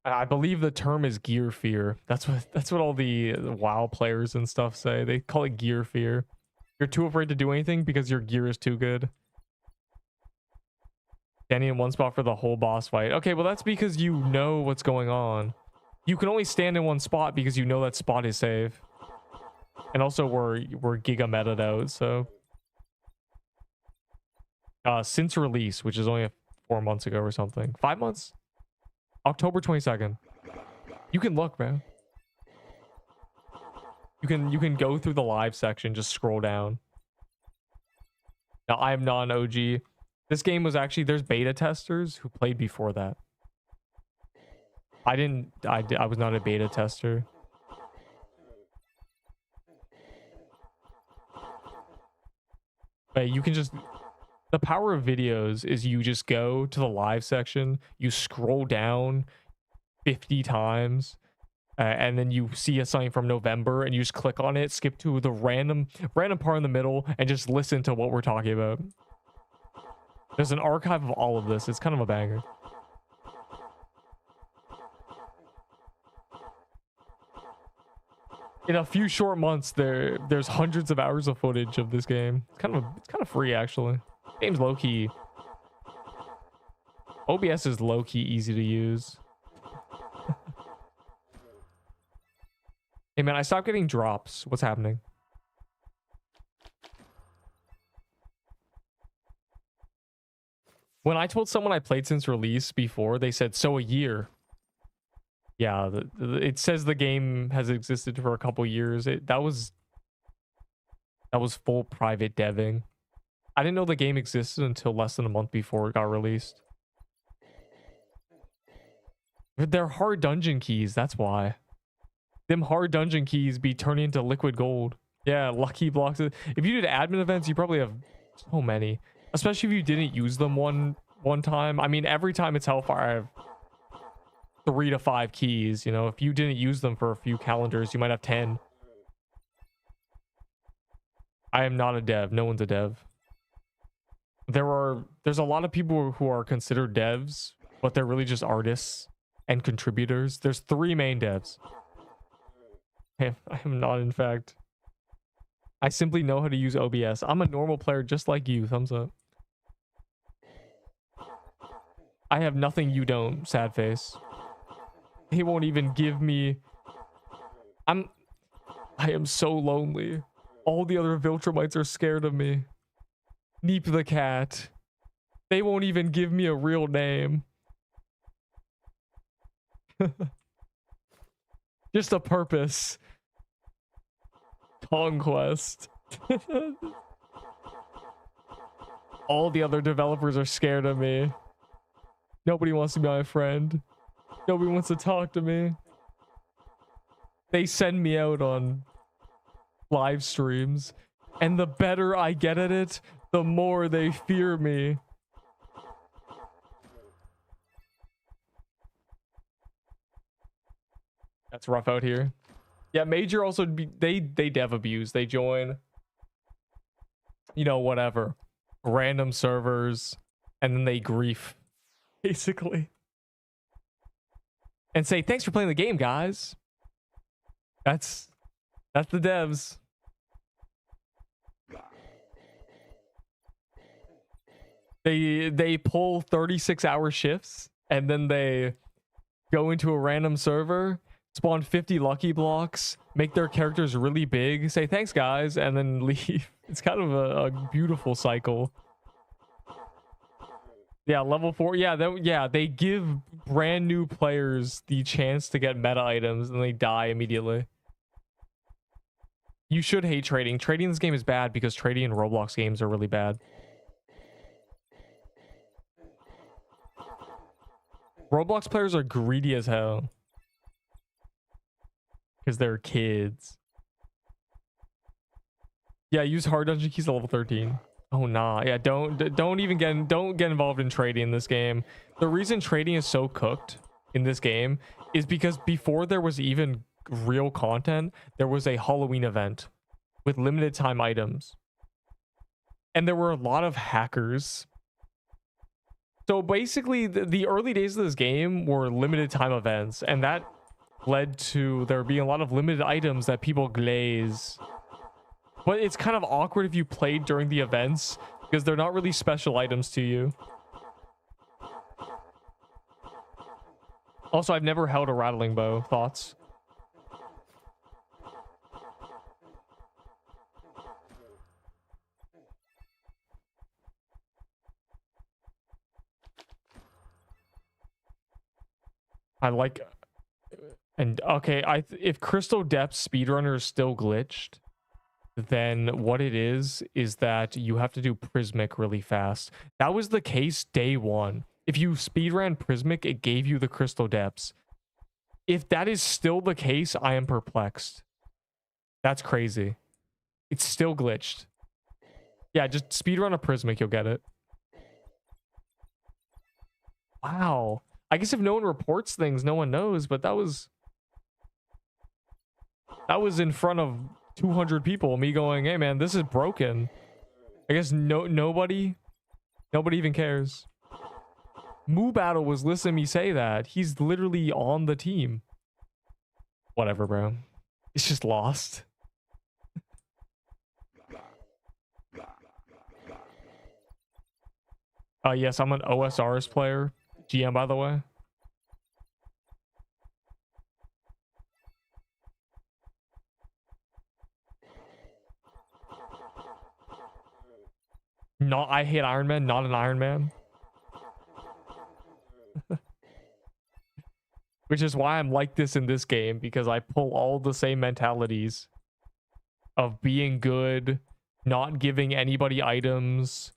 I believe the term is gear fear. That's what all the WoW players and stuff say. They call it gear fear. You're too afraid to do anything because your gear is too good. Standing in one spot for the whole boss fight. Okay, well that's because you know what's going on. You can only stand in one spot because you know that spot is safe. And also we're giga meta'd out, so. Since release, which is only 4 months ago or something. 5 months? October 22nd. You can look, man. You can go through the live section, just scroll down. Now, I am not an OG. This game was actually, there's beta testers who played before that. I was not a beta tester. But you can just, the power of videos is you just go to the live section, you scroll down 50 times, and then you see something from November and you just click on it, skip to the random part in the middle, and just listen to what we're talking about. There's an archive of all of this. It's kind of a banger. In a few short months, there's hundreds of hours of footage of this game. It's kind of free, actually. Game's low-key. OBS is low-key easy to use. Hey man, I stopped getting drops. What's happening? When I told someone I played since release before, they said, so a year. Yeah, it says the game has existed for a couple years. That was full private deving. I didn't know the game existed until less than a month before it got released. They're hard dungeon keys, that's why. Them hard dungeon keys be turning into liquid gold. Yeah, lucky blocks. If you did admin events, you probably have so many. Especially if you didn't use them one time. I mean, every time it's Hellfire, I have 3 to 5 keys. You know, if you didn't use them for a few calendars, you might have 10. I am not a dev. No one's a dev. There's a lot of people who are considered devs, but they're really just artists and contributors. There's 3 main devs. I am not, in fact. I simply know how to use OBS. I'm a normal player just like you. Thumbs up. I have nothing you don't, sad face. He won't even give me... I am so lonely. All the other Viltrumites are scared of me. Neep the cat. They won't even give me a real name. Just a purpose. Conquest. All the other developers are scared of me. Nobody wants to be my friend. Nobody wants to talk to me. They send me out on live streams, and the better I get at it, the more they fear me. That's rough out here. Yeah, Major also they dev abuse. They join, you know, whatever, random servers, and then they grief, basically, and say thanks for playing the game, guys. That's the devs. They pull 36-hour shifts, and then they go into a random server, spawn 50 lucky blocks, make their characters really big, say thanks guys, and then leave. It's kind of a beautiful cycle. Yeah, level 4. Yeah, they give brand new players the chance to get meta items, and they die immediately. You should hate trading. Trading in this game is bad because trading in Roblox games are really bad. Roblox players are greedy as hell. Because they're kids. Yeah, use hard dungeon keys at level 13. Oh nah. Yeah, don't get involved in trading in this game. The reason trading is so cooked in this game is because before there was even real content, there was a Halloween event with limited time items. And there were a lot of hackers. So basically the early days of this game were limited time events, and that led to there being a lot of limited items that people glaze. But it's kind of awkward if you played during the events because they're not really special items to you. Also, I've never held a rattling bow. Thoughts? I like... And okay, if Crystal Depth Speedrunner is still glitched, then what it is that you have to do Prismic really fast. That was the case day 1. If you speedran Prismic, it gave you the Crystal Depths. If that is still the case, I am perplexed. That's crazy. It's still glitched. Yeah, just speedrun a Prismic, you'll get it. Wow. I guess if no one reports things, no one knows, but that was in front of 200 people, me going, hey man, this is broken. I guess nobody even cares. Moo Battle was listening to me say that. He's literally on the team. Whatever, bro. It's just lost. Yes, I'm an OSRS player. GM, by the way. I hate Iron Man, not an Iron Man. Which is why I'm like this in this game, because I pull all the same mentalities of being good, not giving anybody items,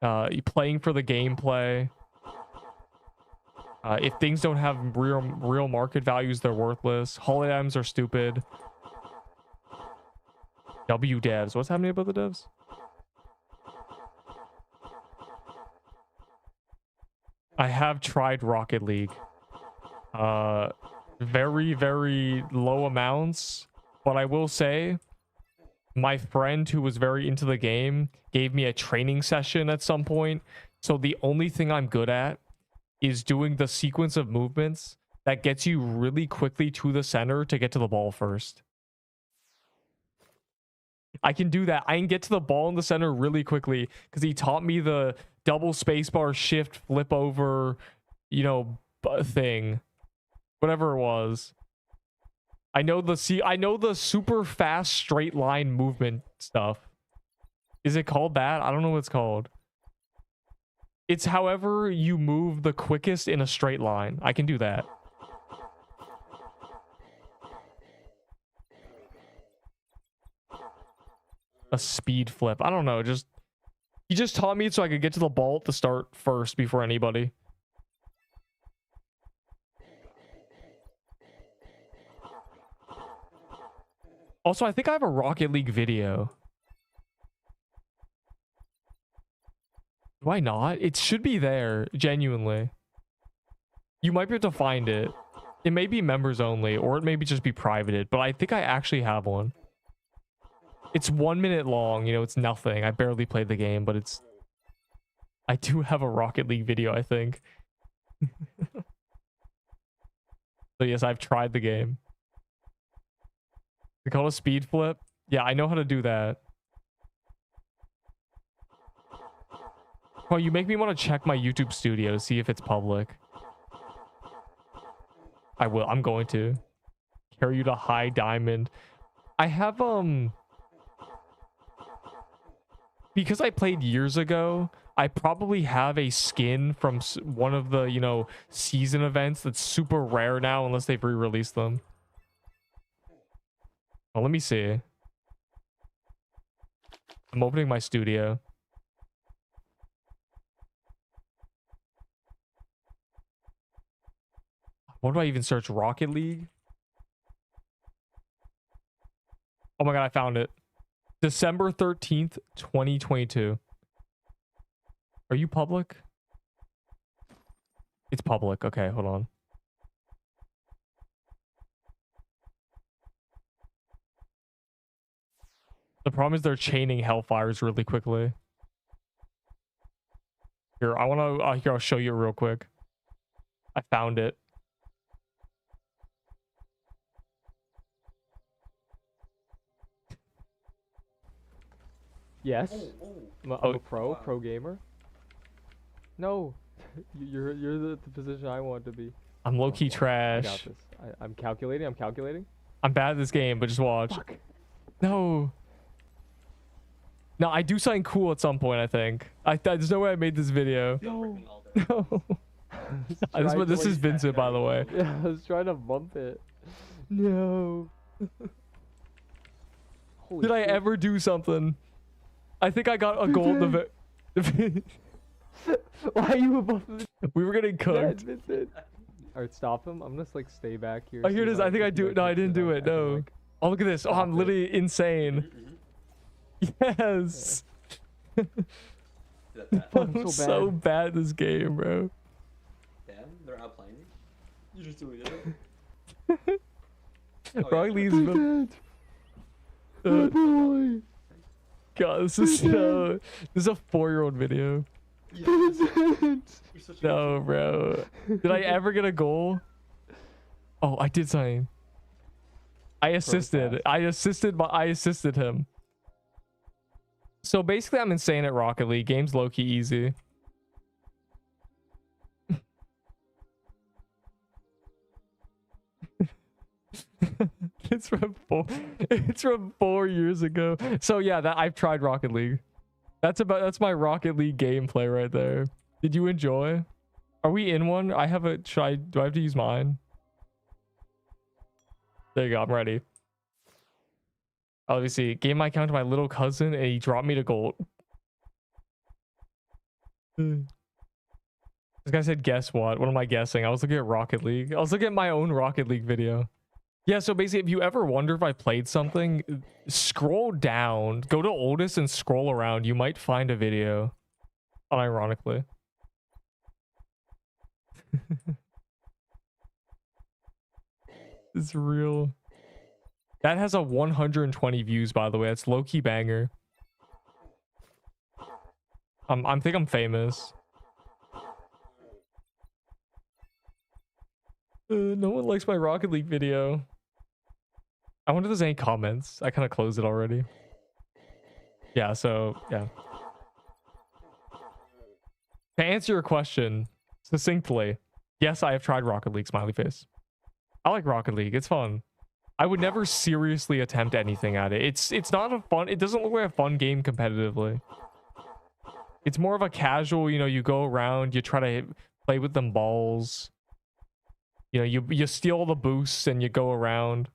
playing for the gameplay. If things don't have real market values, they're worthless. Holiday items are stupid. W devs. What's happening about the devs? I have tried Rocket League. Very, very low amounts. But I will say, my friend who was very into the game gave me a training session at some point. So the only thing I'm good at is doing the sequence of movements that gets you really quickly to the center to get to the ball first. I can do that. I can get to the ball in the center really quickly because he taught me the double spacebar shift flip over, you know, thing. Whatever it was. I know the super fast straight line movement stuff. Is it called that? I don't know what it's called. It's however you move the quickest in a straight line. I can do that. A speed flip. I don't know. He just taught me it so I could get to the ball at the start first before anybody. Also, I think I have a Rocket League video. Do I not? It should be there, genuinely. You might be able to find it. It may be members only, or it may just be privated, but I think I actually have one. It's 1 minute long, you know, it's nothing. I barely played the game, but I do have a Rocket League video, I think. So yes, I've tried the game. They call it a speed flip. Yeah, I know how to do that. Oh, you make me want to check my YouTube studio to see if it's public. I will. I'm going to. Carry you to high diamond. I have, because I played years ago, I probably have a skin from one of the, you know, season events that's super rare now unless they've re-released them. Oh, let me see. I'm opening my studio. What do I even search? Rocket League? Oh my god, I found it. December 13th, 2022. Are you public? It's public. Okay, hold on. The problem is they're chaining Hellfires really quickly. Here, here, I'll show you real quick. I found it. Yes. I'm a pro gamer. No, you're the position I want to be. I'm low key trash. I got this. I'm calculating. I'm bad at this game, but just watch. Fuck. No. No, I do something cool at some point. I think. There's no way I made this video. No. No. This is Vincent, by the way. Yeah, I was trying to bump it. No. Did I ever do something? I think I got a goal. Why are you above this? We were getting cooked. Alright, stop him. I'm gonna like stay back here. Oh, here it is. I think I do it. No, I didn't do it. No. Oh, look at this. Oh, I'm literally insane. Yes. I'm so bad at this game, bro. Damn, they're outplaying you. You're just doing it. Rocket League's oh boy. God, this is so. This is a 4-year-old video. No, bro. Did I ever get a goal? Oh, I did something. I assisted him. So basically, I'm insane at Rocket League. Game's low-key easy. It's from 4 years ago. So yeah, I've tried Rocket League. That's my Rocket League gameplay right there. Did you enjoy? Are we in one? I have a do I have to use mine? There you go, I'm ready. Oh, let me see. Gave my account to my little cousin and he dropped me to gold. This guy said, guess what? What am I guessing? I was looking at Rocket League. I was looking at my own Rocket League video. Yeah, so basically, if you ever wonder if I played something, scroll down, go to oldest and scroll around. You might find a video, unironically. It's real. That has a 120 views, by the way. That's low-key banger. I think I'm famous. No one likes my Rocket League video. I wonder if there's any comments. I kind of closed it already. Yeah, so, yeah. To answer your question succinctly, yes, I have tried Rocket League, smiley face. I like Rocket League. It's fun. I would never seriously attempt anything at it. It's not a fun... It doesn't look like a fun game competitively. It's more of a casual, you know, you go around, you try to play with them balls. You know, you steal the boosts and you go around.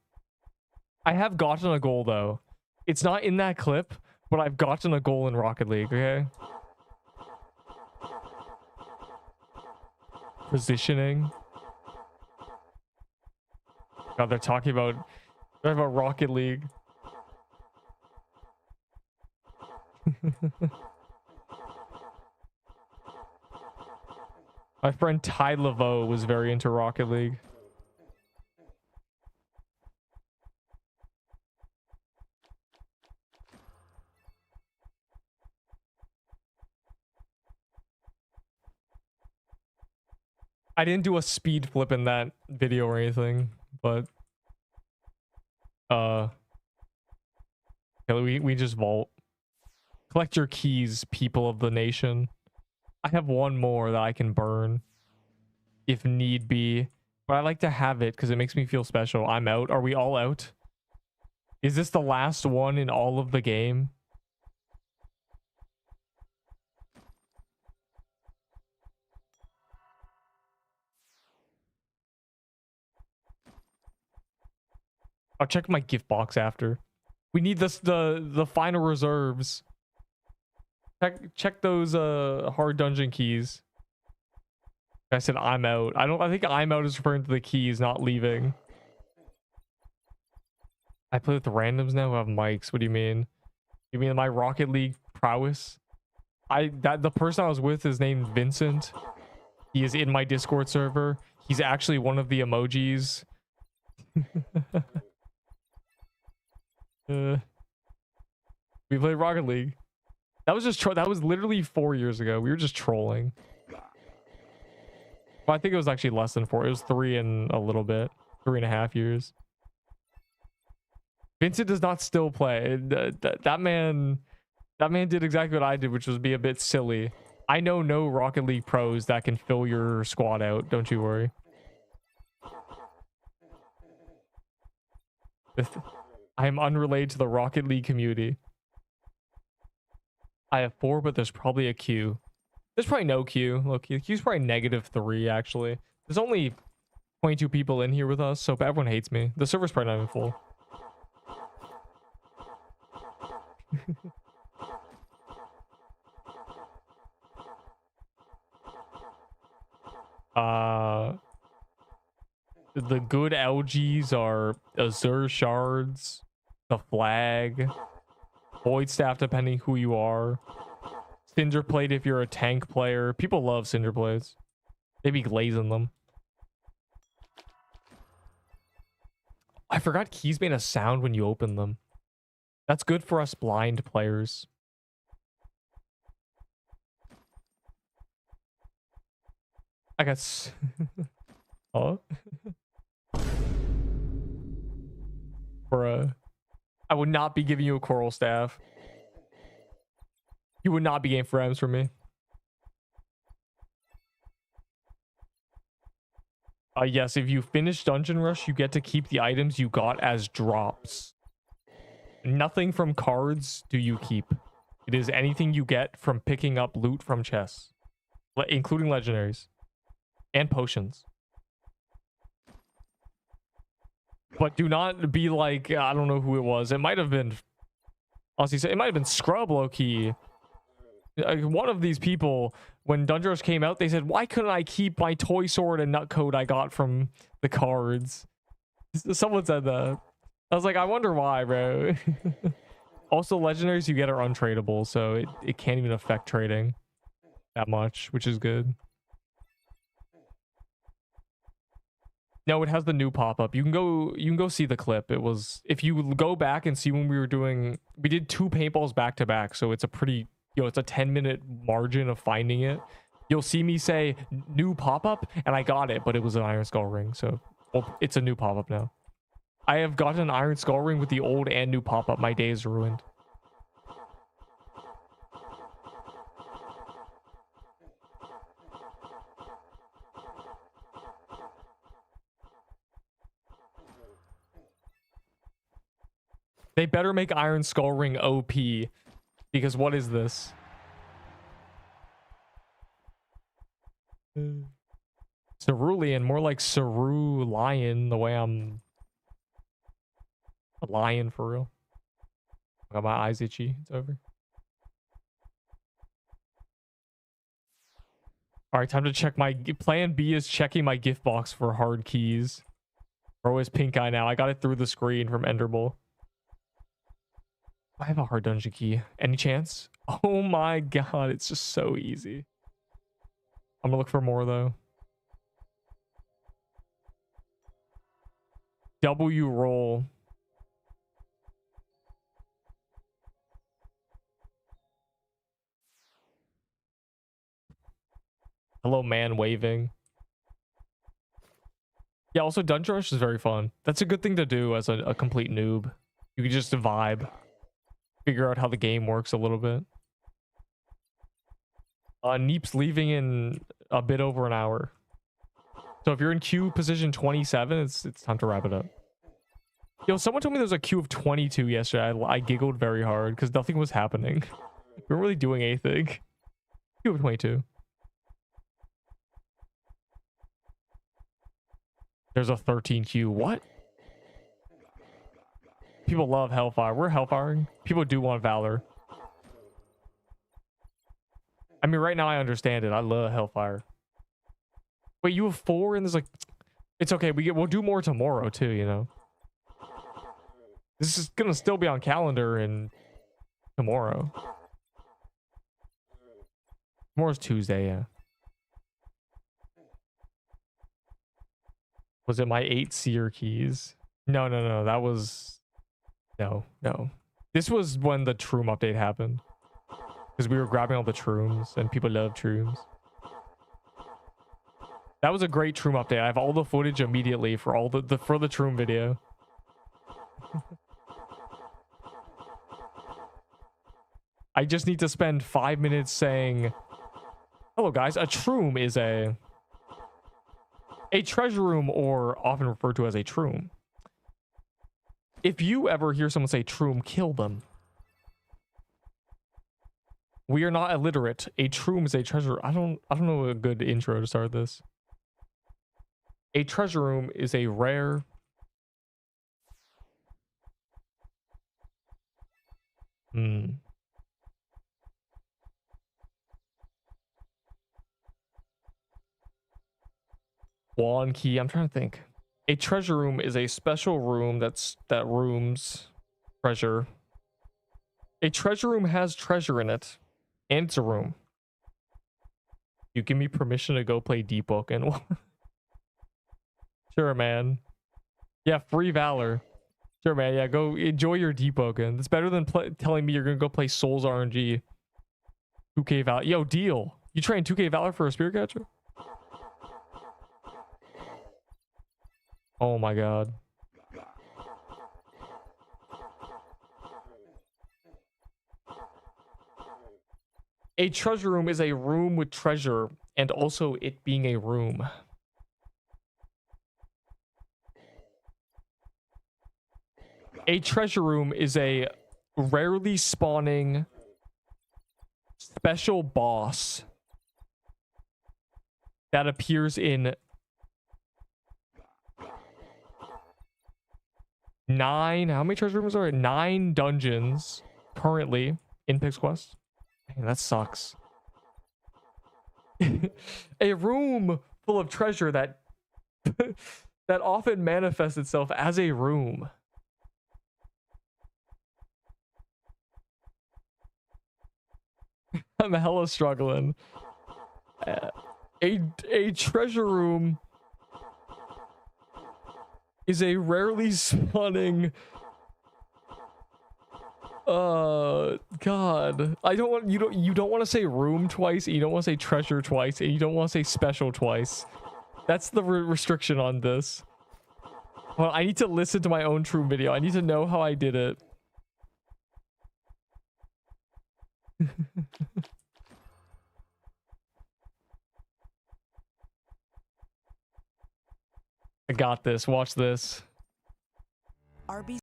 I have gotten a goal, though. It's not in that clip, but I've gotten a goal in Rocket League, okay? Positioning. God, they're talking about Rocket League. My friend Ty Laveau was very into Rocket League. I didn't do a speed flip in that video or anything, but we just vault. Collect your keys, people of the nation. I have one more that I can burn if need be, but I like to have it because it makes me feel special. I'm out. Are we all out? Is this the last one in all of the game? I'll check my gift box after. We need this the final reserves. Check those hard dungeon keys. I said I'm out. I think I'm out is referring to the keys, not leaving. I play with randoms now who have mics. What do you mean? You mean my Rocket League prowess? The person I was with is named Vincent. He is in my Discord server. He's actually one of the emojis. We played Rocket League. That was that was literally 4 years ago. We were just trolling. Well, I think it was actually less than 4. It was 3 and a little bit. 3.5 years. Vincent does not still play. That man did exactly what I did, which was be a bit silly. I know no Rocket League pros that can fill your squad out. Don't you worry. I am unrelated to the Rocket League community. I have 4, but there's probably a queue. There's probably no queue. Look, the queue's probably -3, actually. There's only 22 people in here with us, so everyone hates me. The server's probably not even full. The good LGs are Azure Shards, the Flag, Void Staff depending who you are, Cinder Plate if you're a tank player. People love Cinder Plates. They be glazing them. I forgot keys made a sound when you open them. That's good for us blind players. I got huh? Bruh. I would not be giving you a coral staff. You would not be getting frames from me. Yes, if you finish Dungeon Rush, you get to keep the items you got as drops. Nothing from cards do you keep. It is anything you get from picking up loot from chests, including legendaries and potions. But do not be like, I don't know who it was. It might have been, honestly, it might have been Scrub low-key. One of these people, when Dungeon Rush came out, they said, why couldn't I keep my toy sword and nutcode I got from the cards? Someone said that. I was like, I wonder why, bro. Also, legendaries you get are untradeable, so it can't even affect trading that much, which is good. No, it has the new pop-up. You can go see the clip. It was, if you go back and see when we did 2 paintballs back to back, so it's a pretty, it's a 10-minute margin of finding it. You'll see me say new pop-up, and I got it, but it was an Iron Skull ring, so it's a new pop-up now. I have gotten an Iron Skull ring with the old and new pop-up. My day is ruined. They better make Iron Skull ring OP, because what is this? Cerulean, more like Ceru Lion, the way I'm a lion for real. I got my eyes itchy. It's over. All right, time to check my plan B is checking my gift box for hard keys. Bro is pink eye now. I got it through the screen from Enderbull. I have a hard dungeon key. Any chance? Oh my god, it's just so easy. I'm gonna look for more though. W roll. Hello, man waving. Yeah, also Dungeon Rush is very fun. That's a good thing to do as a complete noob. You can just vibe. Figure out how the game works a little bit. Neep's leaving in a bit over an hour. So if you're in queue position 27, it's time to wrap it up. Yo, someone told me there was a queue of 22 yesterday. I giggled very hard because nothing was happening. We weren't really doing anything. Queue of 22. There's a 13 queue. What? People love Hellfire. We're Hellfiring. People do want Valor. I mean, right now I understand it. I love Hellfire. Wait, you have 4 and there's like... It's okay. We'll do more tomorrow too, you know? This is gonna still be on calendar and tomorrow. Tomorrow's Tuesday, yeah. Was it my 8 seer keys? No. That was... No. This was when the Troom update happened. Because we were grabbing all the Trooms, and people love Trooms. That was a great Troom update. I have all the footage immediately for all the Troom video. I just need to spend 5 minutes saying, hello guys, a Troom is a treasure room, or often referred to as a Troom. If you ever hear someone say Troom, kill them. We are not illiterate. A Troom is a treasure. I don't know a good intro to start this. A treasure room is a rare... Wand key. I'm trying to think. A treasure room is a special room that rooms treasure. A treasure room has treasure in it, and it's a room. You give me permission to go play Deepwoken. Sure, man. Yeah, free Valor. Sure, man. Yeah, go enjoy your Deepwoken. It's better than telling me you're gonna go play Souls RNG. 2K Valor. Yo, deal. You train 2K Valor for a Spear Catcher? Oh my god. A treasure room is a room with treasure, and also it being a room. A treasure room is a rarely spawning special boss that appears in 9, how many treasure rooms are it? 9 dungeons currently in Pix Quest. Man, that sucks. A room full of treasure that that often manifests itself as a room. I'm hella struggling. A treasure room is a rarely spawning. God, I don't want you don't want to say room twice, and you don't want to say treasure twice, and you don't want to say special twice. That's the restriction on this. Well, I need to listen to my own true video. I need to know how I did it. I got this. Watch this. RB.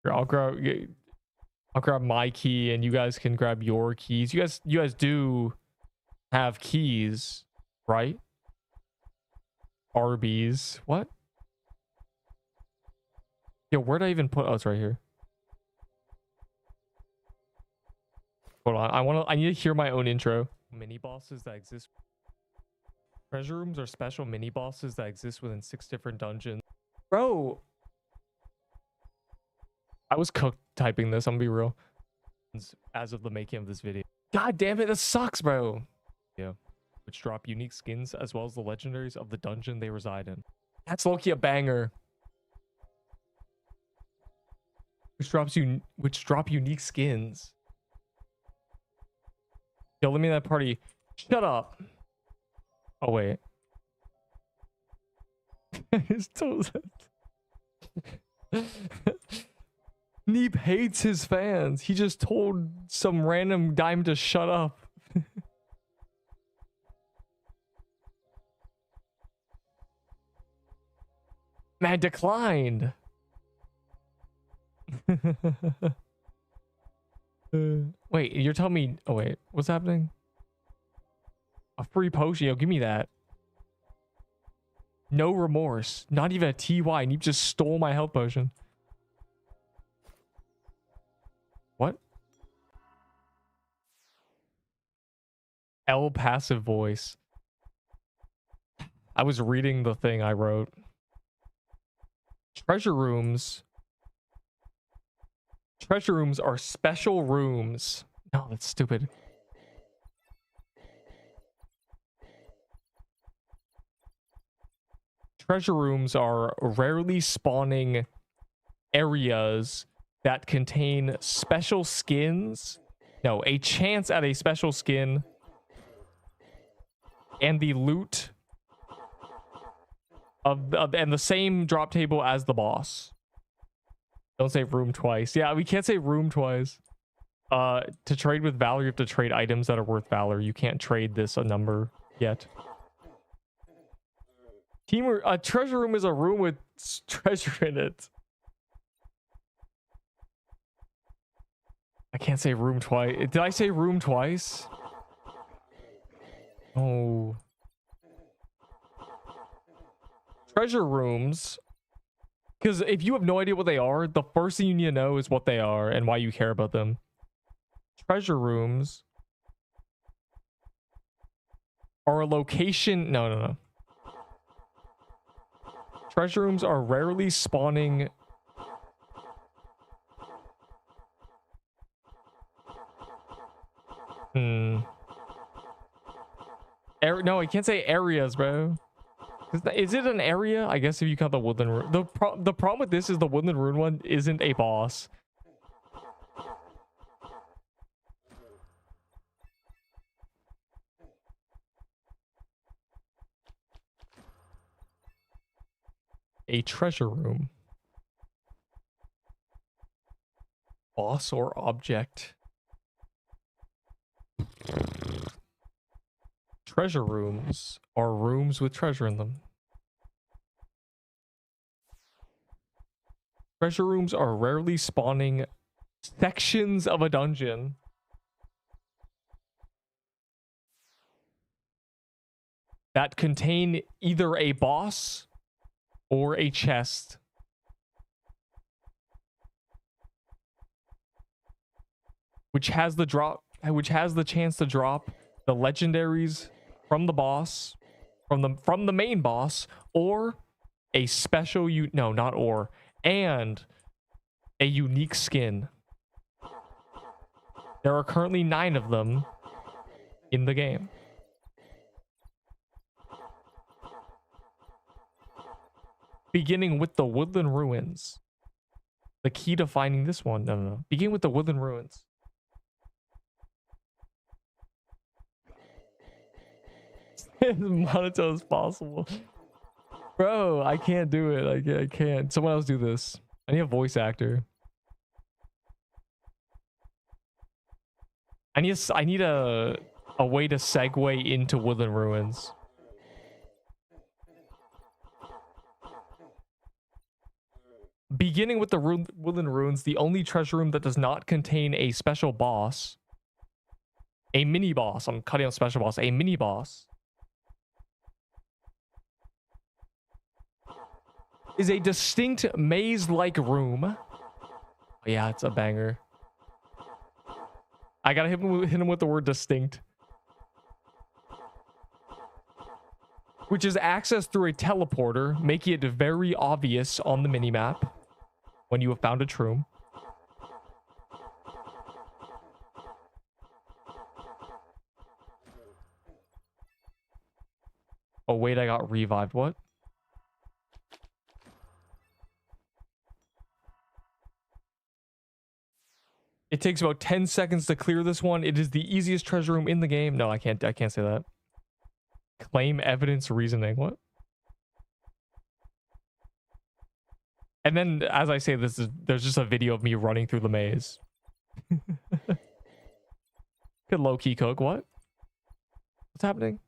Here, I'll grab my key, and you guys can grab your keys. You guys do have keys, right? Arby's. What? Yo, where'd I even put? Oh, it's right here. Hold on. I need to hear my own intro. Mini bosses that exist. Treasure rooms are special mini bosses that exist within 6 different dungeons. Bro, I was cooked typing this. I'm gonna be real. As of the making of this video. God damn it, this sucks, bro. Yeah. Which drop unique skins as well as the legendaries of the dungeon they reside in. That's low-key a banger. Which drop unique skins. Yo, let me in that party. Shut up. Oh wait. His toes. Neep hates his fans. He just told some random dime to shut up. Man, declined. Wait, you're telling me... Oh, wait. What's happening? A free potion. Yo, give me that. No remorse. Not even a TY. Neep just stole my health potion. What? L passive voice. I was reading the thing I wrote. Treasure rooms. Treasure rooms are special rooms. No, that's stupid. Treasure rooms are rarely spawning areas that contain special skins. No, a chance at a special skin. And the loot and the same drop table as the boss. Don't say room twice. Yeah, we can't say room twice. To trade with valor, you have to trade items that are worth valor. You can't trade this a number yet. A treasure room is a room with treasure in it. I can't say room twice. Did I say room twice? Oh. Treasure rooms. Because if you have no idea what they are, the first thing you need to know is what they are and why you care about them. Treasure rooms are a location... No. Treasure rooms are rarely spawning... No, I can't say areas, bro. Is it an area? I guess if you count the woodland rune. The problem with this is the woodland rune one isn't a boss. A treasure room. Boss or object. Treasure rooms are rooms with treasure in them. Treasure rooms are rarely spawning sections of a dungeon. That contain either a boss or a chest. Which has the chance to drop the legendaries from the boss, from the main boss, or a special and a unique skin. There are currently 9 of them in the game. beginning with the woodland ruins. The key to finding this one. No, no, no. Begin with the woodland ruins. As monotone as possible. Bro, I can't do it. I can't. Someone else do this. I need a voice actor. I need a way to segue into woodland ruins. Beginning with the woodland ruins, the only treasure room that does not contain a special boss, a mini boss. I'm cutting out special boss. A mini boss is a distinct maze-like room. Oh, yeah, it's a banger. I gotta hit him with the word distinct, which is accessed through a teleporter, making it very obvious on the minimap when you have found a room. Oh wait, I got revived. What? It takes about 10 seconds to clear this one. It is the easiest treasure room in the game. No, I can't say that. Claim evidence reasoning. What? And then as I say this, there's just a video of me running through the maze. Good low-key cook. What? What's happening?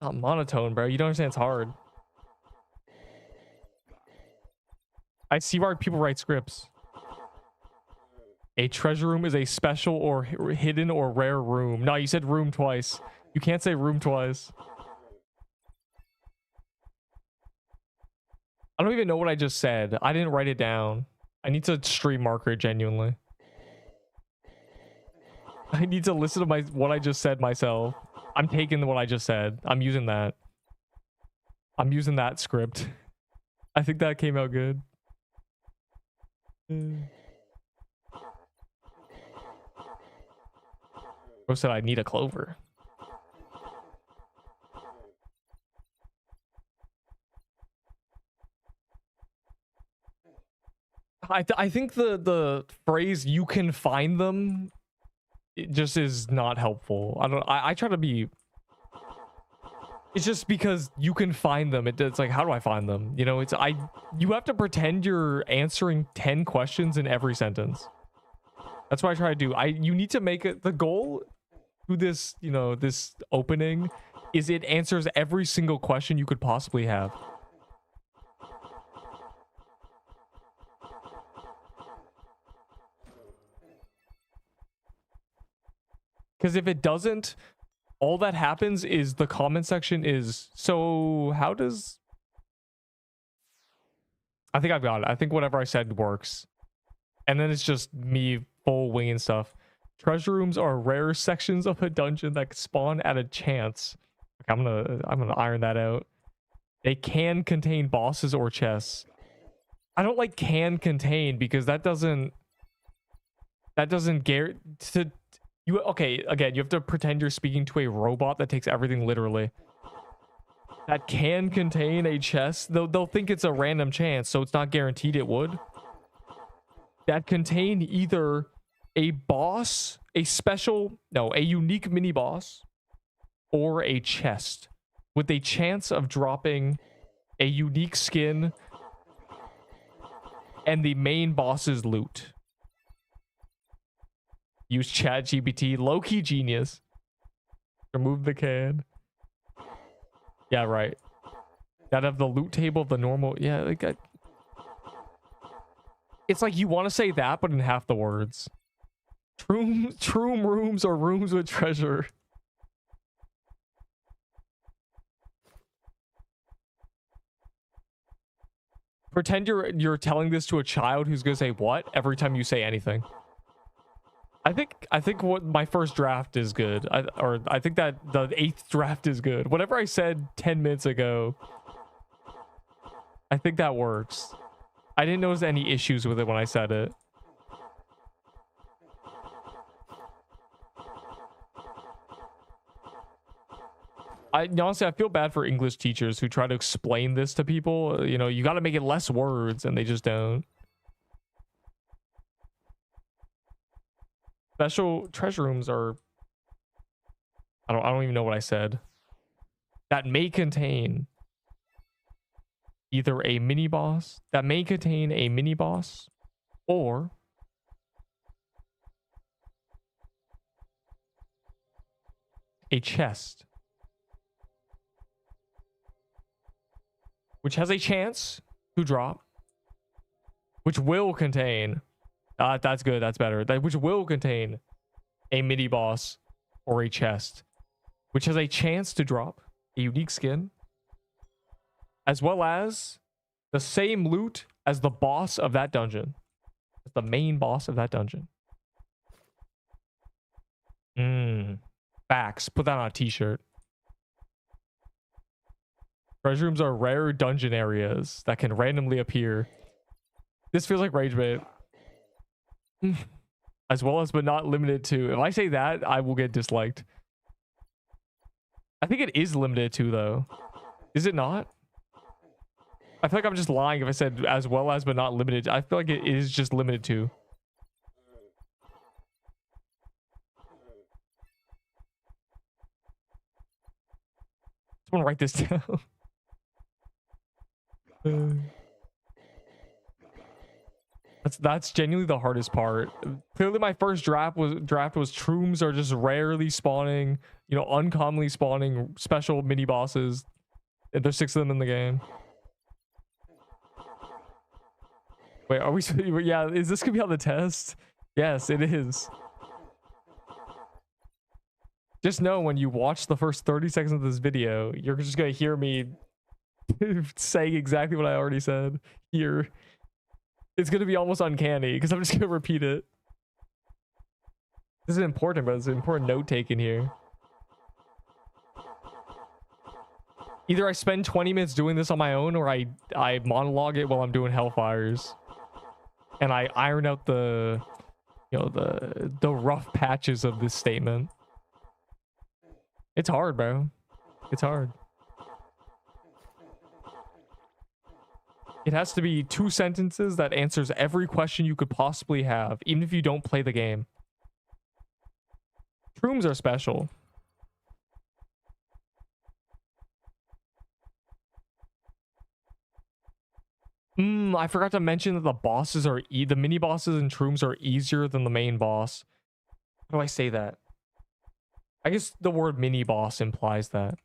Not monotone, bro. You don't understand, it's hard. I see why people write scripts. A treasure room is a special or hidden or rare room. No, you said room twice. You can't say room twice. I don't even know what I just said. I didn't write it down. I need to stream marker it genuinely. I need to listen to what I just said myself. I'm taking what I just said. I'm using that. I'm using that script. I think that came out good. Bro said I need a clover. I think the phrase "you can find them" it just is not helpful. I try to be. It's just because you can find them. It's like, how do I find them? You know, you have to pretend you're answering 10 questions in every sentence. That's what I try to do. You need to make it the goal to this, you know, this opening is it answers every single question you could possibly have. Because if it doesn't, all that happens is the comment section is, so how does... I think I've got it. I think whatever I said works. And then it's just me full winging stuff. Treasure rooms are rare sections of a dungeon that spawn at a chance. Okay, I'm gonna iron that out. They can contain bosses or chests. I don't like can contain because that doesn't guarantee... Okay, again, you have to pretend you're speaking to a robot that takes everything literally. That can contain a chest. They'll think it's a random chance, so it's not guaranteed it would. That contain either a boss, a unique mini boss, or a chest with a chance of dropping a unique skin and the main boss's loot. Use ChatGPT. Low-key genius. Remove the can. Yeah, right. Gotta have the loot table of the normal... Yeah, like... It's like you want to say that, but in half the words. True rooms or rooms with treasure. Pretend you're telling this to a child who's gonna say what every time you say anything. I think what my first draft is good. I think that the 8th draft is good. Whatever I said 10 minutes ago, I think that works. I didn't notice any issues with it when I said it. honestly, I feel bad for English teachers who try to explain this to people. You know, you got to make it less words, and they just don't. Special treasure rooms are. I don't even know what I said. That may contain either a mini boss. That may contain a mini boss, or a chest, which has a chance to drop, which will contain. That's good. That's better. Which will contain a mini boss or a chest, which has a chance to drop a unique skin, as well as the same loot as the boss of that dungeon, as the main boss of that dungeon. Facts. Put that on a t-shirt. Treasure rooms are rare dungeon areas that can randomly appear. This feels like rage bait. As well as, but not limited to. If I say that, I will get disliked. I think it is limited to, though. Is it not? I feel like I'm just lying if I said as well as, but not limited to. I feel like it is just limited to. Someone write this down. That's genuinely the hardest part. Clearly, my first draft was Trooms are just rarely spawning, you know, uncommonly spawning special mini bosses. And there's 6 of them in the game. Wait, are we? Yeah, is this gonna be on the test? Yes, it is. Just know when you watch the first 30 seconds of this video, you're just gonna hear me saying exactly what I already said here. It's gonna be almost uncanny because I'm just gonna repeat it. This is important, but it's an important note taken here. Either I spend 20 minutes doing this on my own, or I monologue it while I'm doing Hellfires, and I iron out the, you know, the rough patches of this statement. It's hard, bro. It's hard. It has to be 2 sentences that answers every question you could possibly have, even if you don't play the game. Rooms are special. I forgot to mention that the bosses are the mini bosses in Shrooms are easier than the main boss. How do I say that? I guess the word mini boss implies that.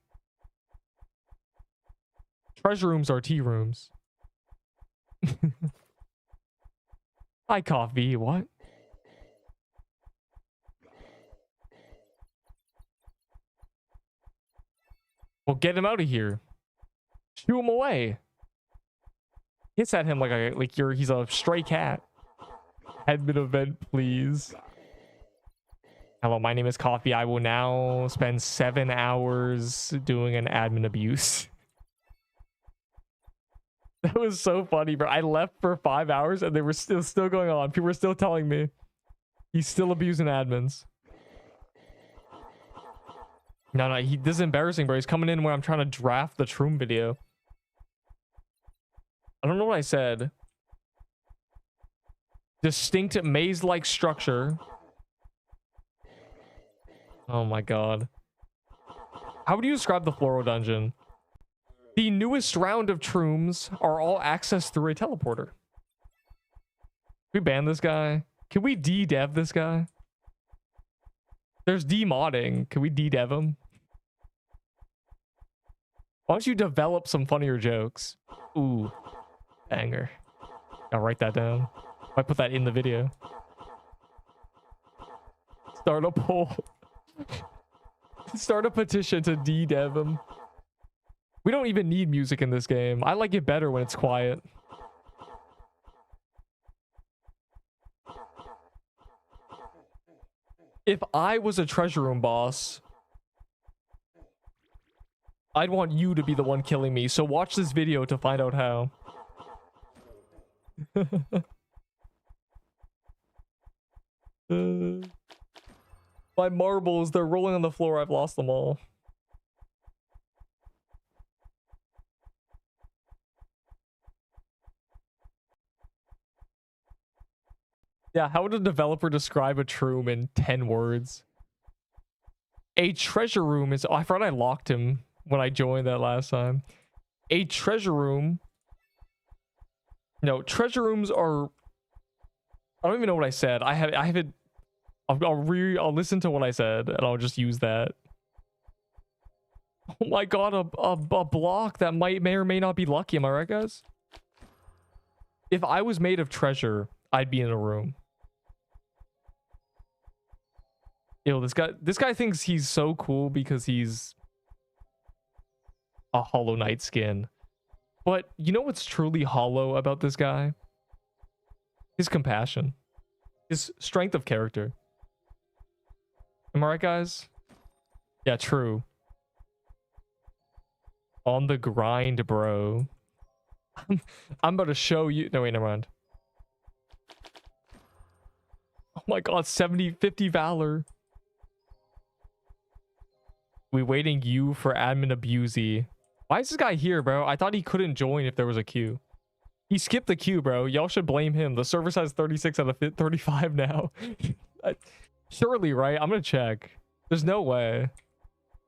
Treasure rooms are tea rooms. Hi, coffee. What? Well, get him out of here. Shoo him away. Hiss at him like he's a stray cat. Admin event, please. Hello, my name is Coffee. I will now spend 7 hours doing an admin abuse. That was so funny, bro. I left for 5 hours and they were still going on. People were still telling me he's still abusing admins. No, this is embarrassing, bro. He's coming in when I'm trying to draft the Troom video. I don't know what I said. Distinct maze-like structure. Oh my god. How would you describe the Floral Dungeon? The newest round of Trooms are all accessed through a teleporter. Can we ban this guy? Can we de-dev this guy? There's de-modding. Can we de-dev him? Why don't you develop some funnier jokes? Ooh. Banger. I'll write that down. I put that in the video. Start a poll. Start a petition to de-dev him. We don't even need music in this game. I like it better when it's quiet. If I was a treasure room boss, I'd want you to be the one killing me. So watch this video to find out how. My marbles, they're rolling on the floor. I've lost them all. Yeah, how would a developer describe a room in 10 words? A treasure room is... Oh, I forgot I locked him when I joined that last time. A treasure room... No, treasure rooms are... I don't even know what I said. I have it... I'll listen to what I said, and I'll just use that. Oh my god, a block that may or may not be lucky. Am I right, guys? If I was made of treasure, I'd be in a room. Yo, this guy thinks he's so cool because he's a Hollow Knight skin. But you know what's truly hollow about this guy? His compassion. His strength of character. Am I right, guys? Yeah, true. On the grind, bro. I'm about to show you... No, wait, never mind. Oh my god, 50 valor. We waiting you for admin abusey. Why is this guy here, bro? I thought he couldn't join if there was a queue. He skipped the queue, bro. Y'all should blame him. The server size 36 out of 35 now. Surely, right? I'm gonna check. There's no way.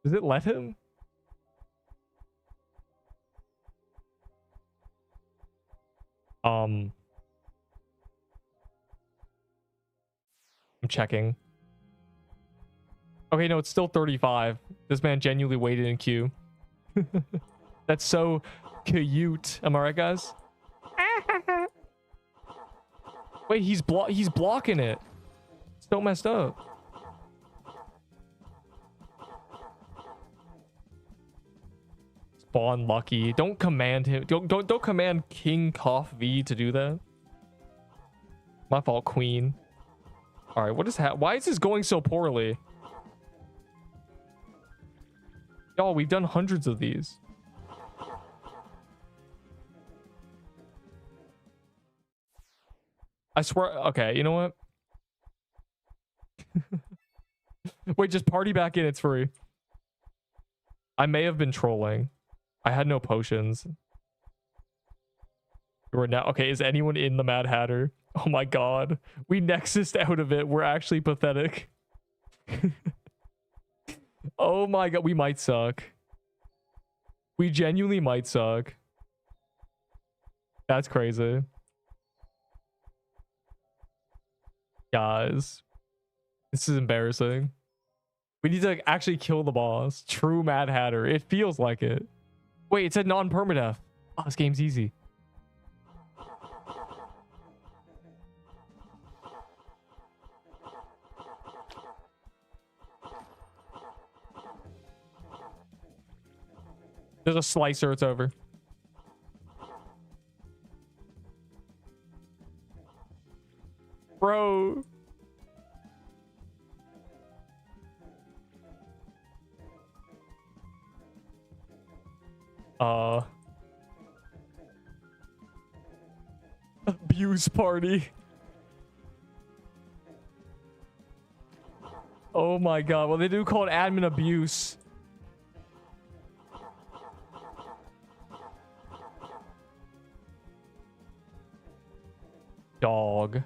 Does it let him? I'm checking. Okay, no, it's still 35. This man genuinely waited in queue. That's so cute. Am I right, guys? Wait, he's blocking it. So messed up. Spawn lucky. Don't command him. Don't command King Cough V to do that. My fault, Queen. All right, what is why is this going so poorly? Y'all, we've done hundreds of these. I swear. Okay, you know what? Wait, just party back in. It's free. I may have been trolling. I had no potions. We're now... Okay, is anyone in the Mad Hatter? Oh my god. We nexused out of it. We're actually pathetic. Oh my god. We might suck. We genuinely might suck. That's crazy. Guys. This is embarrassing. We need to actually kill the boss. True Mad Hatter. It feels like it. Wait, it said non-permadeath. Oh, this game's easy. There's a slicer. It's over. Bro. Abuse party. Oh my god. Well, they do call it admin abuse. Dog.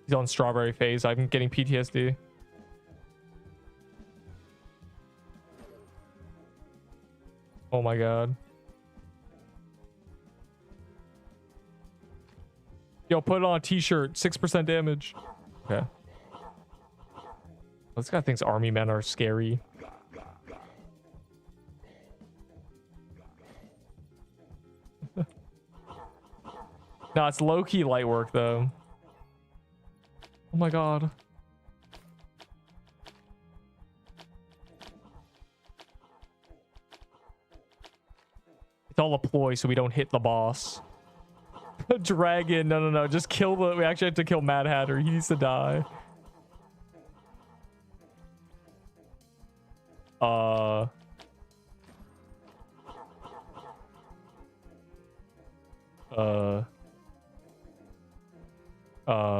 He's on strawberry phase. I'm getting PTSD. Oh my god. Yo, put it on a t-shirt. 6% damage. Okay. This guy thinks army men are scary. No, it's low-key light work, though. Oh my god. It's all a ploy so we don't hit the boss. Dragon. No. Just kill the... We actually have to kill Mad Hatter. He needs to die.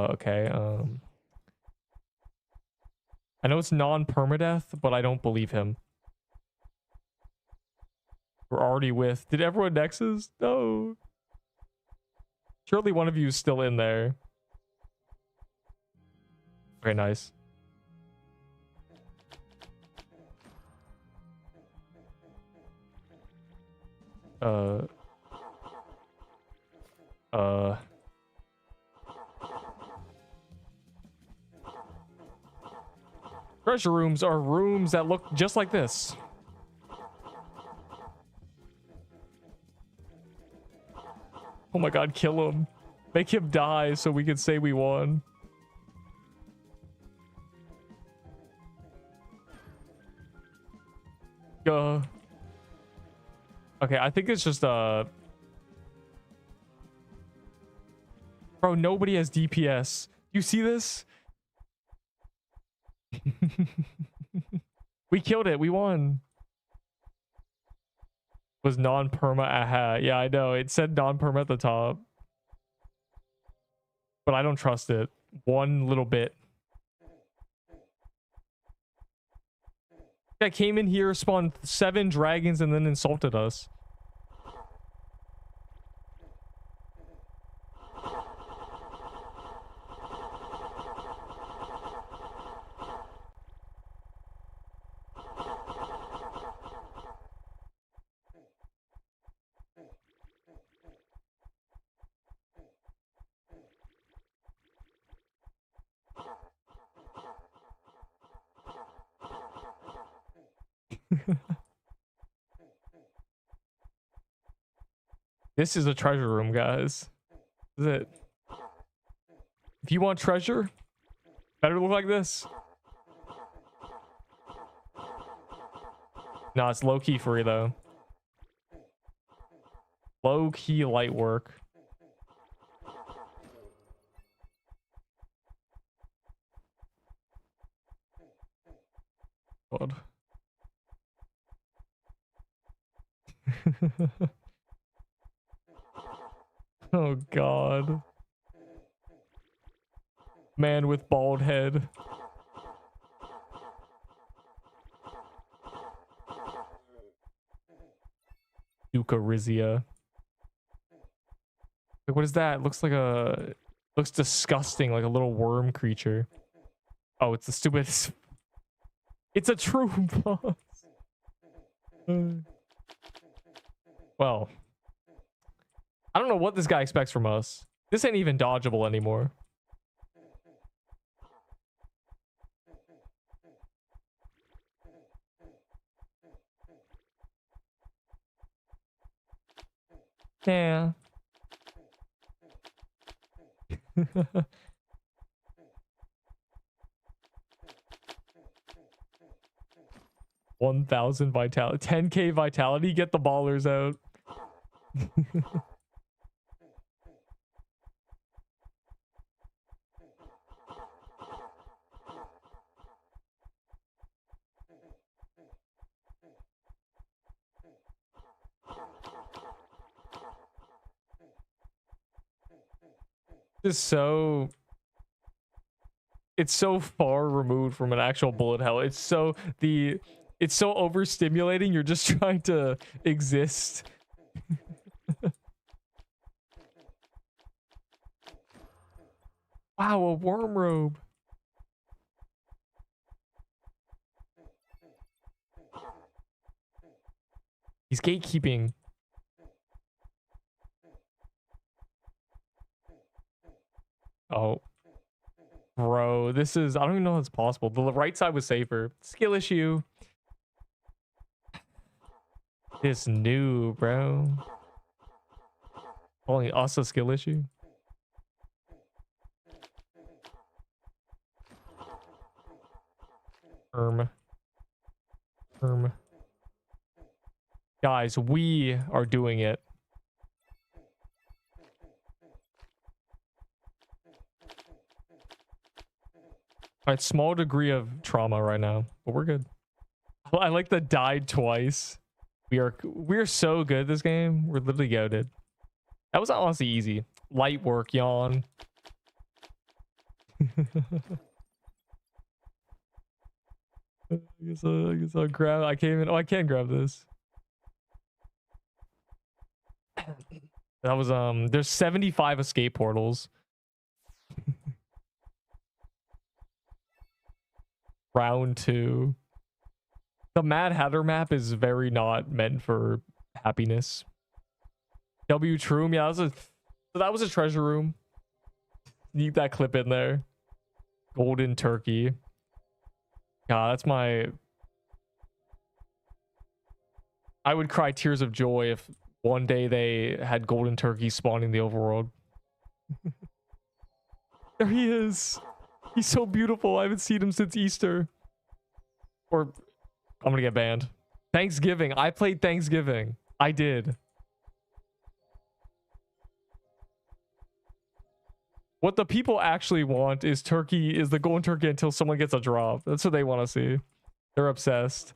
Okay. I know it's non-permadeath, but I don't believe him. We're already with... Did everyone nexus? No. Surely one of you is still in there. Very nice. Treasure rooms are rooms that look just like this. Oh my god, kill him. Make him die so we can say we won. Okay, I think it's just bro, nobody has DPS. You see this? We killed it. We won. Was non-perma. Aha. Yeah, I know. It said non-perma at the top. But I don't trust it. One little bit. I came in here, spawned 7 dragons, and then insulted us. This is a treasure room, guys. This is it. If you want treasure, better look like this. No, it's low-key free, though. Low-key light work. God. Oh god. Man with bald head. Eucharizia. Like, what is that? It looks like a... Looks disgusting, like a little worm creature. Oh, it's the stupidest... It's a true boss. Well... I don't know what this guy expects from us. This ain't even dodgeable anymore. Yeah. 1,000 vitality. 10k vitality. Get the ballers out. Is so it's so far removed from an actual bullet hell. It's so overstimulating. You're just trying to exist. Wow, a worm robe. He's gatekeeping. Oh. Bro, this is... I don't even know if it's possible. The right side was safer. Skill issue. This new, bro. Only us a skill issue. Guys, we are doing it. Alright, small degree of trauma right now, but we're good. I like the died twice. We're so good at this game. We're literally goated. That was honestly easy. Light work, yawn. I guess I'll grab. I can't even. Oh, I can grab this. That was There's 75 escape portals. Round 2. The Mad Hatter map is very not meant for happiness. W Troom, yeah, that was a treasure room. Need that clip in there. Golden turkey. God, that's my... I would cry tears of joy if one day they had golden turkey spawning the overworld. There he is. He's so beautiful. I haven't seen him since Easter. Or I'm gonna get banned. Thanksgiving. I played Thanksgiving. I did. What the people actually want is the golden turkey until someone gets a drop. That's what they want to see. They're obsessed.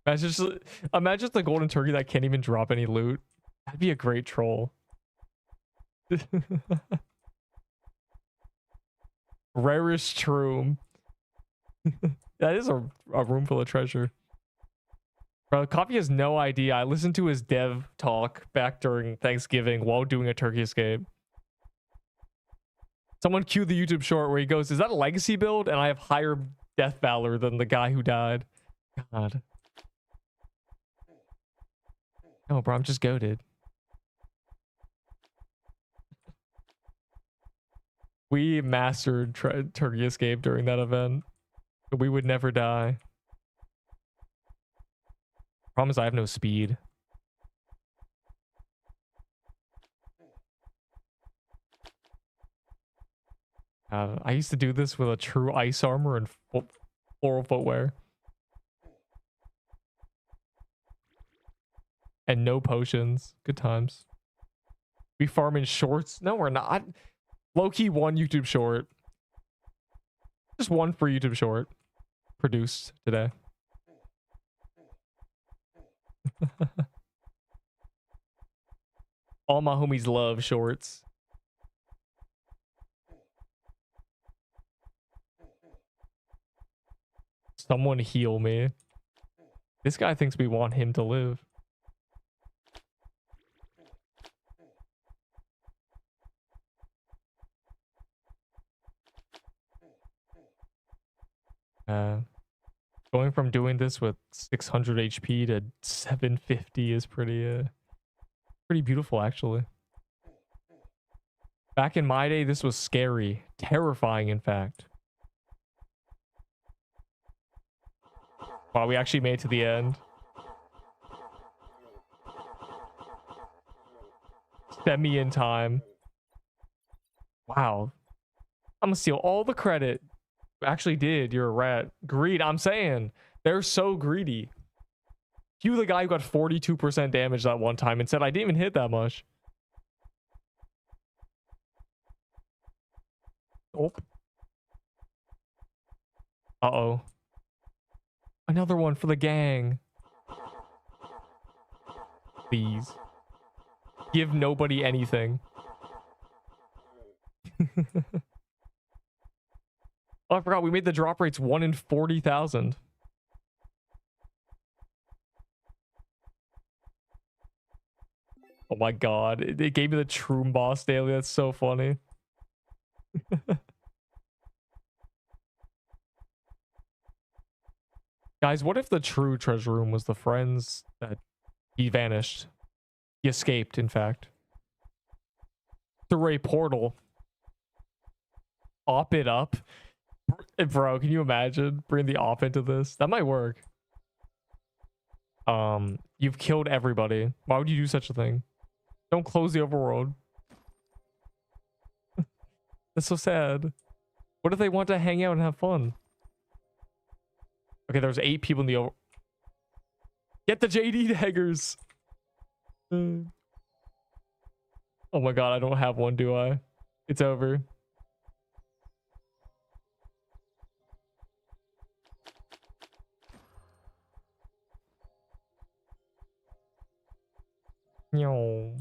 Imagine the golden turkey that can't even drop any loot. That'd be a great troll. Rarest room. That is a room full of treasure. Bro, Coffee has no idea. I listened to his dev talk back during Thanksgiving while doing a turkey escape. Someone cued the YouTube short where he goes, "Is that a legacy build? And I have higher death valor than the guy who died." God. No, bro, I'm just goated. We mastered turkey escape during that event. We would never die. Problem is I have no speed. I used to do this with a true ice armor and floral footwear. And no potions. Good times. We farm in shorts? No, we're not. Low-key one YouTube short. Just one free YouTube short. Produced today. All my homies love shorts. Someone heal me. This guy thinks we want him to live. Going from doing this with 600 HP to 750 is pretty beautiful, actually. Back in my day, this was scary, terrifying, in fact. Wow, we actually made it to the end. Semi in time. Wow. I'm gonna steal all the credit. Actually did. You're a rat. Greed. I'm saying they're so greedy. You, the guy who got 42% damage that one time and said I didn't even hit that much. Oh. Uh-oh. Another one for the gang. Please. Give nobody anything. Oh, I forgot we made the drop rates 1 in 40,000. Oh my god, it gave me the Troom boss daily. That's so funny. Guys, what if the true treasure room was the friends that he vanished? He escaped, in fact. Through a portal. Op it up. Bro, can you imagine bringing the op into this? That might work. You've killed everybody. Why would you do such a thing? Don't close the overworld. That's so sad. What if they want to hang out and have fun? Okay, there's 8 people in the over... Get the JD daggers! Oh my god, I don't have one, do I? It's over. No.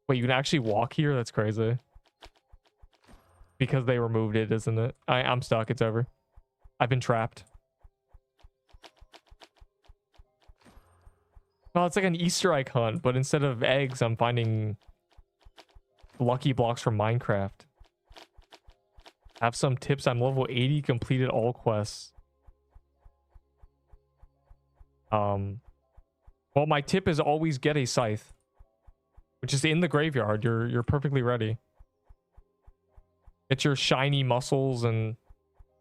Wait, you can actually walk here? That's crazy. Because they removed it, isn't it? I'm stuck. It's over. I've been trapped. Well, it's like an Easter egg hunt, but instead of eggs, I'm finding lucky blocks from Minecraft. Have some tips. I'm level 80, completed all quests. Well, my tip is always get a scythe, which is in the graveyard. You're perfectly ready. Get your shiny muscles and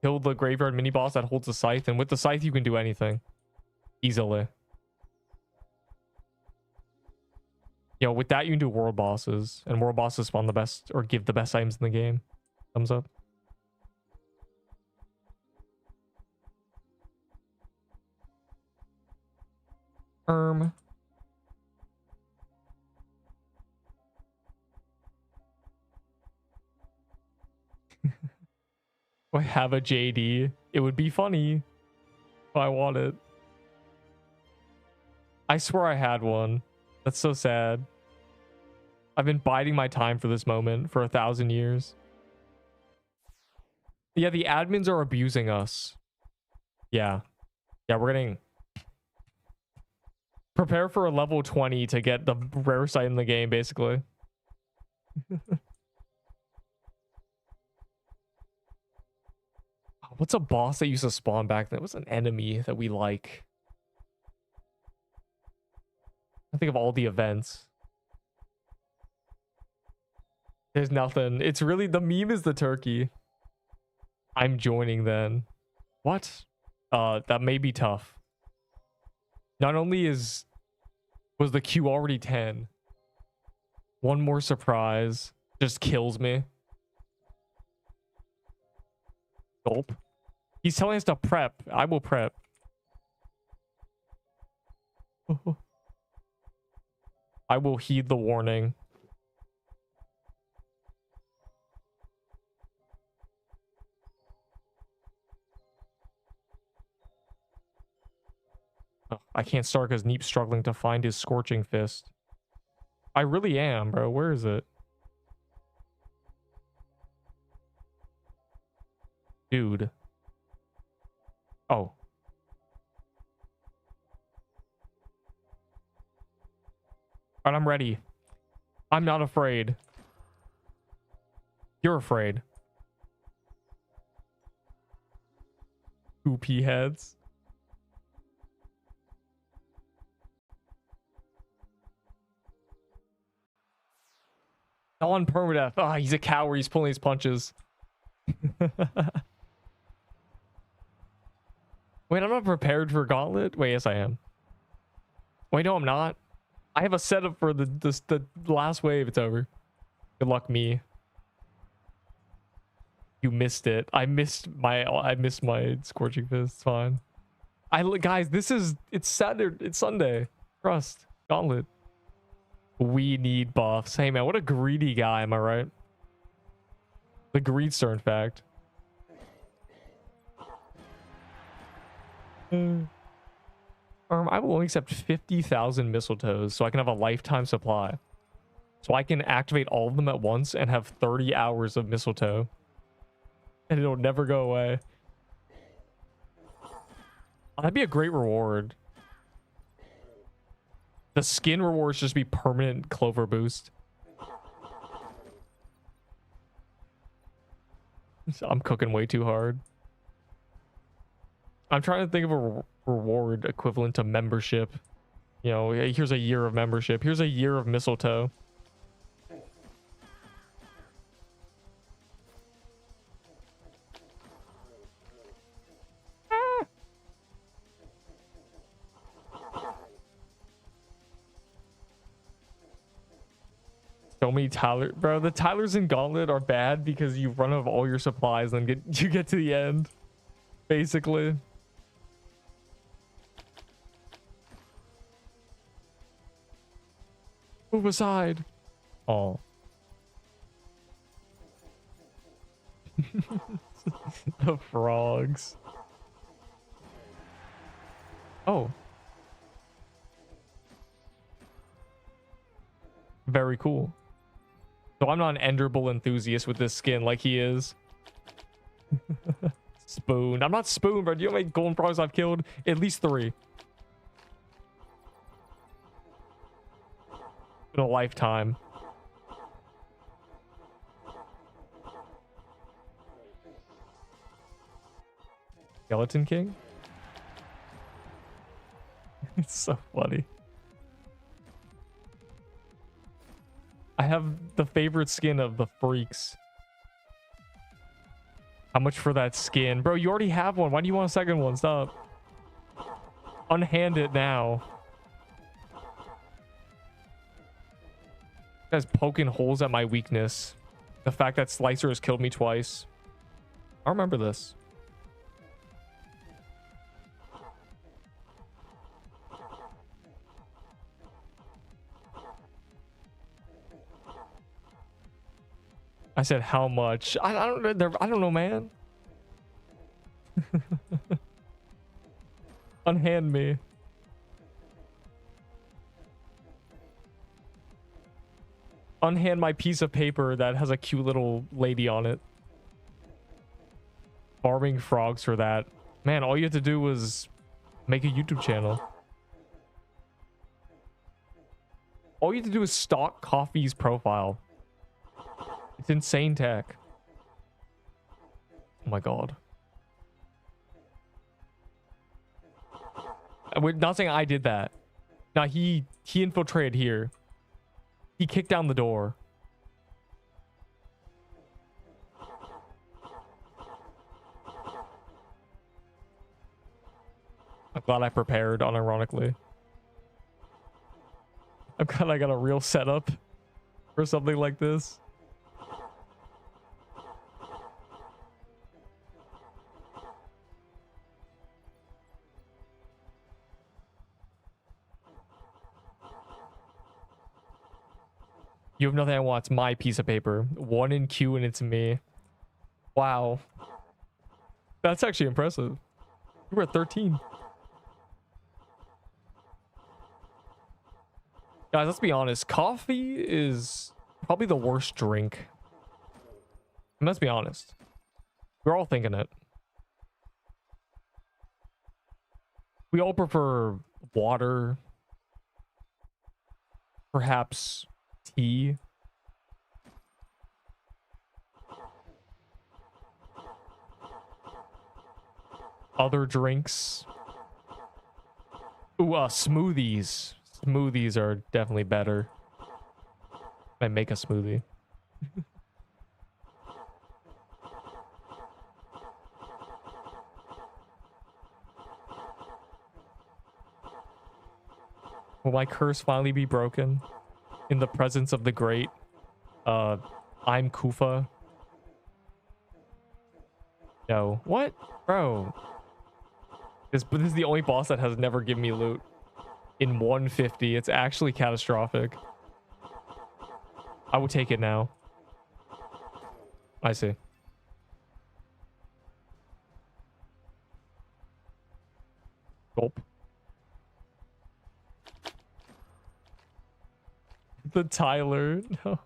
kill the graveyard mini boss that holds the scythe, and with the scythe you can do anything easily. You know, with that you can do world bosses, and world bosses spawn the best or give the best items in the game. Thumbs up. I have a JD. It would be funny if I want it. I swear I had one. That's so sad. I've been biding my time for this moment for 1,000 years. Yeah, the admins are abusing us. Yeah. Yeah, we're getting... Prepare for a level 20 to get the rarest item in the game, basically. What's a boss that used to spawn back then? What's an enemy that we like? I think of all the events. There's nothing. It's really... The meme is the turkey. I'm joining then. What? That may be tough. Not only was the queue already 10. One more surprise just kills me. Gulp. He's telling us to prep. I will prep. I will heed the warning. Oh, I can't start because Neep's struggling to find his scorching fist. I really am, bro. Where is it? Dude. Oh. Alright, I'm ready. I'm not afraid. You're afraid. Goopy heads. On permadeath. Ah, he's a coward. He's pulling his punches. Wait, I'm not prepared for Gauntlet? Wait, yes I am. Wait, no, I'm not. I have a setup for the last wave. It's over. Good luck, me. You missed it. I missed my scorching fist. It's fine. Guys, it's Saturday. It's Sunday. Trust. Gauntlet. We need buffs. Hey man, what a greedy guy, am I right? The greedster, in fact. I will only accept 50,000 mistletoes so I can have a lifetime supply. So I can activate all of them at once and have 30 hours of mistletoe. And it'll never go away. That'd be a great reward. The skin rewards just be permanent clover boost. I'm cooking way too hard. I'm trying to think of a reward equivalent to membership. You know, here's a year of membership. Here's a year of mistletoe. So many Tyler, bro. The Tylers in Gauntlet are bad because you run out of all your supplies and you get to the end, basically. Move aside. Oh. The frogs. Oh. Very cool. So I'm not an Enderbull enthusiast with this skin like he is. Spoon. I'm not Spoon, bro. Do you know how many golden frogs I've killed? At least 3. In a lifetime. Skeleton King? It's so funny. I have the favorite skin of the freaks. How much for that skin? Bro, you already have one. Why do you want a second one? Stop. Unhand it now. This guy's poking holes at my weakness. The fact that Slicer has killed me twice. I remember this. I said how much? I don't know, man. Unhand me. Unhand my piece of paper that has a cute little lady on it. Farming frogs for that. Man, all you have to do was make a YouTube channel. All you have to do is stalk Coffee's profile. It's insane tech. Oh my god. We're not saying I did that. Now he infiltrated here. He kicked down the door. I'm glad I prepared, unironically. I'm glad I got a real setup for something like this. You have nothing I want. It's my piece of paper. 1 in queue and it's me. Wow. That's actually impressive. You were at 13. Guys, let's be honest. Coffee is probably the worst drink. Let's be honest. We're all thinking it. We all prefer water. Perhaps tea. Other drinks. Ooh, smoothies. Smoothies are definitely better. I make a smoothie. Will my curse finally be broken? In the presence of the great, I'm Kufa. No. What? Bro. This is the only boss that has never given me loot. In 150. It's actually catastrophic. I will take it now. I see. Gulp. The Tyler. No.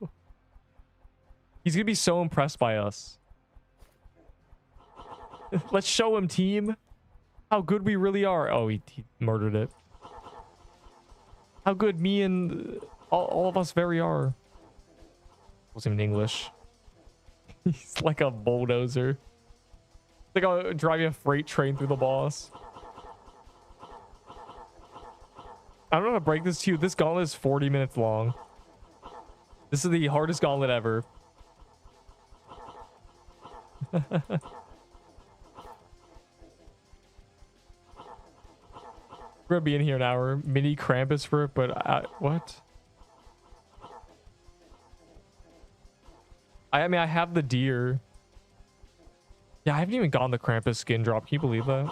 He's gonna be so impressed by us. Let's show him, team, how good we really are. Oh, he murdered it. How good me and all of us very are. Wasn't even English. He's like a bulldozer. It's like I'm driving a freight train through the boss. I don't know how to break this to you. This gauntlet is 40 minutes long. This is the hardest gauntlet ever. We're gonna be in here an hour. Mini Krampus for it, but what? I mean, I have the deer. Yeah, I haven't even gotten the Krampus skin drop. Can you believe that?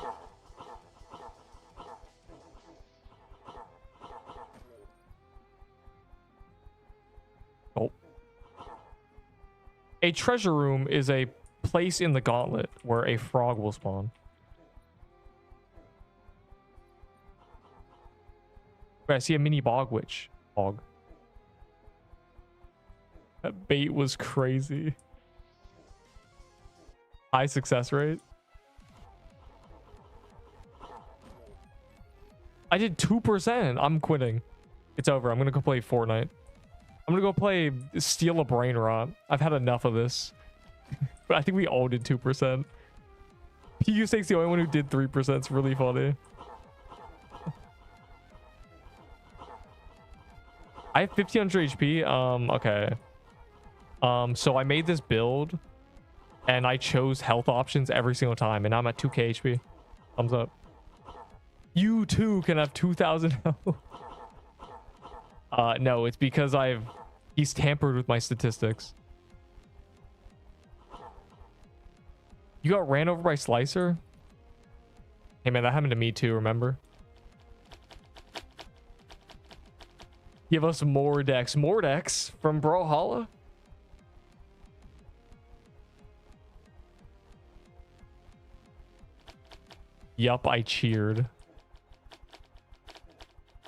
Oh. A treasure room is a place in the gauntlet where a frog will spawn. Wait, I see a mini bog witch. Bog. That bait was crazy. High success rate. I did 2%. I'm quitting. It's over. I'm gonna go play Fortnite. I'm gonna go play Steal a Brain Rot. I've had enough of this. But I think we all did 2%. PU6 the only one who did 3%. It's really funny. I have 1500 HP. Okay. So I made this build and I chose health options every single time, and I'm at 2k HP. Thumbs up. You too can have 2000 health. No, it's because he's tampered with my statistics. You got ran over by Slicer? Hey man, that happened to me too, remember? Give us more decks. More decks from Brawlhalla? Yup, I cheered.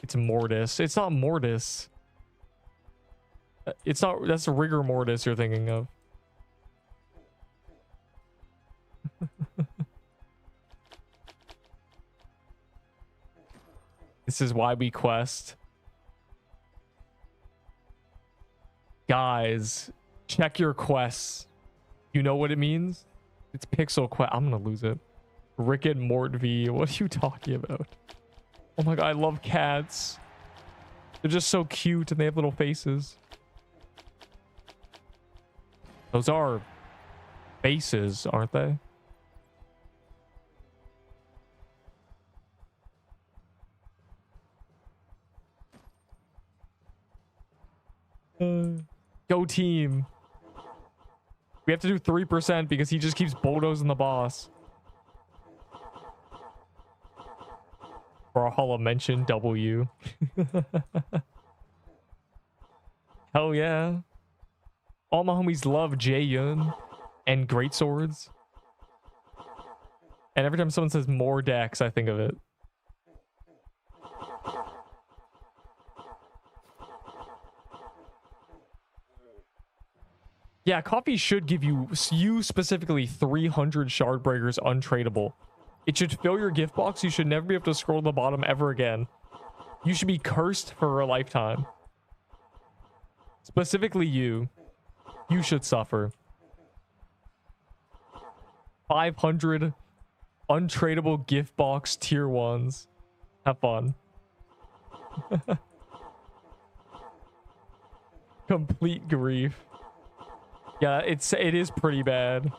It's Mortis. It's not Mortis. It's not. That's rigor mortis you're thinking of. This is why we quest. Guys, check your quests. You know what it means? It's Pixel Quest. I'm gonna lose it. Rick and Mort V. What are you talking about? Oh my god, I love cats. They're just so cute and they have little faces. Those are faces, aren't they? Go team. We have to do 3% because he just keeps bulldozing the boss. Brawlhalla mentioned W. Hell yeah. All my homies love Jae-yun and great swords. And every time someone says more decks, I think of it. Yeah, coffee should give you specifically 300 shard breakers untradeable. It should fill your gift box. You should never be able to scroll to the bottom ever again. You should be cursed for a lifetime. Specifically you. You should suffer. 500 untradeable gift box tier 1s. Have fun. Complete grief. Yeah, it is pretty bad.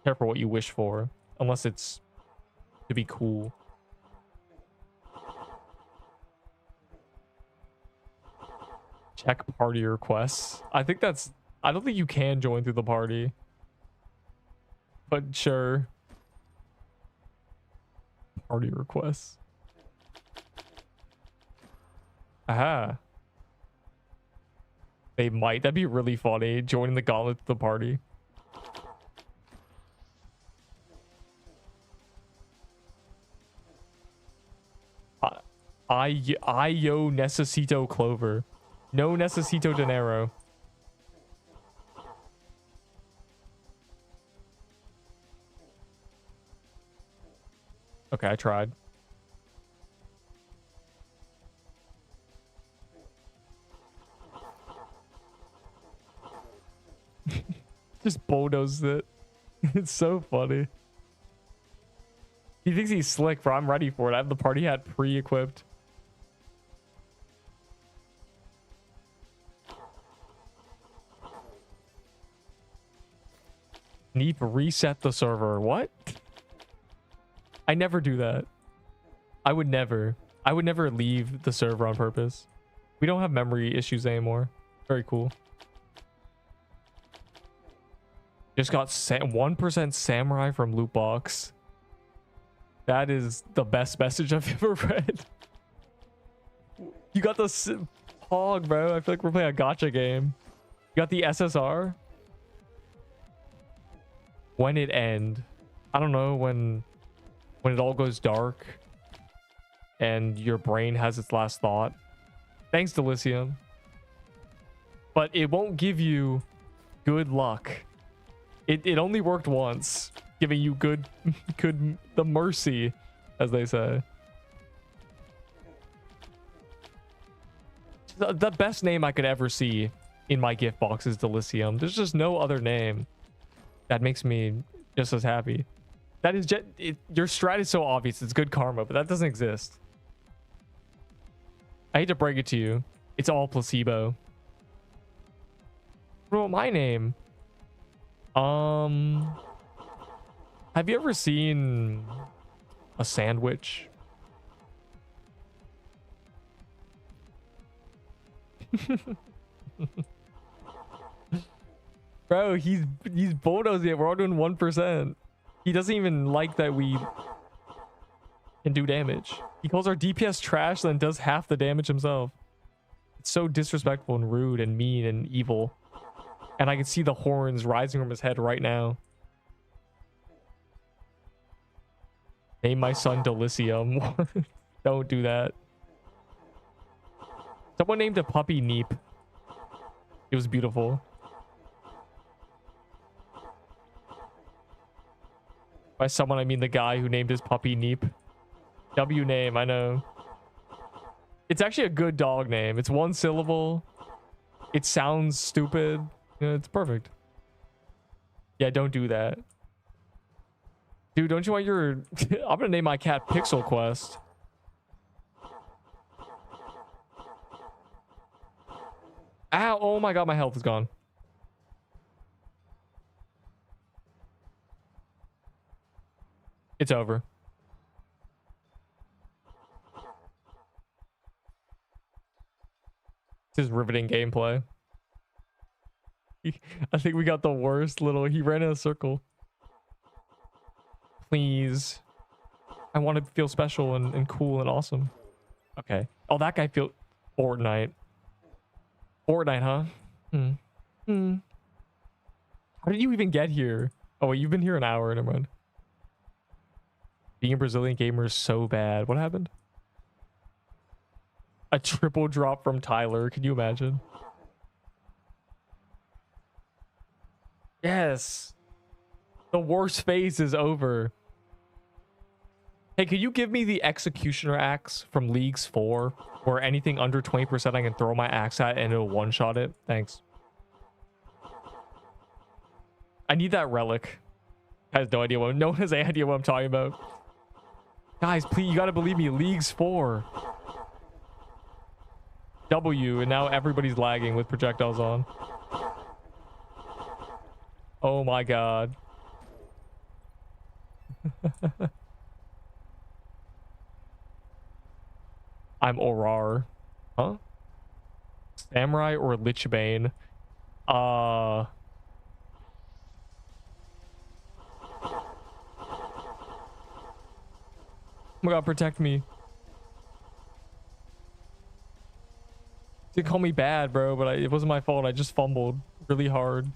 Careful what you wish for, unless it's to be cool. Check party requests. I don't think you can join through the party. But sure. Party requests. Aha. They might. That'd be really funny. Joining the gauntlet to the party. Yo necesito clover. No necesito dinero. Okay, I tried. Just bulldozed it. It's so funny. He thinks he's slick, bro. I'm ready for it. I have the party hat pre-equipped. Need to reset the server. What? I never do that. I would never leave the server on purpose. We don't have memory issues anymore. Very cool. Just got 1% samurai from loot box. That is the best message I've ever read. You got the hog, bro. I feel like we're playing a gacha game. You got the SSR. When it end? I don't know, when it all goes dark and your brain has its last thought. Thanks, Delicium. But it won't give you good luck. It only worked once, giving you the mercy, as they say. The best name I could ever see in my gift box is Delicium. There's just no other name that makes me just as happy. That is just your strat is so obvious. It's good karma, but that doesn't exist. I hate to break it to you. It's all placebo. What about my name? Have you ever seen a sandwich? Bro, he's bulldozing it. We're all doing 1%. He doesn't even like that we can do damage. He calls our DPS trash, then does half the damage himself. It's so disrespectful and rude and mean and evil. And I can see the horns rising from his head right now. Name my son Delicium. Don't do that. Someone named a puppy Neep. It was beautiful. By someone, I mean the guy who named his puppy Neep. W name, I know. It's actually a good dog name. It's one syllable. It sounds stupid. Yeah, it's perfect. Yeah, don't do that. Dude, don't you want your... I'm gonna name my cat Pixel Quest. Ow, oh my god, my health is gone. It's over. This is riveting gameplay. I think we got the worst little... He ran in a circle. Please. I want to feel special and cool and awesome. Okay. Oh, that guy feel... Fortnite. Fortnite, huh? How did you even get here? Oh, wait, you've been here an hour. Never mind. Being a Brazilian gamer is so bad. What happened? A triple drop from Tyler. Can you imagine? Yes. The worst phase is over. Hey, could you give me the Executioner axe from Leagues 4? Where anything under 20% I can throw my axe at and it'll one-shot it? Thanks. I need that relic. Has no idea what... No one has any idea what I'm talking about. Guys, please, you gotta believe me. Leagues 4. W, and now everybody's lagging with projectiles on. Oh my god. I'm Orar. Huh? Samurai or Lichbane? Oh my god, protect me. You call me bad, bro, but it wasn't my fault. I just fumbled really hard.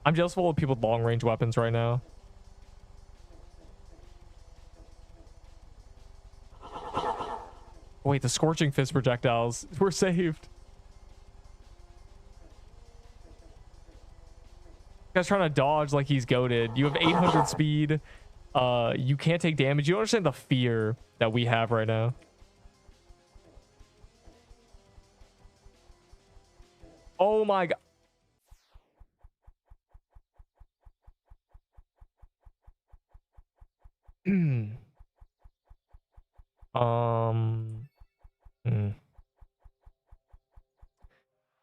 I'm jealous of all the people with long range weapons right now. Wait, the Scorching Fist projectiles were saved. This guy's trying to dodge like he's goated. You have 800 speed. You can't take damage. You don't understand the fear that we have right now. Oh my god.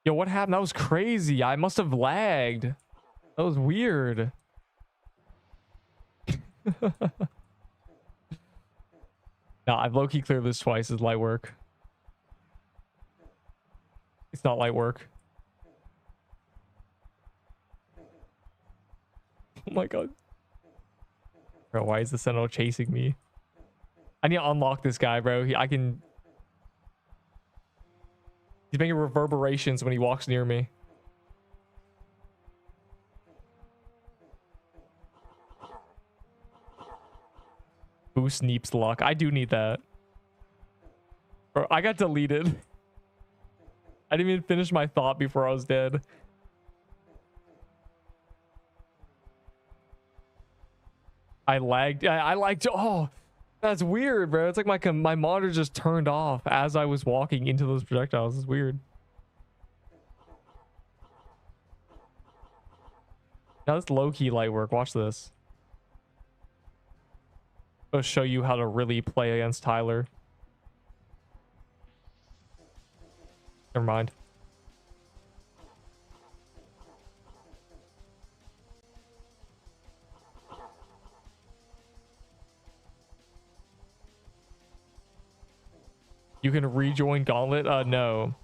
Yo, what happened? That was crazy. I must have lagged. That was weird. No, I've low-key cleared this twice as light work. It's not light work. Oh my god. Bro, why is the Sentinel chasing me? I need to unlock this guy, bro. I can... He's making reverberations when he walks near me. Boost Neep's luck. I do need that. Bro, I got deleted. I didn't even finish my thought before I was dead. I lagged. I lagged. Oh, that's weird, bro. It's like my monitor just turned off as I was walking into those projectiles. It's weird. Now that's low-key light work. Watch this. I'll show you how to really play against Tyler. Never mind. You can rejoin Gauntlet? No.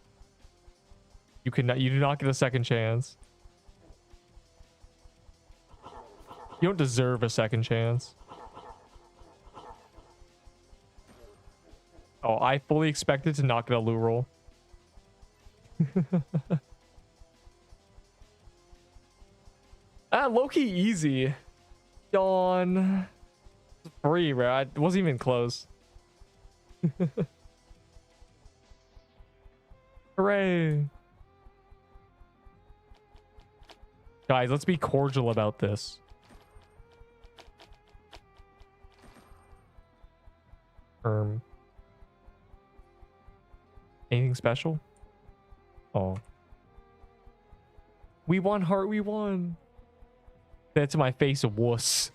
You cannot. You do not get a second chance. You don't deserve a second chance. Oh, I fully expected to not get a loot roll. Low-key easy. Yawn. It's free, bro. It wasn't even close. Hooray. Guys, let's be cordial about this. Anything special? Oh. We won, heart, we won. That's my face, wuss.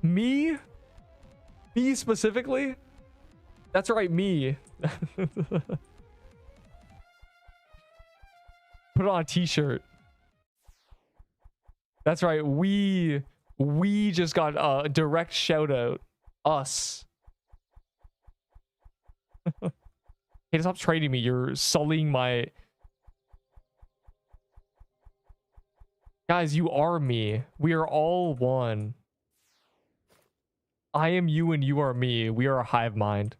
Me? Me specifically? That's right, me. Put on a t-shirt. That's right, we just got a direct shout out. Us. Hey, stop trading me. You're sullying my... Guys, you are me. We are all one. I am you and you are me. We are a hive mind.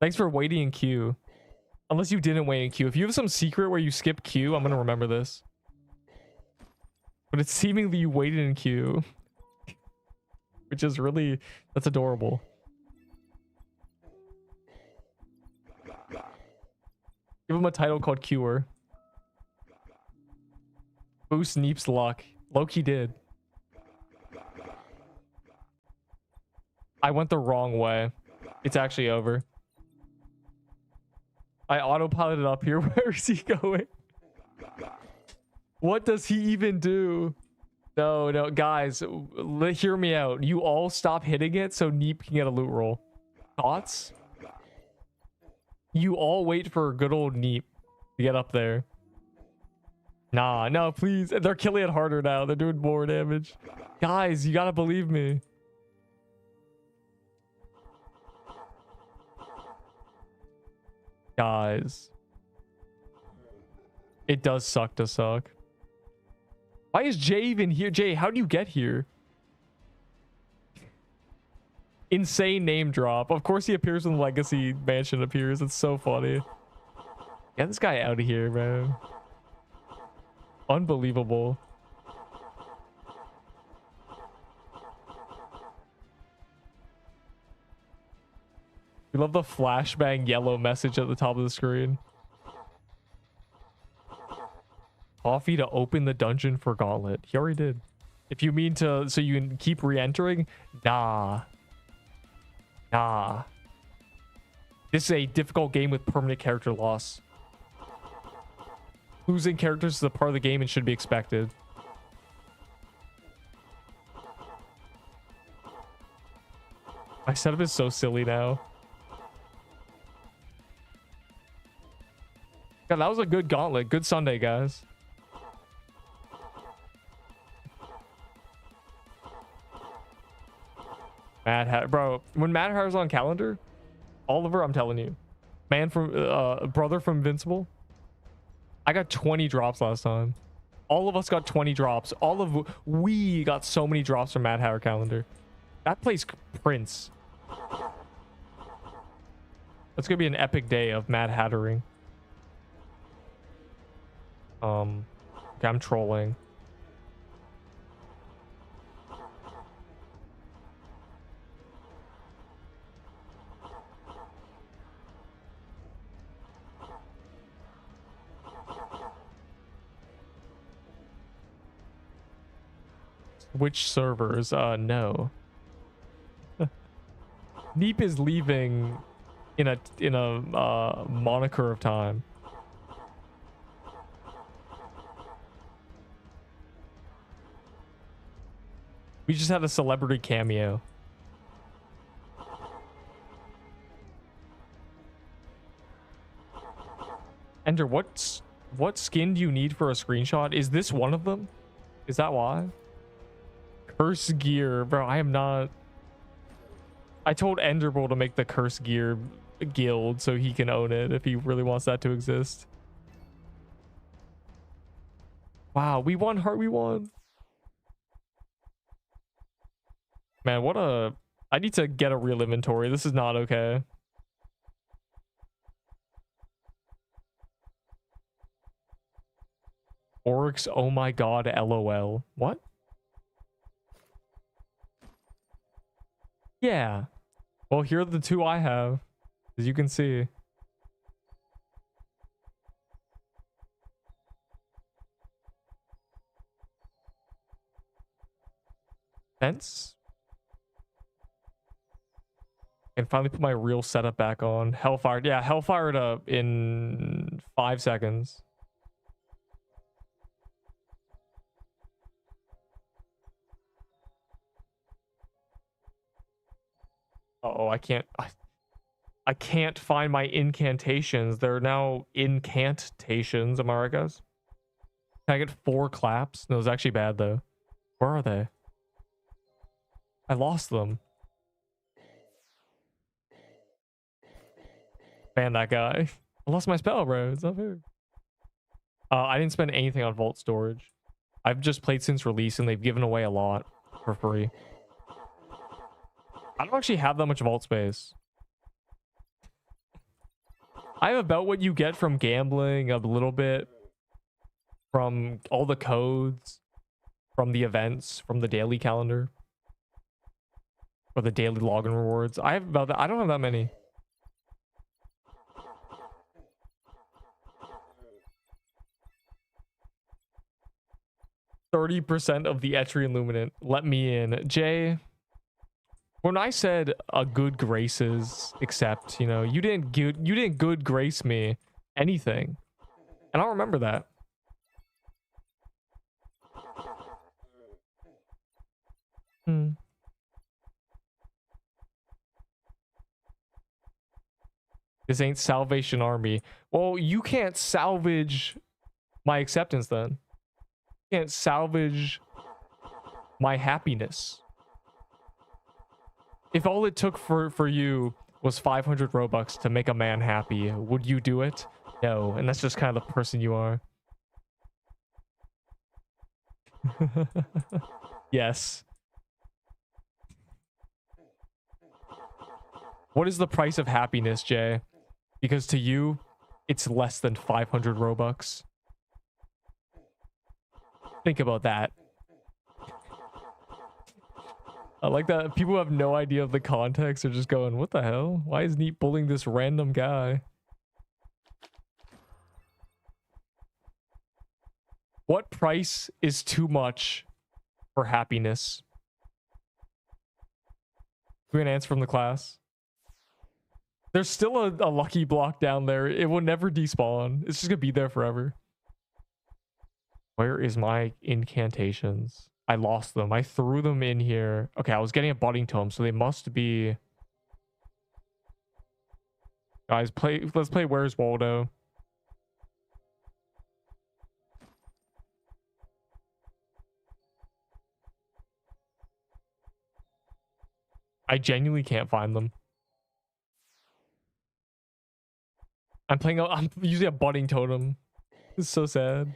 Thanks for waiting in queue. Unless you didn't wait in queue. If you have some secret where you skip queue, I'm gonna remember this. But it's seemingly you waited in queue. Which is really... That's adorable. Give him a title called Cure. Boost Neep's luck. Loki did. I went the wrong way. It's actually over. I autopiloted up here. Where is he going? What does he even do? No, no, guys, hear me out. You all stop hitting it so Neep can get a loot roll. Thoughts? You all wait for good old Neep to get up there. Nah, no, please. They're killing it harder now. They're doing more damage. Guys, you gotta believe me. Guys. It does suck to suck. Why is Jay even here? Jay, how do you get here? Insane name drop. Of course he appears when Legacy Mansion appears. It's so funny. Get this guy out of here, man. Unbelievable. We love the flashbang yellow message at the top of the screen. Coffee to open the dungeon for Gauntlet. He already did. If you mean to, so you can keep re-entering? Nah. Nah. This is a difficult game with permanent character loss. Losing characters is a part of the game and should be expected. My setup is so silly now. God, that was a good Gauntlet. Good Sunday, guys. Mad Hatter, bro. When Mad Hatter's on calendar, Oliver, I'm telling you, man from brother from Invincible. I got 20 drops last time. All of us got 20 drops. We got so many drops from Mad Hatter calendar. That plays Prince. That's gonna be an epic day of Mad Hattering. Okay, I'm trolling. Which servers? No. Neep is leaving in a moniker of time. We just had a celebrity cameo. Ender, what skin do you need for a screenshot? Is this one of them? Is that why? Curse gear, bro. I am not. I told Enderbull to make the curse gear guild so he can own it if he really wants that to exist. Wow, we won, Heart. We won. Man, what a... I need to get a real inventory. This is not okay. Oryx, oh my god, LOL. What? Yeah. Well, here are the two I have, as you can see. Fence? And finally put my real setup back on. Hellfire. Yeah, Hellfire it up in 5 seconds. Uh-oh, I can't find my incantations. They're now incantations. Am I right, guys? Can I get 4 claps? No, it's actually bad, though. Where are they? I lost them. Ban that guy. I lost my spell, bro. It's not fair. I didn't spend anything on vault storage. I've just played since release, and they've given away a lot for free. I don't actually have that much vault space. I have about what you get from gambling, a little bit from all the codes, from the events, from the daily calendar, or the daily login rewards. I have about that. I don't have that many. %30 of the Etrian Luminant. Let me in. Jay, when I said a good graces, except, you know, you didn't good grace me anything. And I'll remember that. This ain't Salvation Army. Well, you can't salvage my acceptance then. You can't salvage my happiness. If all it took for you was 500 Robux to make a man happy, would you do it? No, and that's just kind of the person you are. Yes. What is the price of happiness, Jay? Because to you, it's less than 500 Robux. Think about that. I like that people who have no idea of the context are just going, what the hell? Why is Neat bullying this random guy? What price is too much for happiness? We're gonna answer from the class. There's still a lucky block down there. It will never despawn. It's just gonna be there forever. Where is my incantations? I lost them. I threw them in here. Okay, I was getting a budding tome, so they must be... Guys, let's play Where's Waldo. I genuinely can't find them. I'm using a budding totem. This is so sad.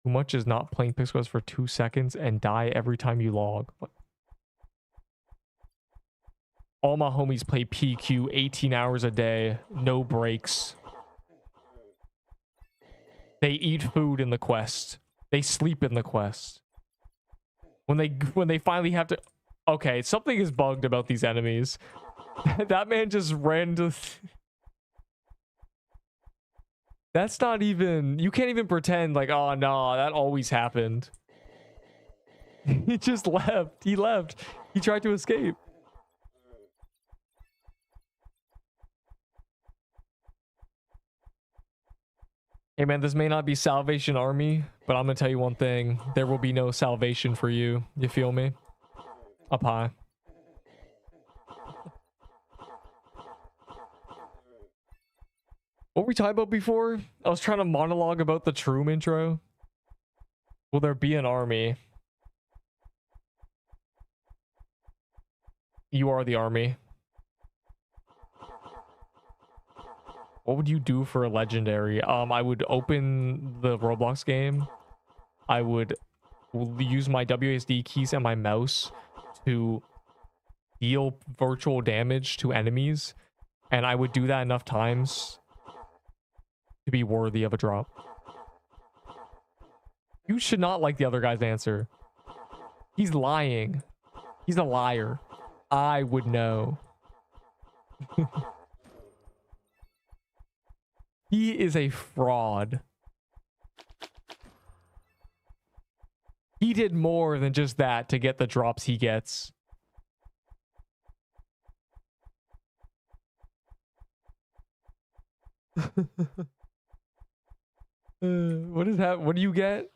Too much is not playing Pixquest for 2 seconds and die every time you log. What? All my homies play PQ 18 hours a day, no breaks. They eat food in the quest. They sleep in the quest. When they finally have to... Okay, something is bugged about these enemies. That man just ran to... That's not even... You can't even pretend like, oh, no, that always happened. He just left. He left. He tried to escape. Hey man, this may not be Salvation Army, but I'm gonna tell you one thing. There will be no salvation for you. You feel me? Up high. What were we talking about before? I was trying to monologue about the Troom intro. Will there be an army? You are the army. What would you do for a legendary? I would open the Roblox game. I would use my WASD keys and my mouse to deal virtual damage to enemies, and I would do that enough times to be worthy of a drop. You should not like the other guy's answer. He's lying. He's a liar. I would know. He is a fraud. He did more than just that to get the drops he gets. What is that? What do you get?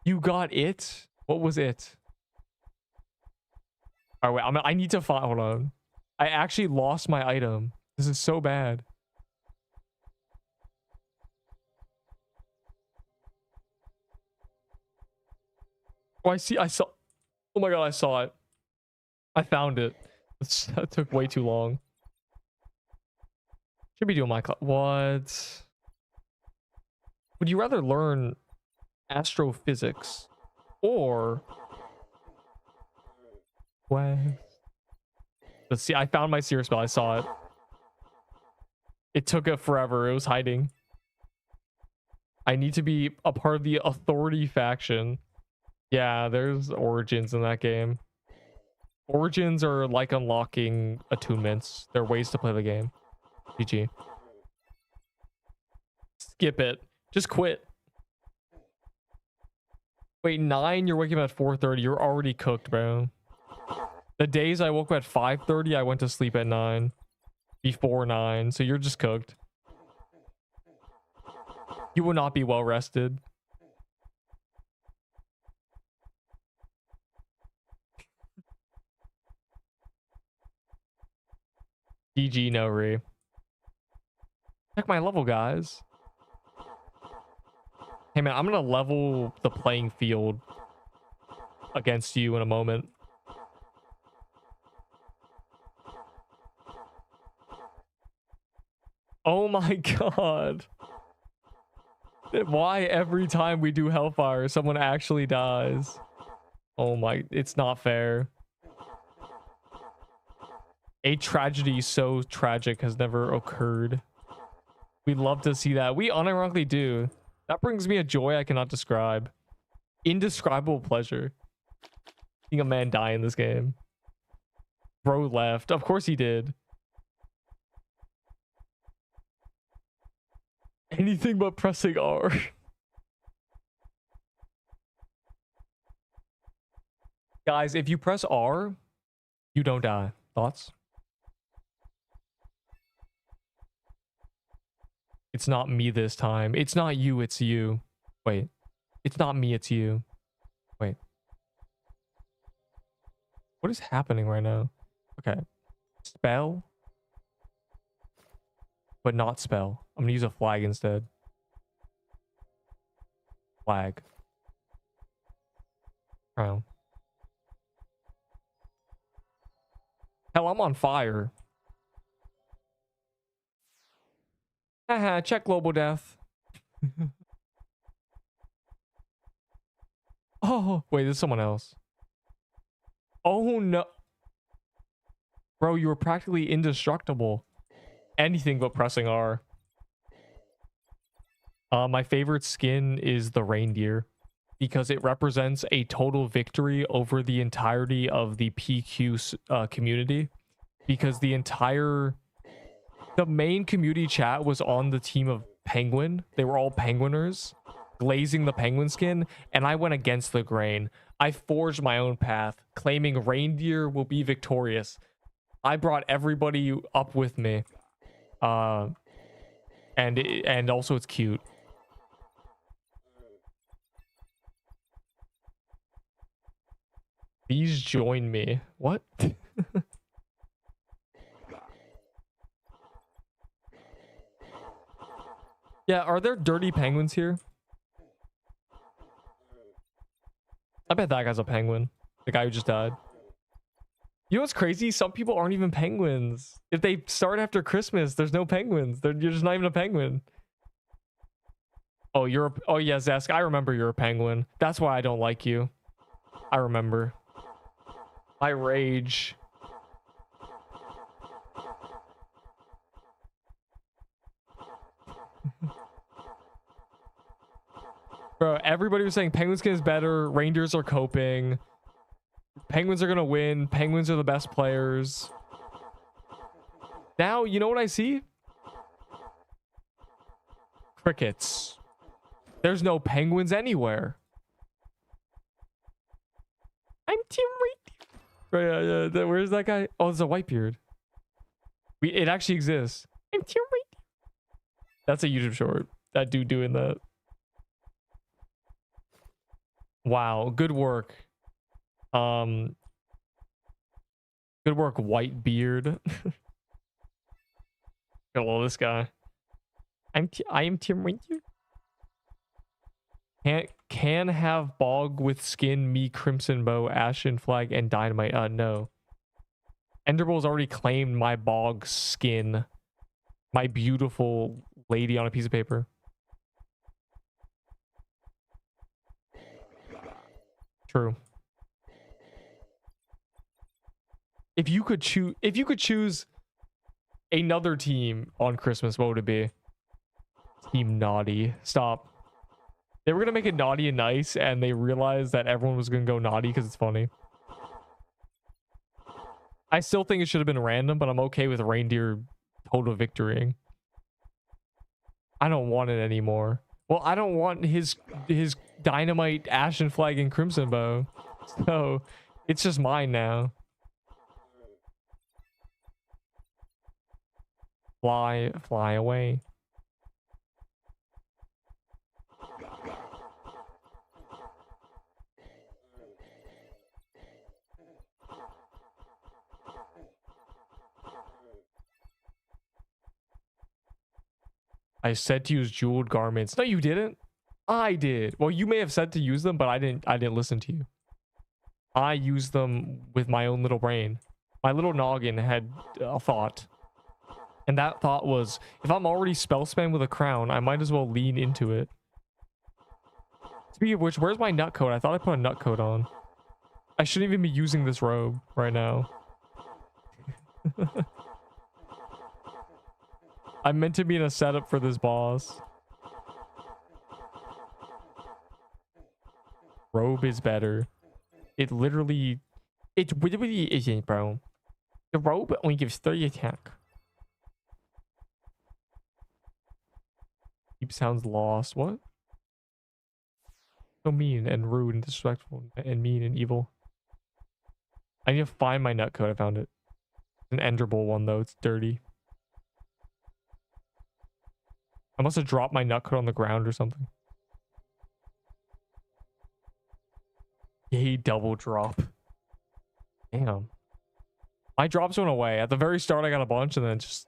You got it? What was it? All right, wait, I need to find. Hold on. I actually lost my item. This is so bad. Oh, I saw. Oh my god, I saw it. I found it. That took way too long. Should be doing my what? Would you rather learn astrophysics or what? Let's see. I found my seer spell. I saw it. It took it forever. It was hiding. I need to be a part of the authority faction. Yeah, there's origins in that game. Origins are like unlocking attunements. They're ways to play the game. GG. Skip it. Just quit. Wait, 9? You're waking up at 4:30. You're already cooked, bro. The days I woke up at 5:30, I went to sleep at 9. Before 9. So you're just cooked. You will not be well rested. GG, no re. Check my level, guys. Hey man, I'm gonna level the playing field against you in a moment. Oh my god. Why every time we do Hellfire, someone actually dies? Oh my, it's not fair. A tragedy so tragic has never occurred. We'd love to see that. We unironically do. That brings me a joy I cannot describe. Indescribable pleasure. Seeing a man die in this game. Bro left. Of course he did. Anything but pressing R. Guys, if you press R, you don't die. Thoughts? It's not me this time. It's not you, it's you. Wait. It's not me, it's you. Wait. What is happening right now? Okay. Spell. But not spell. I'm gonna use a flag instead. Flag. Oh. Hell, I'm on fire. Haha, check global death. Oh, wait, there's someone else. Oh no. Bro, you were practically indestructible. Anything but pressing R. My favorite skin is the reindeer because it represents a total victory over the entirety of the PQ community, because the main community chat was on the team of Penguin. They were all Penguiners glazing the penguin skin, and I went against the grain. I forged my own path, claiming reindeer will be victorious. I brought everybody up with me. And also it's cute. Please join me. What? Yeah, are there dirty penguins here? I bet that guy's a penguin. The guy who just died. You know what's crazy? Some people aren't even penguins. If they start after Christmas, there's no penguins. You're just not even a penguin. Oh, oh yeah, Zesk, I remember you're a penguin. That's why I don't like you. I remember. I rage. Bro, everybody was saying penguin skin is better. Reindeers are coping. Penguins are gonna win. Penguins are the best players. Now, you know what I see? Crickets. There's no penguins anywhere. I'm Team Reindeer. Right, where's that guy? Oh, there's a Whitebeard. It actually exists. I'm Team Reindeer. That's a YouTube short. That dude doing that. Wow, good work. Good work, Whitebeard. Hello, this guy. I am Team Reindeer. Can have bog with skin, me, crimson bow, ashen flag, and dynamite. No. Enderbull's already claimed my bog skin. My beautiful lady on a piece of paper. True. If you could choose another team on Christmas, what would it be? Team Naughty. Stop. They were gonna make it naughty and nice, and they realized that everyone was gonna go naughty because it's funny. I still think it should have been random, but I'm okay with reindeer total victorying. I don't want it anymore. Well, I don't want his dynamite, ashen flag, and crimson bow. So it's just mine now. Fly away. I said to use jeweled garments. No, you didn't. I did. Well, you may have said to use them, but I didn't listen to you. I used them with my own little brain. My little noggin had a thought. And that thought was, if I'm already spell spam with a crown, I might as well lean into it. Speaking of which, where's my nut coat? I thought I put a nut coat on. I shouldn't even be using this robe right now. I'm meant to be in a setup for this boss. Robe is better. It literally isn't, bro. The robe only gives 30 attack. Deep sounds lost. What? So mean and rude and disrespectful and mean and evil. I need to find my nut coat. I found it. It's an enderable one though. It's dirty. I must have dropped my nut coat on the ground or something. Yay, double drop. Damn. My drops went away. At the very start, I got a bunch and then just...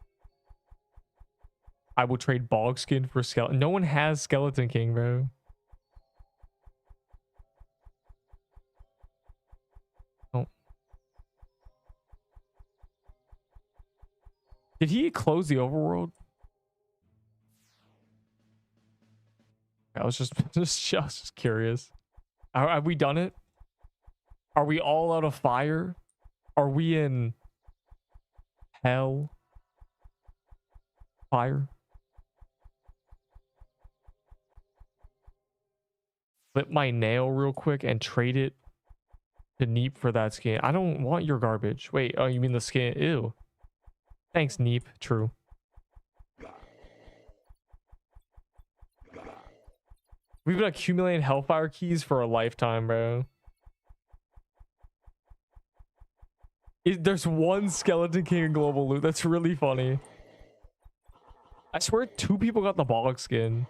I will trade bog skin for skeleton. No one has Skeleton King, bro. Oh. Did he close the overworld? I was just curious. Have we done it? Are we all out of fire? Are we in hell? Fire? Flip my nail real quick and trade it to Neep for that skin. I don't want your garbage. Wait, oh, you mean the skin? Ew. Thanks, Neep. True. We've been accumulating Hellfire keys for a lifetime, bro. There's one Skeleton King in Global Loot. That's really funny. I swear 2 people got the bollock skin.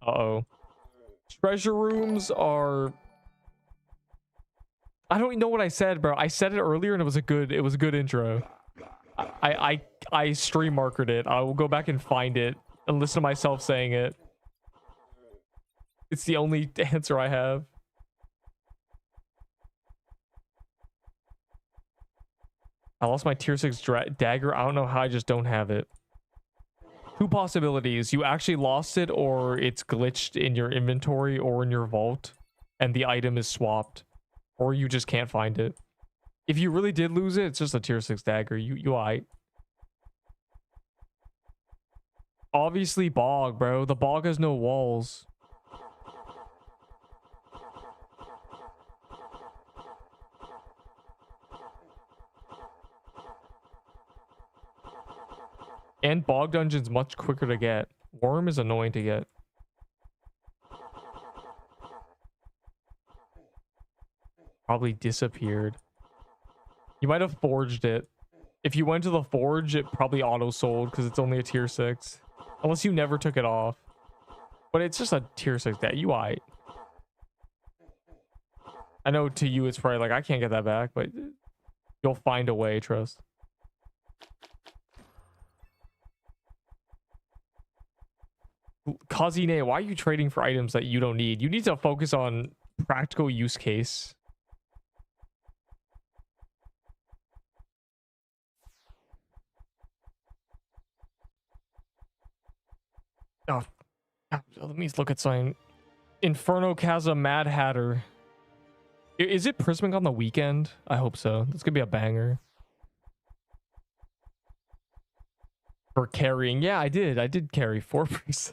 Uh-oh. Treasure rooms are I don't know what I said, bro. I said it earlier and it was a good intro. I stream markered it. I will go back and find it and listen to myself saying it. It's the only answer I have. I lost my tier 6 dagger. I don't know how, I just don't have it. Two possibilities. You actually lost it, or it's glitched in your inventory or in your vault and the item is swapped, or you just can't find it. If you really did lose it, it's just a tier 6 dagger. You aight. Obviously bog, bro. The bog has no walls. And bog dungeon's much quicker to get. Worm is annoying to get. Probably disappeared. You might have forged it. If you went to the forge, it probably auto-sold because it's only a tier 6. Unless you never took it off. But it's just a tier 6 that you aight. I know to you it's probably like, I can't get that back, but you'll find a way, trust. Kazine, why are you trading for items that you don't need? You need to focus on practical use case. Oh, let me look at something. Inferno Chasm Mad Hatter. Is it Prismic on the weekend? I hope so. It's gonna be a banger. For carrying. Yeah, I did carry 4%.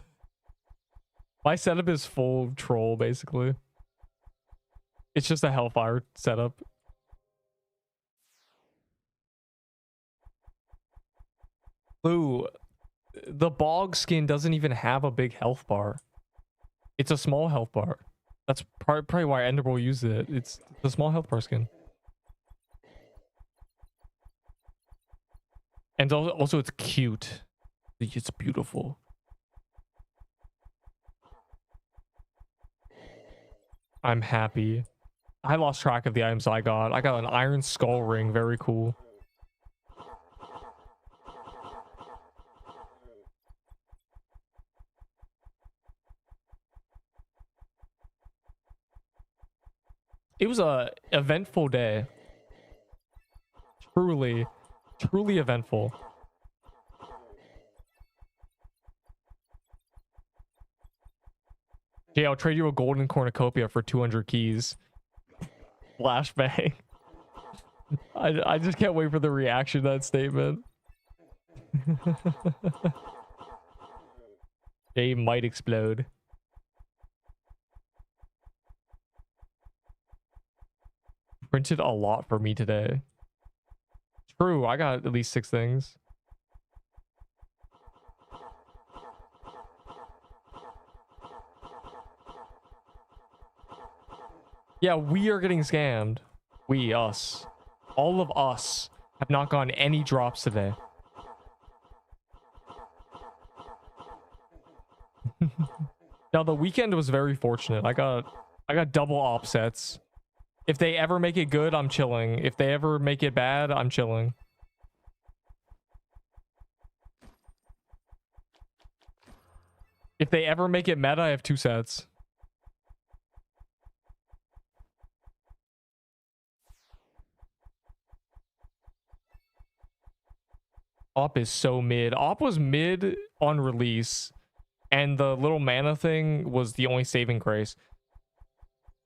My setup is full troll, basically. It's just a Hellfire setup. Blue, the bog skin doesn't even have a big health bar. It's a small health bar. That's probably why Enderbowl used it. It's the small health bar skin. And also it's cute. It's beautiful. I'm happy. I lost track of the items I got. I got an iron skull ring. Very cool. It was a eventful day. Truly eventful. Yeah, I'll trade you a golden cornucopia for 200 keys. Flashbang. I just can't wait for the reaction to that statement. They might explode. Printed a lot for me today. True, I got at least 6 things. Yeah, we are getting scammed. We, us. All of us have not gotten any drops today. Now, the weekend was very fortunate. I got double offsets. If they ever make it good, I'm chilling. If they ever make it bad, I'm chilling. If they ever make it meta, I have 2 sets. Op is so mid. Op was mid on release, and the little mana thing was the only saving grace.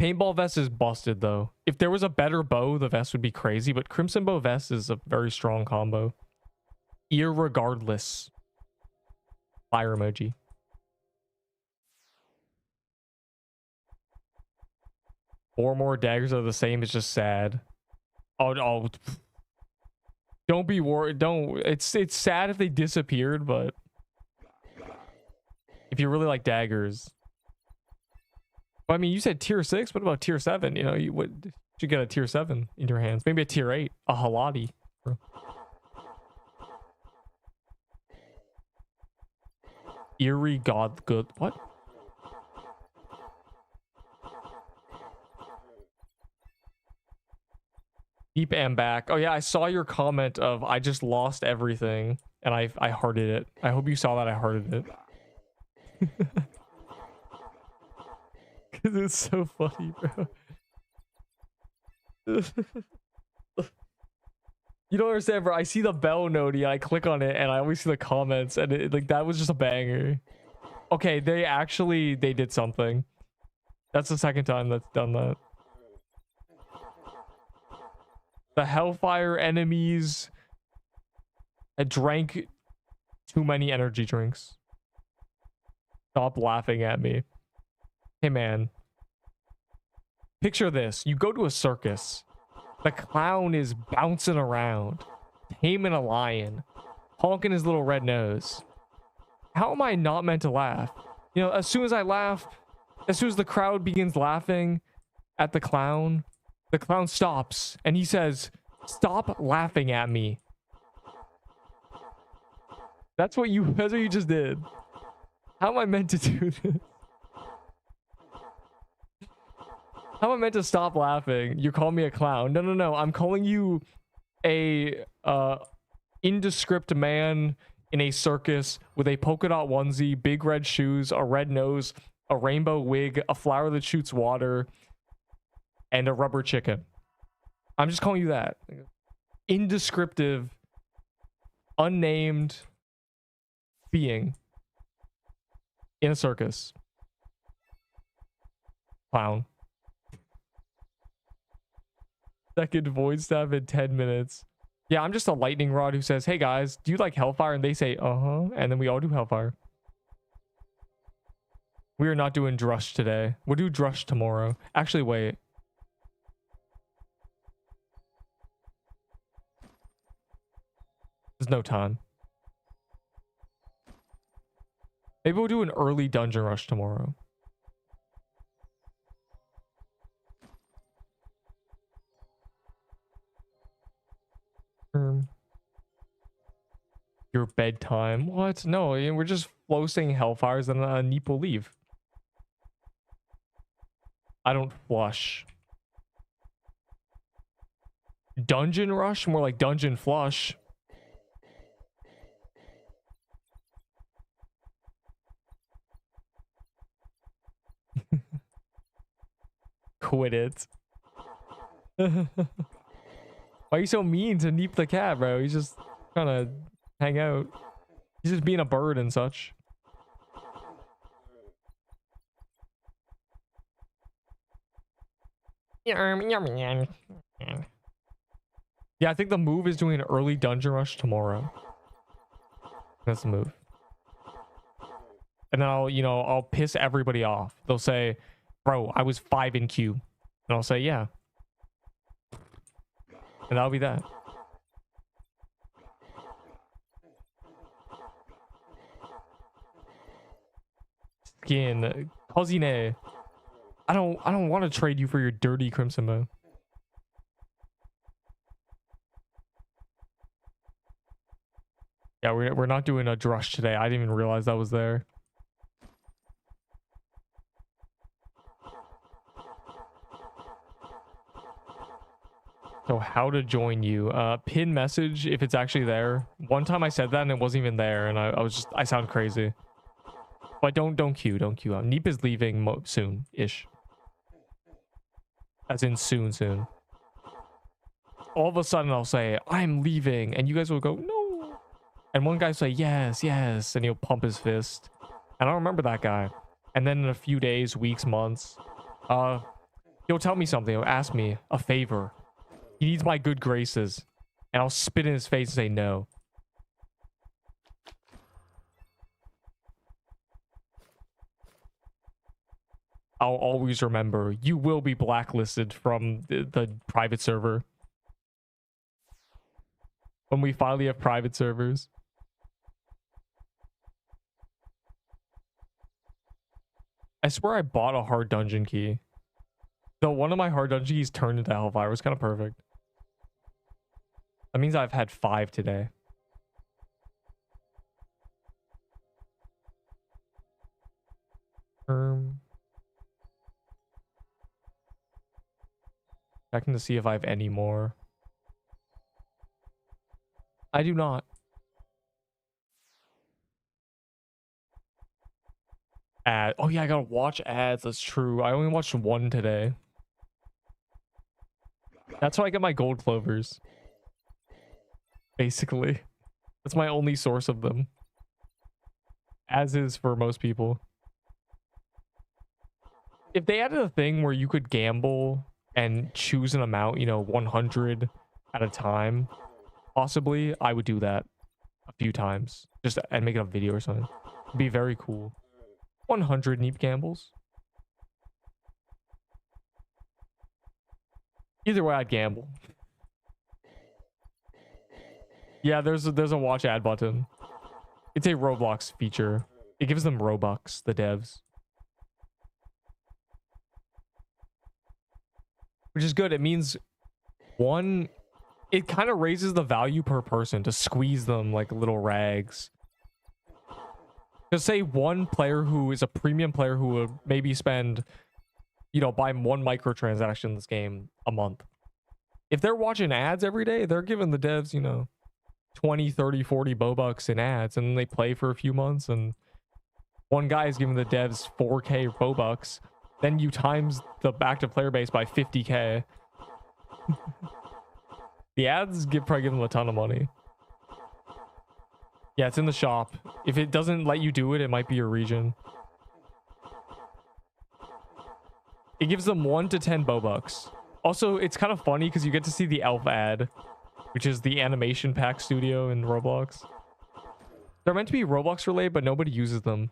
Paintball vest is busted though. If there was a better bow, the vest would be crazy, but Crimson Bow vest is a very strong combo. Irregardless. Fire emoji. Four more daggers are the same. It's just sad. Oh. Don't be worried. Don't. It's sad if they disappeared, but if you really like daggers. Well, I mean, you said tier 6. What about tier 7? You know, you would should get a tier 7 in your hands. Maybe a tier 8. A Halati. Eerie God good. What? Deep and back. Oh yeah, I saw your comment of I just lost everything and I hearted it. I hope you saw that I hearted it. Cause it's so funny, bro. You don't understand, bro. I see the bell noti, I click on it, and I always see the comments, and like that was just a banger. Okay, they did something. That's the second time that's done that. The Hellfire enemies had drank too many energy drinks. Stop laughing at me. Hey man. Picture this. You go to a circus. The clown is bouncing around, taming a lion, honking his little red nose. How am I not meant to laugh? You know, as soon as I laugh, as soon as the crowd begins laughing at the clown stops and he says, "Stop laughing at me." That's what you just did. How am I meant to do this? How am I meant to stop laughing? You call me a clown. No. I'm calling you a indescript man in a circus with a polka dot onesie, big red shoes, a red nose, a rainbow wig, a flower that shoots water, and a rubber chicken. I'm just calling you that. Indescriptive, unnamed being in a circus. Clown. Second void staff in 10 minutes. Yeah, I'm just a lightning rod who says, "Hey guys, do you like Hellfire?" And they say, "Uh-huh." And then we all do Hellfire. We are not doing Drush today. We'll do Drush tomorrow. Actually, wait. There's no time. Maybe we'll do an early dungeon rush tomorrow. Your bedtime. What? No, we're just floating Hellfires and Neep will leave. I don't flush. Dungeon rush? More like dungeon flush. Quit it. Why are you so mean to Neep the cat, bro? He's just trying to hang out. He's just being a bird and such. Yeah, I think the move is doing an early dungeon rush tomorrow. That's the move. And then I'll piss everybody off. They'll say, "Bro, I was 5 in queue." And I'll say, "Yeah." And that'll be that. Skin. Cosine. I don't want to trade you for your dirty crimson bow. Yeah, we're not doing a drush today. I didn't even realize that was there. So how to join you? Pin message if it's actually there. One time I said that and it wasn't even there, and I sound crazy. But don't queue. Neep is leaving soon-ish. As in soon. All of a sudden I'll say, "I'm leaving," and you guys will go, "No." And one guy will say, "Yes, yes," and he'll pump his fist. And I remember that guy. And then in a few days, weeks, months, he'll tell me something. He'll ask me a favor. He needs my good graces. And I'll spit in his face and say no. I'll always remember, you will be blacklisted from the private server. When we finally have private servers. I swear I bought a hard dungeon key. Though one of my hard dungeon keys turned into Hellfire. It was kind of perfect. That means I've had 5 today. Checking to see if I have any more. I do not. Oh yeah, I gotta watch ads. That's true. I only watched one today. That's how I get my gold clovers. Basically. That's my only source of them. As is for most people. If they added a thing where you could gamble and choose an amount, you know, 100 at a time, possibly, I would do that a few times. Just and make it a video or something. It'd be very cool. 100 Neep gambles. Either way, I'd gamble. Yeah, there's a watch ad button. It's a Roblox feature. It gives them Robux, the devs. Which is good. It means, one, it kind of raises the value per person to squeeze them like little rags. Because say one player who is a premium player who would maybe spend, you know, buy one microtransaction in this game a month. If they're watching ads every day, they're giving the devs, you know, 20, 30, 40 Bobucks in ads, and then they play for a few months, and one guy is giving the devs 4K Bobucks. Then you times the active player base by 50K. The ads probably give them a ton of money. Yeah, it's in the shop. If it doesn't let you do it, it might be your region. It gives them 1 to 10 Bobucks. Also, it's kind of funny because you get to see the elf ad, which is the animation pack studio in Roblox. They're meant to be Roblox related, but nobody uses them.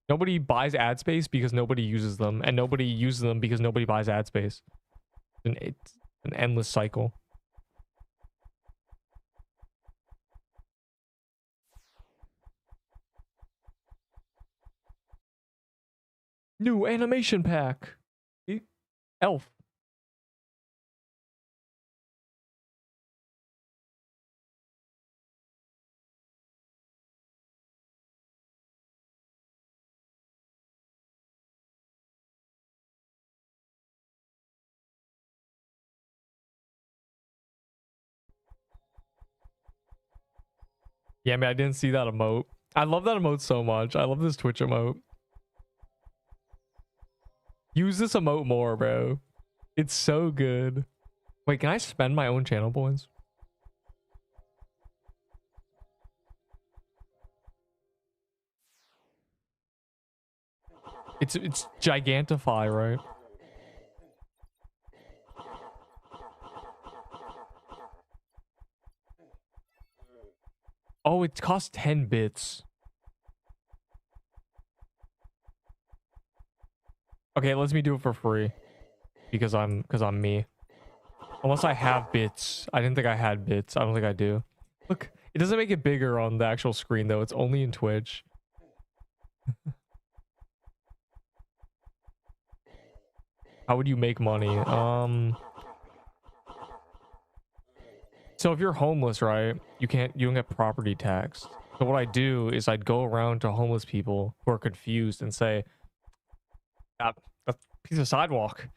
Nobody buys ad space because nobody uses them, and nobody uses them because nobody buys ad space. It's an endless cycle. New animation pack. See? Elf. Yeah, man, I didn't see that emote. I love that emote so much. I love this Twitch emote. Use this emote more, bro. It's so good. Wait, can I spend my own channel points? It's Gigantify, right? Oh, it costs 10 bits. Okay, let me do it for free. Because I'm me. Unless I have bits. I didn't think I had bits. I don't think I do. Look, it doesn't make it bigger on the actual screen though. It's only in Twitch. How would you make money? So if you're homeless, right? You don't get property taxed. So what I do is I'd go around to homeless people who are confused and say, that piece of sidewalk,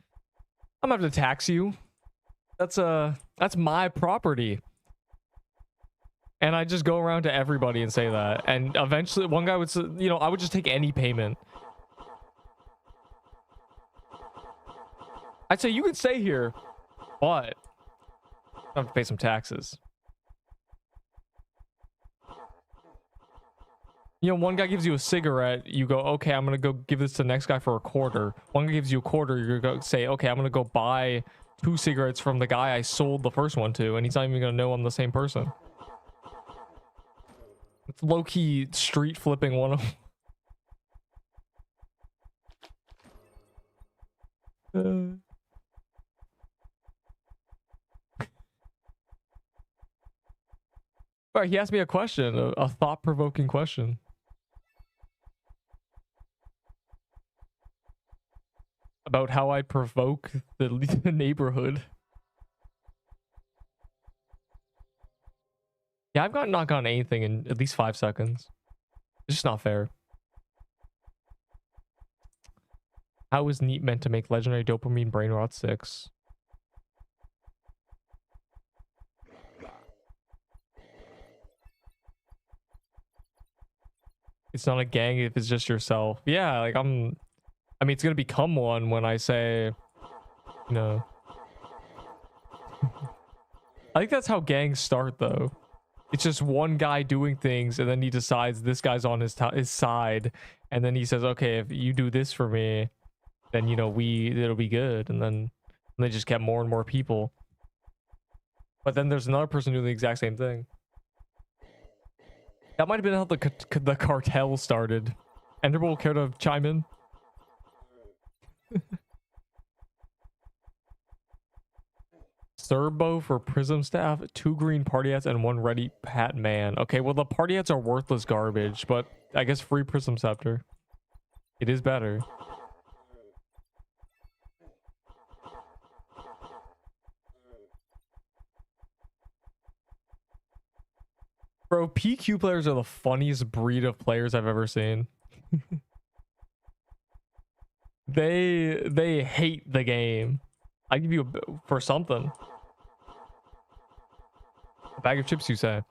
I'm gonna have to tax you. That's my property. And I just go around to everybody and say that. And eventually one guy would say, you know, I would just take any payment. I'd say you can stay here, but I have to pay some taxes. You know, one guy gives you a cigarette, you go, okay, I'm gonna go give this to the next guy for a quarter. One guy gives you a quarter, you're gonna go say, okay, I'm gonna go buy 2 cigarettes from the guy I sold the first one to, and he's not even gonna know I'm the same person. It's low-key street flipping 101. All right, he asked me a question, a thought-provoking question. About how I provoke the neighborhood. Yeah, I've not gotten anything in at least 5 seconds. It's just not fair. How is Neat meant to make legendary dopamine brain rot 6? It's not a gang if it's just yourself. Yeah, like I mean, it's gonna become one when I say, you know. I think that's how gangs start, though. It's just one guy doing things, and then he decides this guy's on his side, and then he says, "Okay, if you do this for me, then you know it'll be good." And then they just get more and more people. But then there's another person doing the exact same thing. That might have been how the cartel started. Enderbull, care to chime in? Serbo for Prism staff, 2 green party hats, and 1 ready hat man. Okay, well the party hats are worthless garbage, but I guess free Prism scepter. It is better. Bro, PQ players are the funniest breed of players I've ever seen. They hate the game. I give you for something. A bag of chips, you say?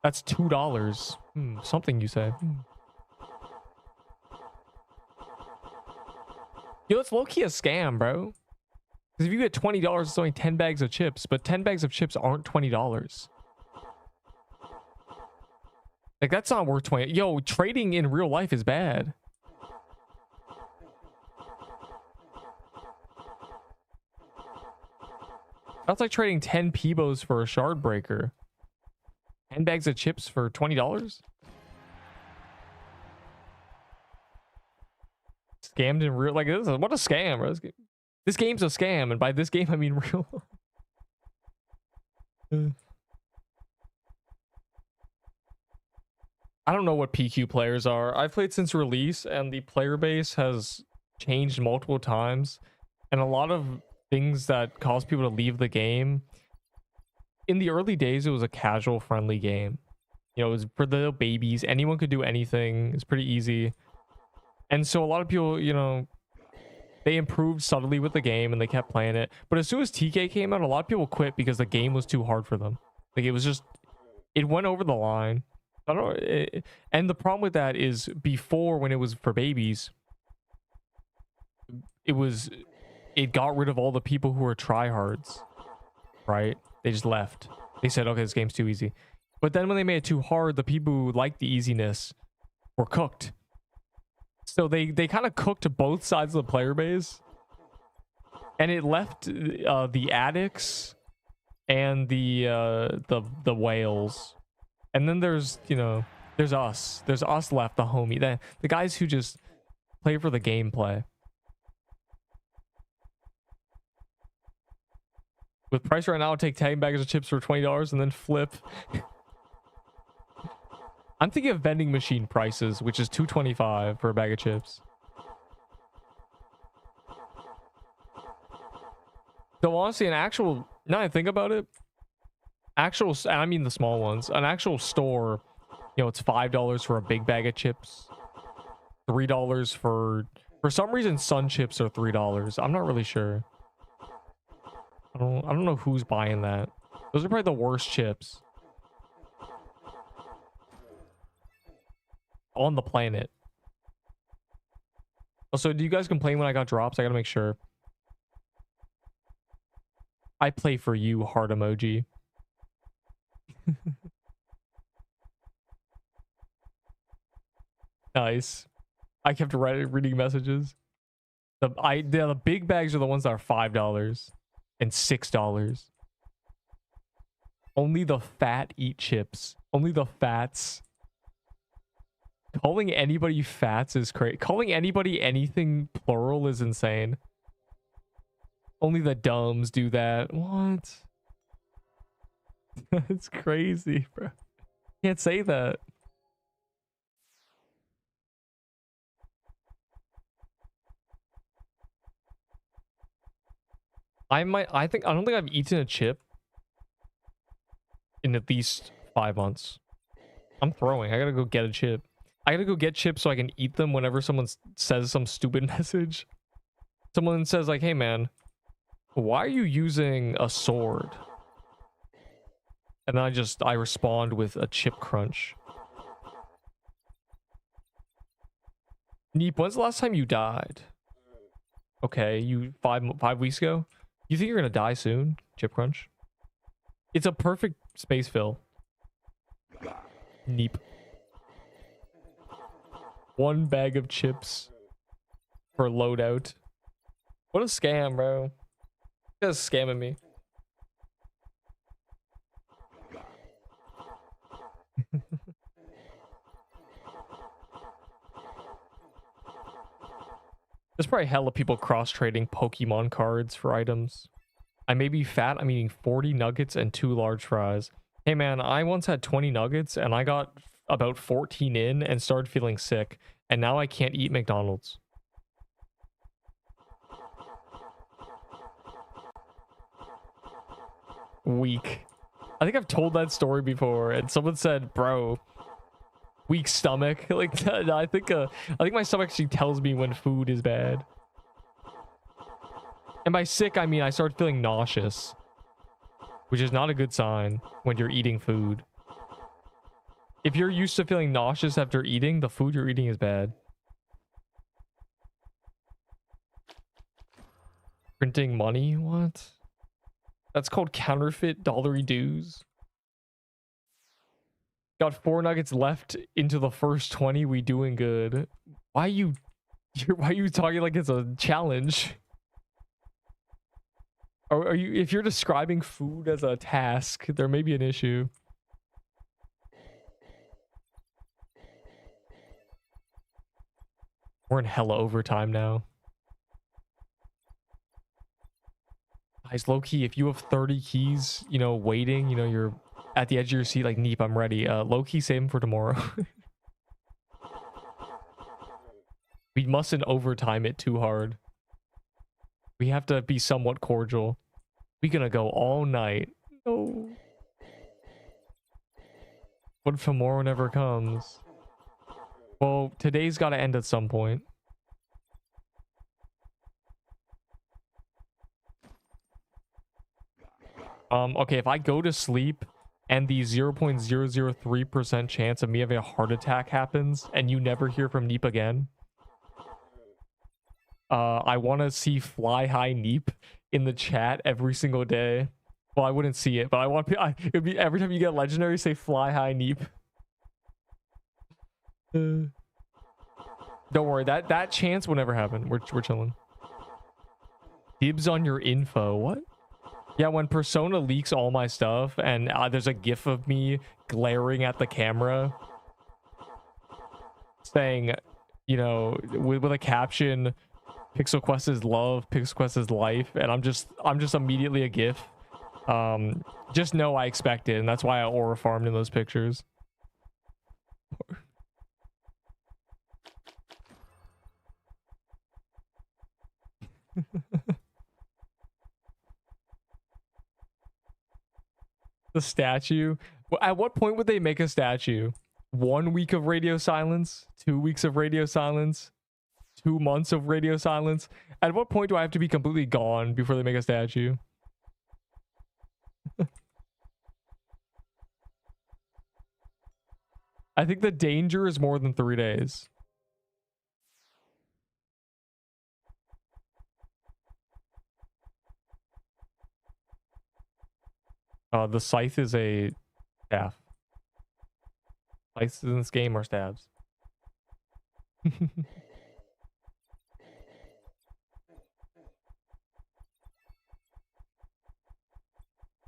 That's $2. Something you say. Yo, it's low-key a scam, bro. Because if you get $20, it's only 10 bags of chips, but 10 bags of chips aren't $20. Like, that's not worth 20. Yo, trading in real life is bad. That's like trading 10 Peebos for a shard breaker. 10 bags of chips for $20? Scammed in real, like, what a scam, bro. This game's a scam, and by this game I mean real. I don't know what PQ players are. I've played since release, and the player base has changed multiple times, and a lot of things that cause people to leave the game. In the early days, it was a casual, friendly game. You know, it was for the babies. Anyone could do anything. It's pretty easy. And so a lot of people, you know, they improved subtly with the game and they kept playing it. But as soon as TK came out, a lot of people quit because the game was too hard for them. Like, it was just, it went over the line. I don't know. And the problem with that is before, when it was for babies, it got rid of all the people who were tryhards, right? They just left. They said, okay, this game's too easy. But then when they made it too hard, the people who liked the easiness were cooked. So they kind of cooked both sides of the player base. And it left the addicts and the whales. And then there's, you know, there's us. There's us left, the homie. The guys who just play for the gameplay. With price right now, I'll take 10 bags of chips for $20 and then flip. I'm thinking of vending machine prices, which is $2.25 for a bag of chips. So honestly, an actual, now I think about it, I mean the small ones, an actual store, you know, it's $5 for a big bag of chips. $3 for some reason, Sun chips are $3. I'm not really sure. I don't know who's buying that. Those are probably the worst chips on the planet. Also, do you guys complain when I got drops? I gotta make sure. I play for you, heart emoji. Nice. I kept reading messages. The big bags are the ones that are $5 and $6. Only the fat eat chips. Only the fats. Calling anybody fats is crazy. Calling anybody anything plural is insane. Only the dumbs do that. What? That's crazy, bro. Can't say that. I don't think I've eaten a chip in at least 5 months. I'm throwing. I gotta go get a chip. I gotta go get chips so I can eat them whenever someone says some stupid message. Someone says like, hey man, why are you using a sword? And then I respond with a chip crunch. Neep, when's the last time you died? Okay, you 5 weeks ago? You think you're gonna die soon, Chip Crunch? It's a perfect space fill. Neep. 1 bag of chips for loadout. What a scam, bro. You guys scamming me. There's probably hella people cross-trading Pokemon cards for items. I may be fat, I'm eating 40 nuggets and 2 large fries. Hey man, I once had 20 nuggets and I got about 14 in and started feeling sick. And now I can't eat McDonald's. Weak. I think I've told that story before and someone said, bro, weak stomach. Like, I think my stomach actually tells me when food is bad. And by sick, I mean I started feeling nauseous, which is not a good sign when you're eating food. If you're used to feeling nauseous after eating, the food you're eating is bad. Printing money? What? That's called counterfeit dollary dues. Got 4 nuggets left into the first 20. We doing good. Why are you talking like it's a challenge? Are you, if you're describing food as a task, there may be an issue. We're in hella overtime now. Guys, low key, if you have 30 keys, you know, waiting, you know, you're at the edge of your seat like, Neep, I'm ready. Low key, save them for tomorrow. We mustn't overtime it too hard. We have to be somewhat cordial. We gonna go all night. No. What if tomorrow never comes? Well, today's gotta end at some point. Okay, if I go to sleep and the 0.003% chance of me having a heart attack happens and you never hear from Neep again, I want to see Fly High Neep in the chat every single day. Well, I wouldn't see it, but I want it'd be every time you get legendary, say Fly High Neep. Don't worry, that chance will never happen. We're chilling. Dibs on your info. What? Yeah, when Persona leaks all my stuff and there's a gif of me glaring at the camera saying, you know, with a caption, Pixel Quest is love, Pixel Quest is life, and I'm just immediately a gif. Just know I expect it, and that's why I aura farmed in those pictures. The statue. At what point would they make a statue? 1 week of radio silence? 2 weeks of radio silence? 2 months of radio silence? At what point do I have to be completely gone before they make a statue? I think the danger is more than 3 days. The scythe is a staff. Scythes in this game are stabs.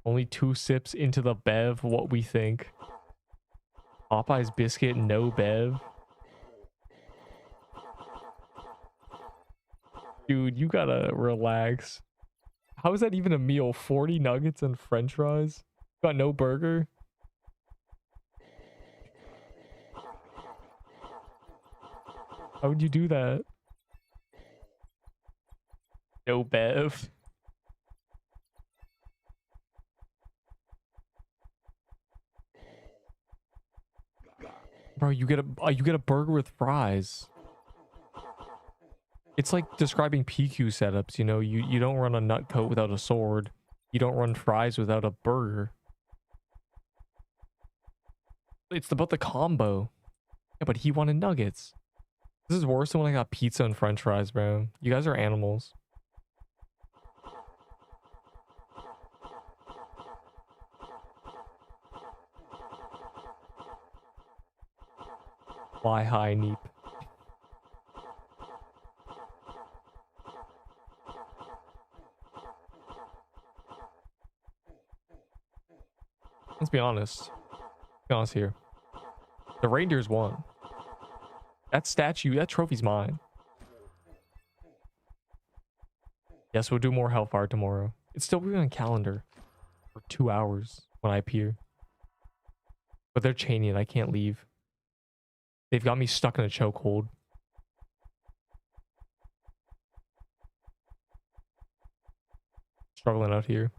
Only 2 sips into the bev, what we think. Popeye's biscuit, no bev. Dude, you gotta relax. How is that even a meal? 40 nuggets and french fries? Got no burger? How would you do that? No bev. Bro, you get a burger with fries. It's like describing PQ setups, you know, you don't run a nut coat without a sword. You don't run fries without a burger. It's about the combo. Yeah, but he wanted nuggets. This is worse than when I got pizza and french fries, bro. You guys are animals. Fly high, Neep. Let's be honest. Be honest here. The reindeers won. That statue, that trophy's mine. Yes, we'll do more Hellfire tomorrow. It's still on calendar for 2 hours when I appear. But they're chaining it. I can't leave. They've got me stuck in a chokehold. Struggling out here.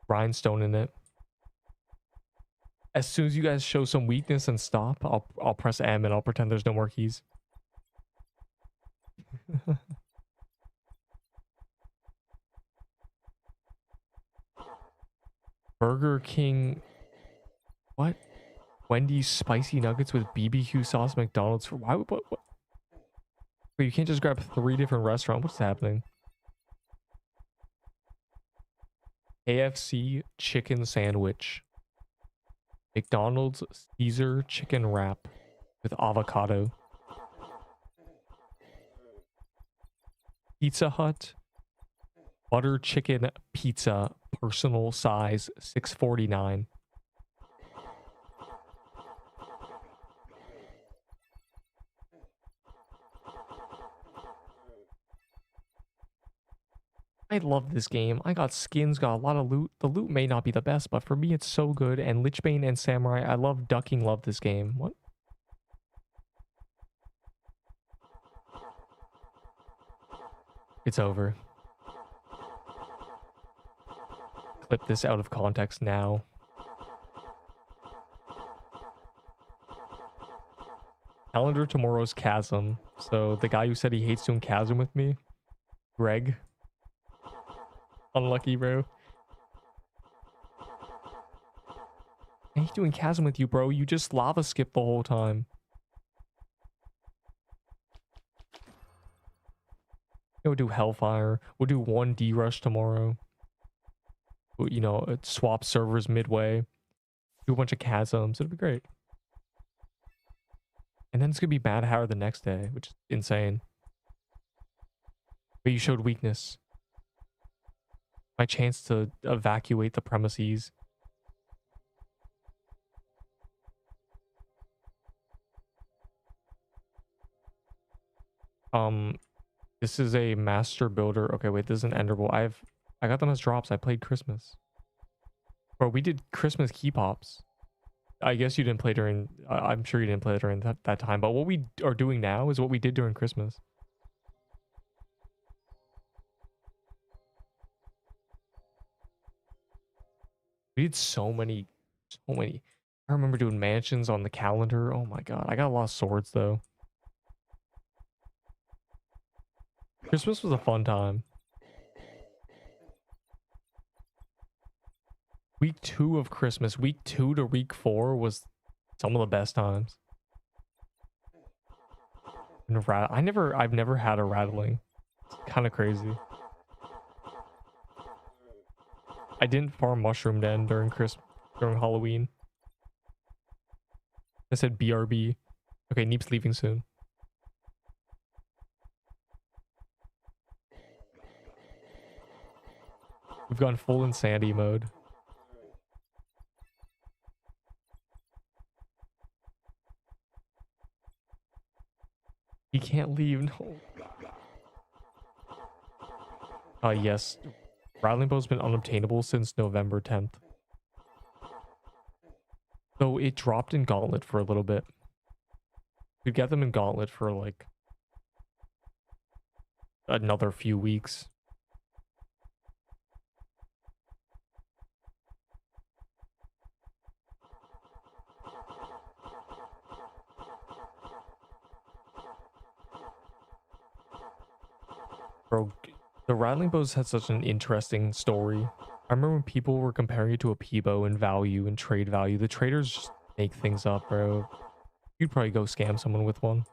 Rhinestone in it. As soon as you guys show some weakness and stop, I'll press M and I'll pretend there's no more keys. Burger King. What? Wendy's spicy nuggets with BBQ sauce. McDonald's for why? What? Wait, you can't just grab 3 different restaurants. What's happening? KFC chicken sandwich. McDonald's Caesar chicken wrap with avocado. Pizza Hut butter chicken pizza personal size $6.49. I love this game. I got skins, got a lot of loot. The loot may not be the best, but for me it's so good. And Lichbane and Samurai, I love ducking, love this game. What? It's over. Clip this out of context now. Calendar tomorrow's Chasm. So the guy who said he hates doing Chasm with me, Greg. Unlucky, bro. I hate doing Chasm with you, bro. You just lava skip the whole time. We'll do Hellfire. We'll do 1 D-Rush tomorrow. You know, swap servers midway. Do a bunch of Chasms. It'll be great. And then it's gonna be Mad Hatter the next day, which is insane. But you showed weakness. My chance to evacuate the premises. This is a master builder. Okay, wait, this is an enderable. I got them as drops. I played Christmas. Bro, we did Christmas key pops. I guess you didn't play during, I'm sure you didn't play during that time, but what we are doing now is what we did during Christmas. We did so many. I remember doing mansions on the calendar. Oh my god. I got a lot of swords though. Christmas was a fun time. Week 2 of Christmas, week 2 to week 4 was some of the best times. And I've never had a rattling. It's kind of crazy. I didn't farm mushroom den during Halloween. I said BRB. Okay, Neep's leaving soon. We've gone full insanity mode. He can't leave. No. Yes. Rattling Bow's been unobtainable since November 10th. So it dropped in Gauntlet for a little bit. We'd get them in Gauntlet for like another few weeks. Bro, the Rattling Bows had such an interesting story. I remember when people were comparing it to a Peebo in value and trade value. The traders just make things up, bro. You'd probably go scam someone with one.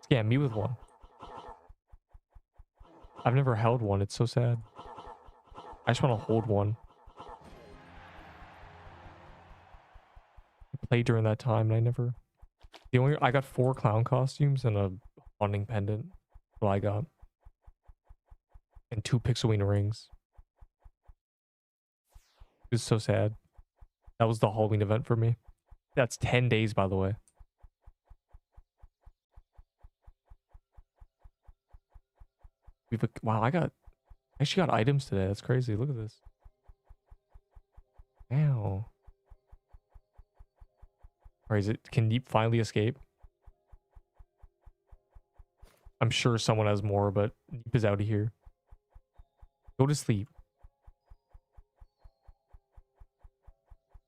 Scam me with one. I've never held one. It's so sad. I just want to hold one. I played during that time and I never... I got 4 clown costumes and a haunting pendant. That's what I got. And 2 Pixelween rings. It was so sad. That was the Halloween event for me. That's 10 days, by the way. Wow, I actually got items today. That's crazy. Look at this. Wow. Or can Deep finally escape? I'm sure someone has more, but Deep is out of here. Go to sleep.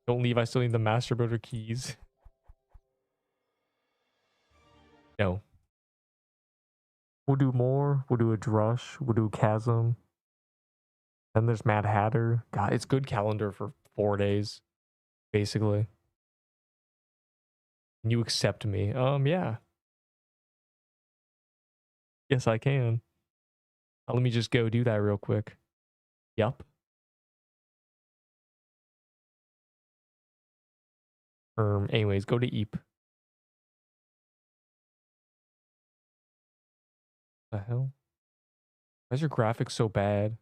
Don't leave. I still need the master builder keys. No. We'll do more. We'll do a Drush. We'll do Chasm. Then there's Mad Hatter. God, it's good calendar for 4 days, basically. Can you accept me? Yeah. Yes, I can. Let me just go do that real quick. Yup. Anyways, go to Eep. The hell? Why is your graphics so bad?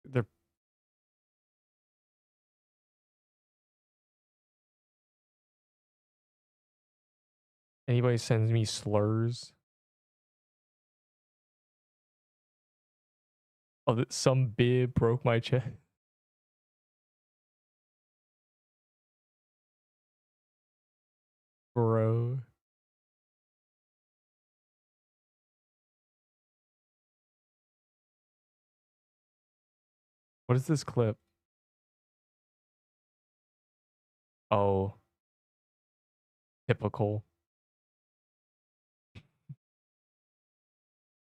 They're... Anybody sends me slurs? Oh, some bib broke my chest. Bro. What is this clip? Oh. Typical.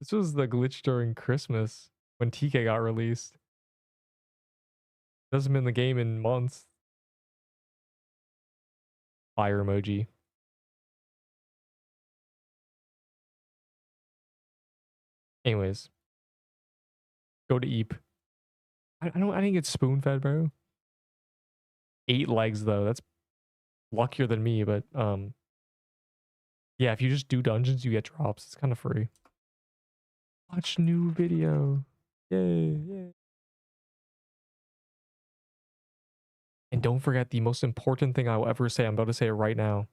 This was the glitch during Christmas when TK got released. Hasn't been in the game in months. Fire emoji. Anyways. Go to Eep. I didn't get spoon fed, bro. 8 legs though. That's luckier than me, but yeah, if you just do dungeons, you get drops. It's kind of free. Watch new video. Yay, yay. And don't forget the most important thing I will ever say. I'm about to say it right now.